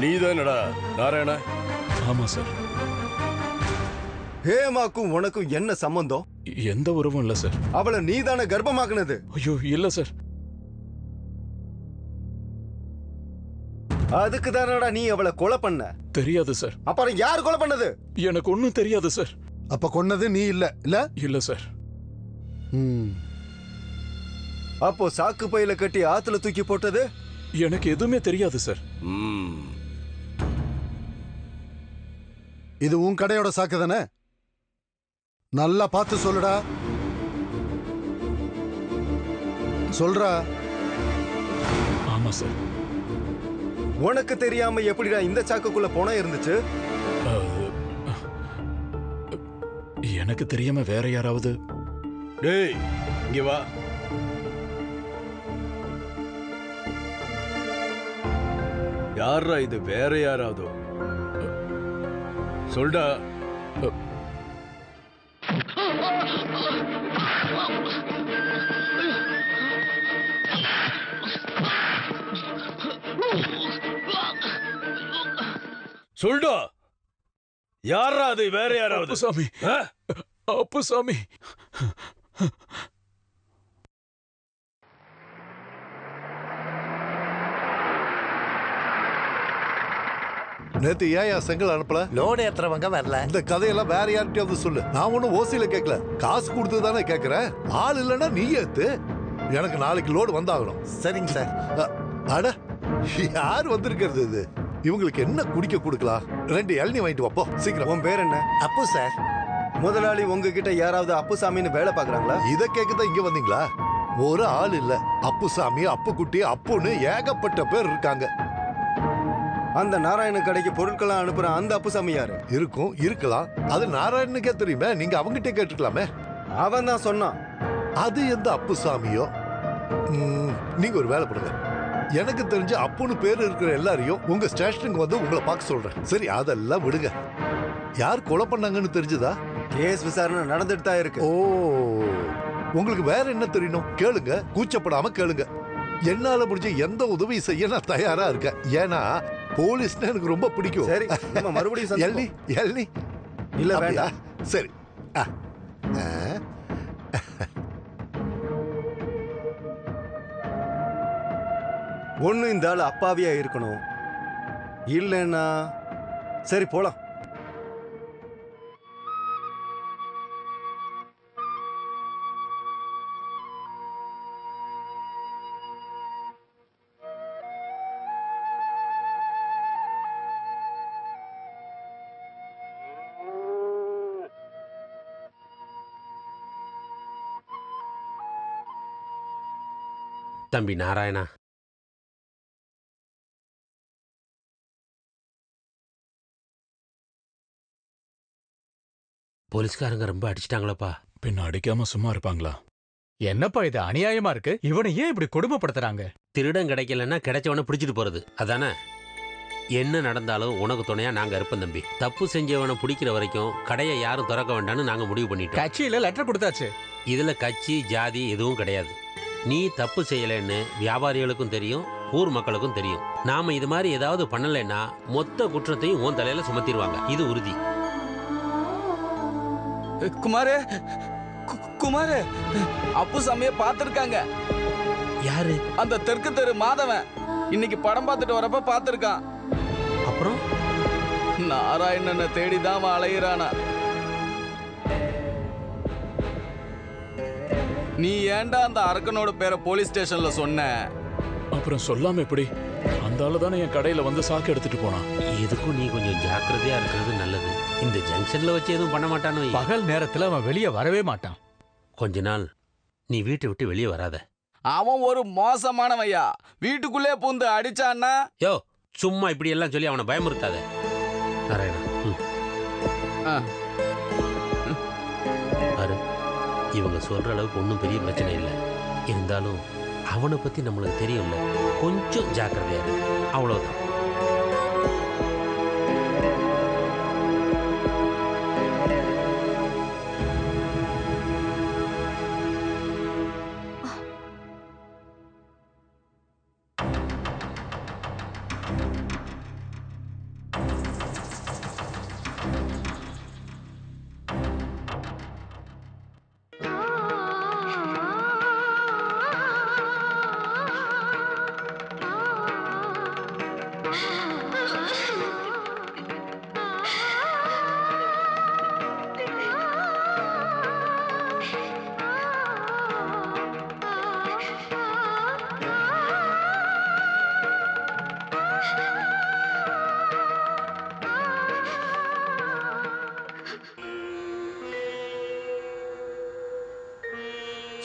நீதானடா நாராயண? ஆமா சார். ஹேமாக்கும் உனக்கும் என்ன சம்பந்தம்? எந்த உறவும் இல்ல சார். அவளை நீதானே கர்ப்பமாக்குனது? ஐயோ இல்ல சார். அதுக்கு தானடா நீ அவளை கொலை பண்ண? தெரியாது சார். அப்புறம் யார் கொலை பண்ணது? எனக்கு ஒண்ணும் தெரியாது சார். அப்ப கொன்னது நீ இல்ல? இல்ல இல்ல சார். அப்போ சாக்கு பையில கட்டி ஆத்துல தூக்கி போட்டது? எனக்கு எதுவுமே தெரியாது சார். இது உன் கடையோட சாக்கு தானே? நல்லா பார்த்து சொல்லுடா. சொல்றா. ஆமா சார். உனக்கு தெரியாம எப்படிடா இந்த சாக்குக்குள்ள பணம் இருந்துச்சு? எனக்கு தெரியாம வேற யாராவது. டேய் இங்க வா. யாரா இது? வேற யாராவது சொல்டா. சொல்டா, யாரா அது? வேற யாராவது? சாமி, அப்பு சாமி. நேத்து ஏன் செங்கல் அனுப்பல? லோடு ஏத்துறவங்க வரல. இந்த கதையெல்லாம் வேற யார்கிட்டயாவது சொல்லு. நான் ஒன்னும் ஓசியில கேட்கல, காசு கொடுத்து தானே கேட்கிறேன். ஆள் இல்லைன்னா நீ ஏத்து. எனக்கு நாளைக்கு லோடு வந்தாகணும். சரிங்க சார். அட யார் வந்திருக்கிறது இது? இவங்களுக்கு என்ன குடிக்க கொடுக்கலாம்? 2 இளநீ வாங்கிட்டு வாப்போ சீக்கிரம். உன் பேர் என்ன? அப்பு சார். முதலாளி உங்ககிட்ட யாராவது அப்புசாமின்னு வேலை பாக்குறாங்களா? இத கேட்கதான் இங்க வந்தீங்களா? ஒரு ஆள் இல்ல. அப்புசாமி, அப்புக்குட்டி, அப்புன்னு ஏகப்பட்ட பேர் இருக்காங்க. அந்த நாராயண கடைக்கு பொருட்கள்லாம் அனுப்புற அந்த அப்புசாமி யாரு? இருக்கும், இருக்கலாம். அது நாராயணனுக்கே தெரியுமே, நீங்க அவங்கிட்ட கேட்டுக்கலாமே. அவன் தான் சொன்னான். அது எந்த அப்புசாமியோ? நீங்க ஒரு வேலை பண்ணுங்க. எனக்கு தெரிஞ்ச அப்புன்னு பேர் இருக்கிற எல்லாரையும் உங்க ஸ்டேஷனுக்கு வந்து உங்களை பார்க்க சொல்றேன். சரி, அதெல்லாம் விடுங்க. யார் கொலை பண்ணாங்கன்னு தெரிஞ்சதா? கேஸ் விசாரணை நடந்துட்டு தான் இருக்கு. ஓ, உங்களுக்கு வேற என்ன தெரியணும்? கேளுங்க, கூச்சப்படாம கேளுங்க. என்னால முடிஞ்ச எந்த உதவி செய்ய நான் தயாரா இருக்கேன். ஏன்னா போலீஸ்னா எனக்கு ரொம்ப பிடிக்கும். சரி, நம்ம மறுபடியும் எல்னி இல்ல வேண்டாம். சரி. ஒண்ணு இந்த ஆள் அப்பாவியா இருக்கணும், இல்லைன்னா சரி போலாம். தம்பி நாராயணா, போலீஸ்காரங்க ரொம்ப அடிச்சிட்டாங்களப்பா. பின்ன அடிக்காம சும்மா இருப்பாங்களா? என்னப்பா இது அநியாயமா இருக்கு? இவனை ஏன் இப்படி கொடுமைப்படுத்துறாங்க? திருடன் கிடைக்கலன்னா கிடைச்சவன பிடிச்சிட்டு போறது அதானே? என்ன நடந்தாலும் உனக்கு துணையா நாங்க இருப்போம் தம்பி. தப்பு செஞ்சவனை பிடிக்கிற வரைக்கும் கடையை யாரும் திறக்க வேண்டாம்னு நாங்க முடிவு பண்ணிட்டோம். கட்சியில லெட்டர் கொடுத்தாச்சு. இதுல கட்சி ஜாதி எதுவும் கிடையாது. நீ தப்பு செய்யலைன்னு வியாபாரிகளுக்கும் தெரியும், ஊர் மக்களுக்கும் தெரியும். நாம இது மாதிரி ஏதாவது பண்ணலைன்னா மொத்த குற்றத்தையும் உன் தலையில சுமத்திடுவாங்க. இது உறுதி. குமாரு, குமாரு, அப்புசாமியை பார்த்திருக்காங்க. யாரு? அந்த தெற்கு தெரு மாதவன். இன்னைக்கு படம் பார்த்துட்டு வரப்ப பார்த்திருக்கான். அப்புறம் நாராயணனை தேடிதான் அவன் அலையிறானா. நீ ஏன்டா அந்த அரக்கனோட பேரை போலீஸ் ஸ்டேஷன்ல சொன்ன? அப்புறம் சொல்லாம எப்படி? அந்த ஆளு தானே என் கடையில வந்து சாக்கு எடுத்துட்டு போனான். எதுக்கும் நீ கொஞ்சம் ஜாக்கிரதையா இருக்கிறது நல்லது. இந்த ஜங்ஷன்ல வச்சு எதுவும் பண்ண மாட்டானோ? பகல் நேரத்துல அவன் வெளியே வரவே மாட்டான். கொஞ்ச நாள் நீ வீட்டை விட்டு வெளியே வராத. அவன் ஒரு மோசமானவையா. வீட்டுக்குள்ளே பூந்து அடிச்சான்னா? யோ, சும்மா இப்படி எல்லாம் சொல்லி அவனை பயமுறுத்தாத நாராயணா. பாரு, இவங்க சொல்ற அளவுக்கு ஒன்றும் பெரிய பிரச்சனை இல்லை. இருந்தாலும் அவனை பத்தி நம்மளுக்கு தெரியும்ல, கொஞ்சம் ஜாக்கிரதையா இரு, அவ்வளவுதான்.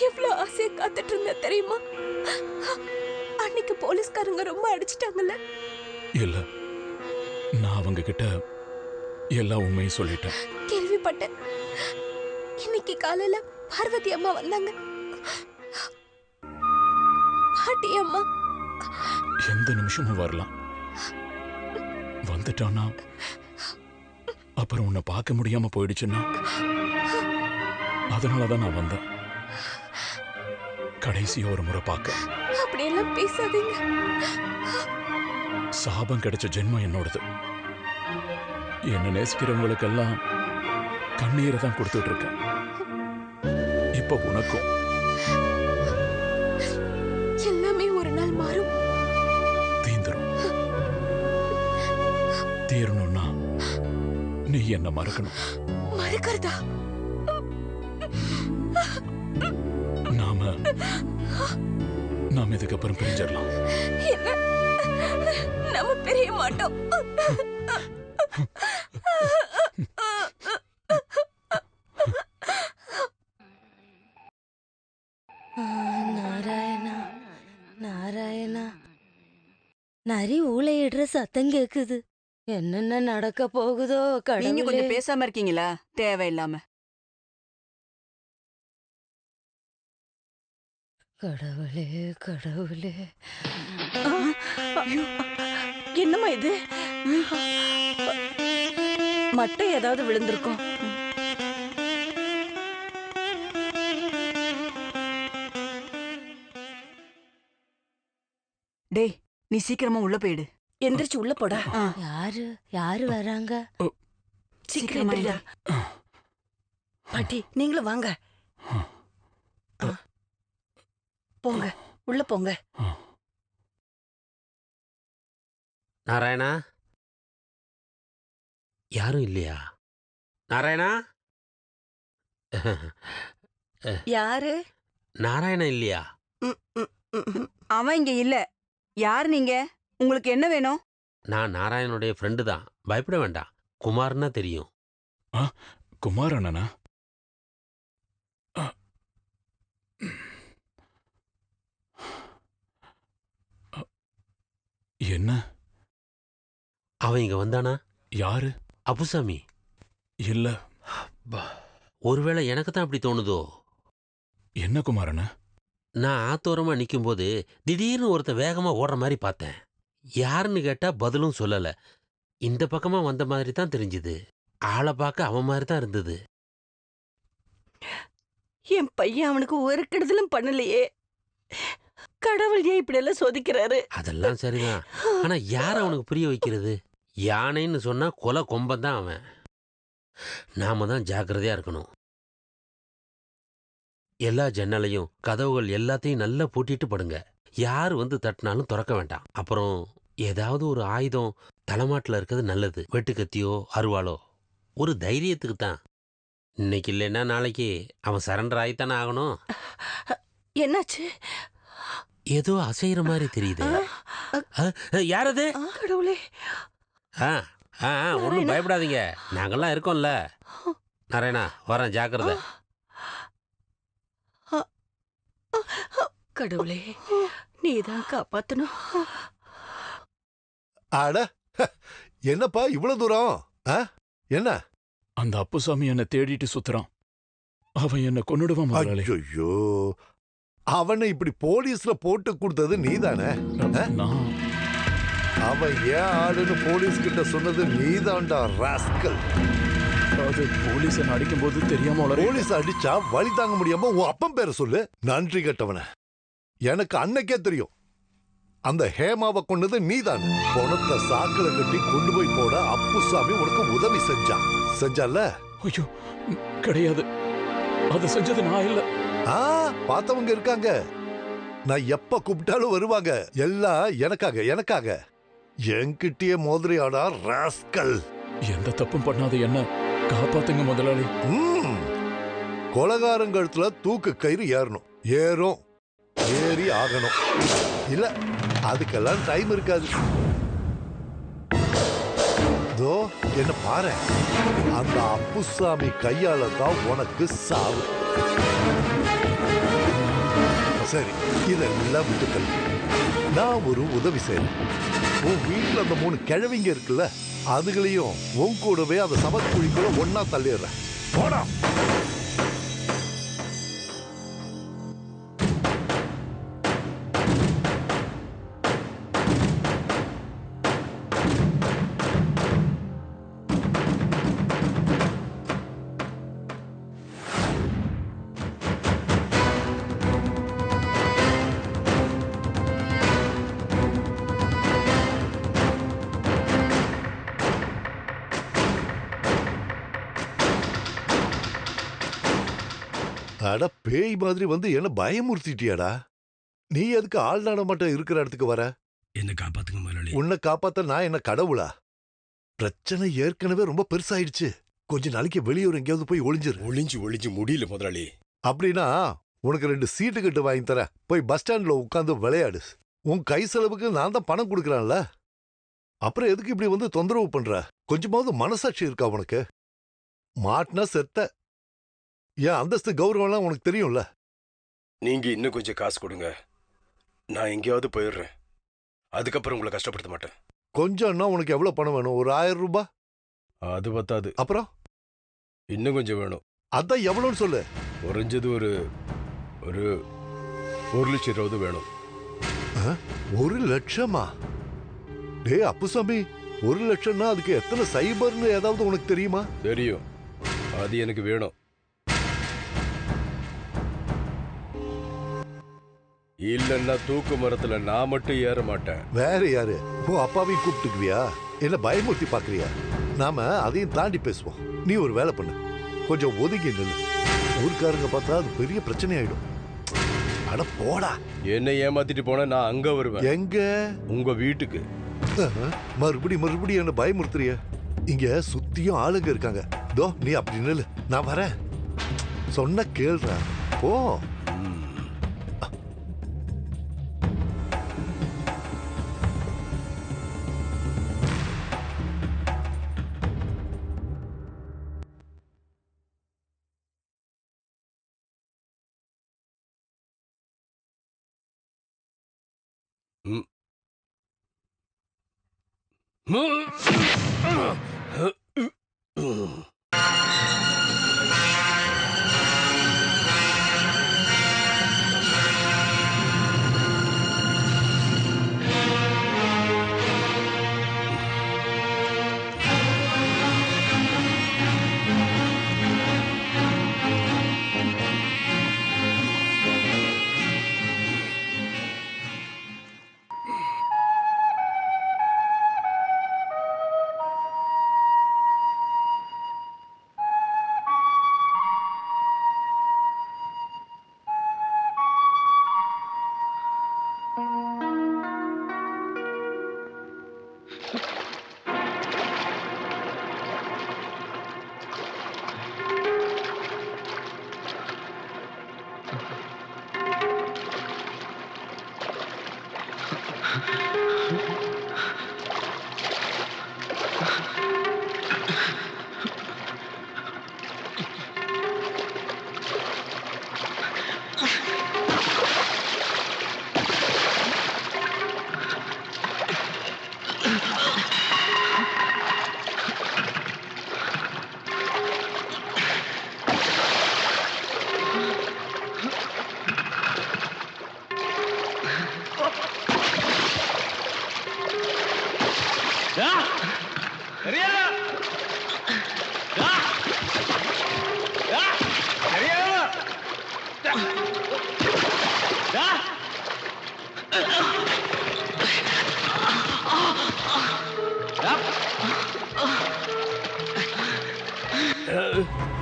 எவ்வளவு ஆசையா காத்துட்டு இருந்த தெரியுமா? அன்னைக்கு போலீஸ்காரங்க ரொம்ப அடிச்சிட்டாங்கல்ல. இல்ல, நான் அவங்க கிட்ட எல்லா உண்மையும் சொல்லிட்டேன். கேள்விப்பட்டேன். இன்னைக்கு காலையில பார்வதி அம்மா வந்தாங்க. பாட்டி அம்மா எந்த நிமிஷமும் வரலாம். வந்துட்டானா அப்புறம் உன்னை பார்க்க முடியாம போயிடுச்சுன்னா அதனாலதான் நான் வந்தேன். கடைசியா ஒரு முறை பார்க்க. அப்படியெல்லாம் பேசாதீங்க. சாபம் கிடைச்ச ஜென்மம் என்னோடது. என்ன நேசிக்கிறவங்களுக்கெல்லாம் கண்ணீரை தான் கொடுத்துட்டு இருக்கேன். இப்ப உனக்கும் எல்லாமே ஒரு நாள் மாறும். தீந்துரும். தீரணும். என்ன மறக்கணும். மறக்கிறதா? நாம இதுக்கப்புறம் பிரிஞ்சிடலாம். இல்ல, நம்ம பிரிய மாட்டோம். நாராயணா நாராயணா, நரி ஊளையிடுற சத்தம் கேக்குது. என்னென்ன நடக்க போகுதோ நீங்க கடவுளே. கொஞ்சம் பேசாம இருக்கீங்களா? தேவையில்லாம. கடவுளே கடவுளே. ஐயோ, என்னம்மா இது? மட்டை ஏதாவது விழுந்திருக்கும். டேய், நீ சீக்கிரமா உள்ள போயிடு. எந்திரிச்சு உள்ள போடா. யாரு யாரு வராங்க? சீக்கிரம் எந்திரிடா. பாட்டி, நீங்களும் வாங்க. போங்க, உள்ள போங்க. நாராயணா, யாரும் இல்லையா? நாராயணா, யாரு? நாராயணா இல்லையா? அவன் இங்க இல்ல. யார் நீங்க? உங்களுக்கு என்ன வேணும்? நான் நாராயணனுடைய ஃப்ரெண்டு தான். பயப்பட வேண்டாம். குமார்னா தெரியும். குமார் அண்ணனா? என்ன? அவன் இங்க வந்தானா? யாரு? அப்புசாமி. இல்ல. ஒருவேளை எனக்கு தான் அப்படி தோணுதோ? என்ன குமாரண்ண? நான் ஆத்தோரமா நிக்கும்போது திடீர்னு ஒருத்தன் வேகமா ஓடுற மாதிரி பார்த்தேன். யாருன்னு கேட்டா பதிலும் சொல்லல. இந்த பக்கமா வந்த மாதிரி தான் தெரிஞ்சுது. ஆளை பார்க்க அவன் மாதிரி தான் இருந்தது. என் பையன் அவனுக்கு ஒரு கெடுதலும் பண்ணலையே. கடவுள் ஏன் இப்படி எல்லாம் சோதிக்கிறாரு? அதெல்லாம் சரிதான். ஆனா யார் அவனுக்கு புரிய வைக்கிறது? யானைன்னு சொன்னா கொலை கொம்பன் தான் அவன். நாம தான் ஜாக்கிரதையா இருக்கணும். எல்லா ஜன்னலையும் கதவுகள் எல்லாத்தையும் நல்லா பூட்டிட்டு படுங்க. யார் வந்து தட்டினாலும் திறக்க வேண்டாம். அப்புறம் ஏதாவது ஒரு ஆயுதம் தலைமாட்டில் இருக்கிறது நல்லது. வெட்டுக்கத்தியோ அருவாளோ. ஒரு தைரியத்துக்கு தான். இன்னைக்கு இல்லைன்னா நாளைக்கு அவன் சரண்டர் ஆகித்தானே ஆகணும். என்னாச்சு? ஏதோ அசைகிற மாதிரி தெரியுது. யாரது? கடவுளே. ஒன்றும் பயப்படாதீங்க, நாங்கெல்லாம் இருக்கோம்ல. நாராயணா வரேன், ஜாக்கிரதை. கடவுளே, நீதான் காப்பாத்தணும். அட, என்னப்பா இவ்வளவு தூரம்? என்ன? அந்த அப்புசாமி என்ன தேடிட்டு சுத்துறான். அவன் என்ன கொன்னுடுவான் முதலாளி. ஐயோ, அவனை இப்படி போலீஸ்ல போட்டு கொடுத்தது நீதானே? அவன் ஏன் ஆளுன்னு போலீஸ் கிட்ட சொன்னது நீதான்டா ராஸ்கல். அது போலீஸ் அடிக்கும் போது தெரியாம போலீஸ் அடிச்சா வழி தாங்க முடியாம உன் அப்பன் பேரை சொல்லு. நன்றி கட்டவன. எனக்கு அன்னைக்கே தெரியும் அந்த ஹேமாவை கொண்டது நீதான். பணத்தை சாக்கில கட்டி கொண்டு போய் போட அப்புசாமி உனக்கு உதவி செஞ்சால? ஐயோ கிடையாது, அது செஞ்சது நான் இல்ல. பார்த்தவங்க இருக்காங்க. நான் எப்ப கூப்பிட்டாலும் வருவாங்க. எல்லாம் எனக்காக. என்கிட்டயே மோதிரியாடா ராஸ்கல். எந்த தப்பும் பண்ணாத என்ன காப்பாத்துங்க முதலாளி. கொலகாரங்கழுத்துல தூக்கு கயிறு ஏறணும். ஏறி ஆகணும். இல்ல அதுக்கெல்லாம் டைம் இருக்காது. தோ என்ன பாரு, அந்த அப்புசாமி கையால தான் உனக்கு சாவு. சரி, இதெல்லாம் விட்டுக்கல். நான் ஒரு உதவி செய்யறேன். உன் வீட்டுல அந்த 3 கிழவிங்க இருக்குல்ல, அதுகளையும் உன் கூடவே அந்த சமக்குழிக்குள்ள ஒன்னா தள்ளிடுறேன். போடா. அட, பேய் மாதிரி வந்து என்ன பயமுறுத்திட்டியாடா? நீ எதுக்கு ஆள் நடமாட்டம் இருக்கிற இடத்துக்கு வர? என்ன காப்பாத்துங்க முதலாளி. உன்னை காப்பாத்த நான் என்ன கடவுளா? பிரச்சனை ஏற்கனவே ரொம்ப பெருசாயிடுச்சு. கொஞ்ச நாளைக்கு வெளியூர் எங்கேயாவது போய் ஒளிஞ்சிரு. ஒளிஞ்சு முடியல முதலாளி. அப்படின்னா உனக்கு 2 சீட்டு கட்டு வாங்கி தரேன். போய் பஸ் ஸ்டாண்ட்ல உட்காந்து விளையாடு. உன் கை செலவுக்கு நான் தான் பணம் கொடுக்கறான்ல. அப்புறம் எதுக்கு இப்படி வந்து தொந்தரவு பண்ற? கொஞ்சமாவது மனசாட்சி இருக்கா உனக்கு? மாட்டினா செத்த. என் அந்தஸ்து கௌரவம்லாம் உனக்கு தெரியும்ல. நீங்க இன்னும் கொஞ்சம் காசு கொடுங்க, நான் எங்கேயாவது போயிடுறேன். அதுக்கப்புறம் உங்களை கஷ்டப்படுத்த மாட்டேன். கொஞ்சம்னா உனக்கு எவ்வளவு பணம் வேணும்? ஒரு 1000 ரூபாய்? அது பத்தாது. அப்புறம் இன்னும் கொஞ்சம் வேணும். அதான் எவ்வளோன்னு சொல்லு. குறைஞ்சது ஒரு 1,20,000 வேணும். 1 லட்சமா? டே அப்புசாமி, 1 லட்சம்னா அதுக்கு எத்தனை சைபர்னு ஏதாவது உனக்கு தெரியுமா? தெரியும், அது எனக்கு வேணும். இல்லன்னா தூக்கு மரத்துல நான் மட்டும் ஏற மாட்டேன். வேற யாரு? ஓ அப்பாவையும் கூப்பிட்டுக்குவியா? என்ன பயமுறுத்தி பாக்குறியா? நாம அதையும் தாண்டி பேசுவோம். நீ ஒரு வேலை பண்ணு, கொஞ்சம் ஒதுங்கி நில்லு. ஊருக்காரங்க பார்த்தா அது பெரிய பிரச்சனை ஆயிடும். அட போடா. என்ன ஏமாத்திட்டு போனா நான் அங்க வருவேன். எங்க? உங்க வீட்டுக்கு. மறுபடியும் என்ன பயமுறுத்துறிய? இங்க சுத்தியும் ஆளுங்க இருக்காங்க. தோ நீ அப்படி நில்லு, நான் வரேன். சொன்ன கேள்றா, போ.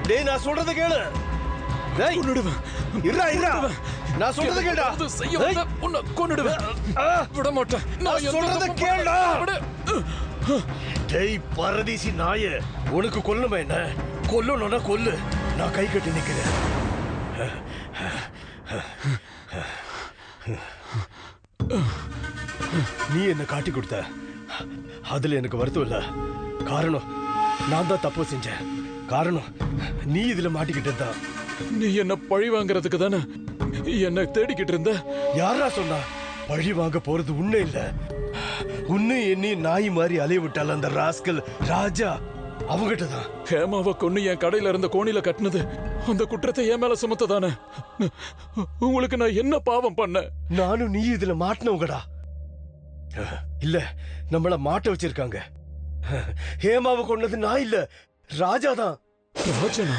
டேய் நான் சொல்றத கேளு. டேய் கொன்னுடுவேன். இருடா நான் சொல்றத கேளுடா. செய்ய வந்த உன்னை கொன்னுடுவேன். விட மாட்டேன். நான் சொல்றத கேளுடா. டேய் பரதேசி நாயே, உனக்கு கொல்லணுமா என்ன? கொல்லணும்னா கொல்லு, நான் கை கட்டி நிக்கிறேன். நீ என்ன காட்டி கொடுத்த, அதுல எனக்கு வருத்தம் இல்ல. காரணம் நான் தான் தப்பு செஞ்சேன். காரணம் நீ இதுல மாட்டிக்கிட்டு இருந்தா. நீ என்ன பழி வாங்குறதுக்கு தானே என்ன தேடிக்கிட்டு இருந்த? யாரா சொன்னா? பழி வாங்க போறது உன்னை இல்ல, உன்னை எண்ணி நாய் மாதிரி அலைய விட்டால அந்த ராஸ்கல் ராஜா, அவங்கிட்ட தான். ஹேமாவை கொன்னு என் கடையில இருந்த கோணில கட்டினது அந்த குற்றத்தை என் மேல சுமத்ததானே? உங்களுக்கு நான் என்ன பாவம் பண்ண? நானும் நீ இதுல மாட்டினவங்கடா. இல்ல, நம்மள மாட்ட வச்சிருக்காங்க. ஹேமாவை கொன்னது நான் இல்ல, ராஜா தான். ராஜனா?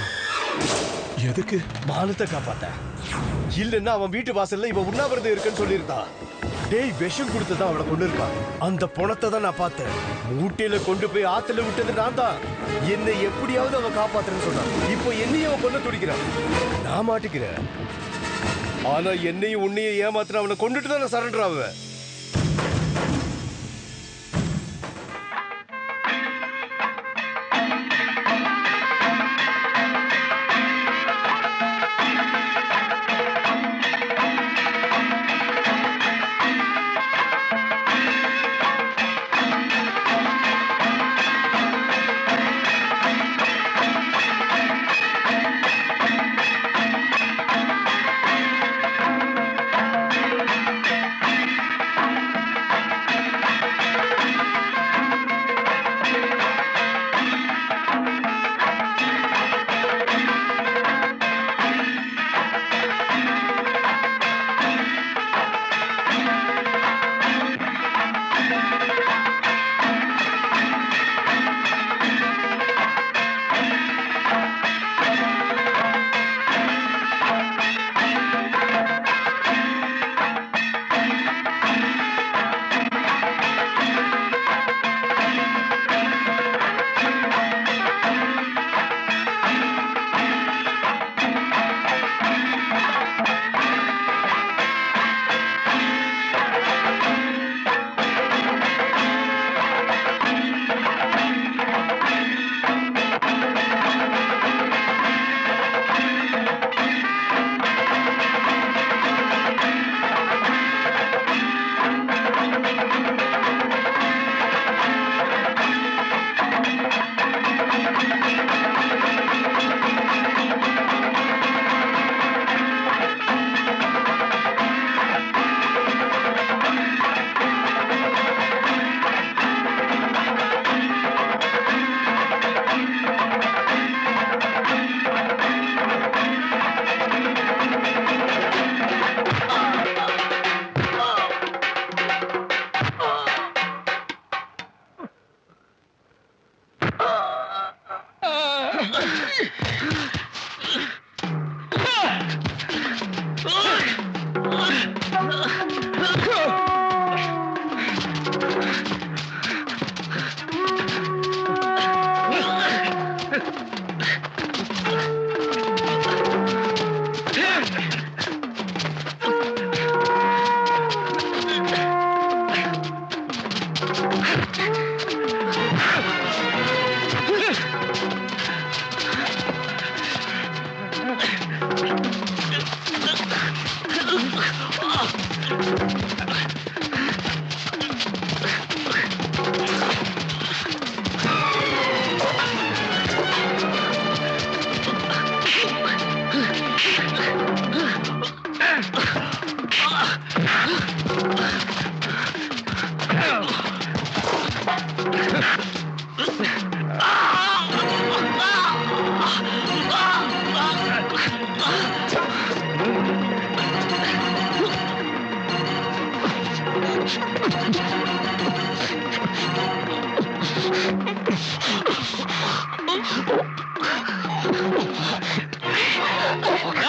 எதுக்கு? மானத்தை காப்பாத்த. இல்லன்னா அவன் வீட்டு வாசல்ல இவன் உண்ணாவிரதம் இருக்குன்னு சொல்லியிருந்தா. டேய் விஷம் கொடுத்துதான் அவளை கொண்டு இருக்கான். அந்த பணத்தை தான் நான் பார்த்தேன். மூட்டையில கொண்டு போய் ஆத்துல விட்டது நான் தான். என்னை எப்படியாவது அவன் காப்பாத்துறேன்னு சொன்னான். இப்போ என்னையும் அவன் கொண்டு துடிக்கிறான். நான் மாட்டிக்கிறேன். ஆனா என்னையும் உன்னையும் ஏமாத்தின அவனை கொண்டுட்டு தான் நான் சரண்டர் ஆவேன்.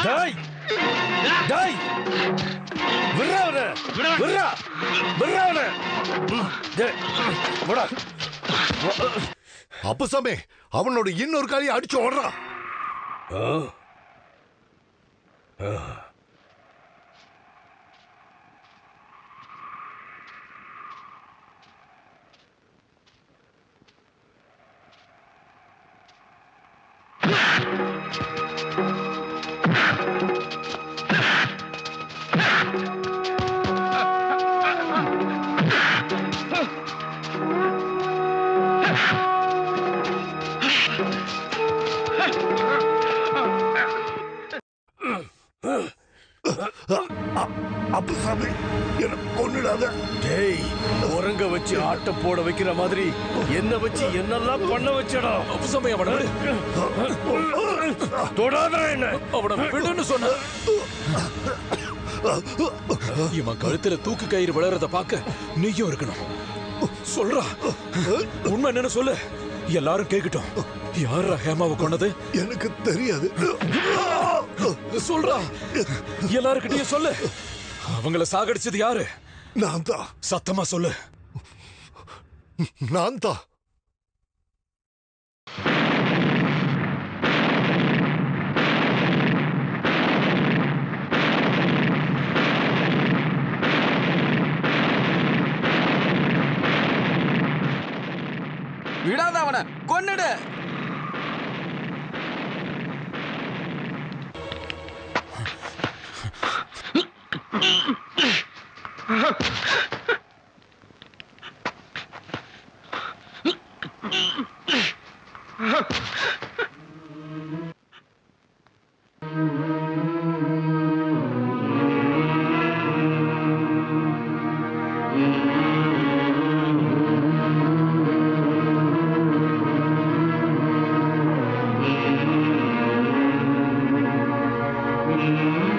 டேய் டேய் விட்றா அவனை விட்றா விட்றா அவனை டேய் விடா அப்பசாமி அவனோட இன்னொரு காலியை அடிச்சு ஓடுறான். அப்பசாமி என்ன கொன்னுடாத. டேய் உறங்க வச்சு ஆட்டம் போட வைக்கிற மாதிரி என்ன வச்சு என்னெல்லாம் பண்ண வச்சடா. அப்பசாமி அவனை தொடாத என்ன அவனை விடுன்னு சொன்ன. இவன் கழுத்துல தூக்கு கயிறு விளையாடுறத பார்க்க நீயும் இருக்கணும். சொல்றா உண்மை என்னன்னு சொல்லு, எல்லாரும் கேட்கட்டும். யாரா ஹேமாவை கொன்னது? எனக்கு தெரியாது. சொல்றா எல்லாருக்கிட்டையும் சொல்லு. அவங்கள சாகடிச்சது யாரு? நான் தான். சத்தமா சொல்லு. நான் தான். விடாத அவனை கொன்னுடு. Mm-hmm.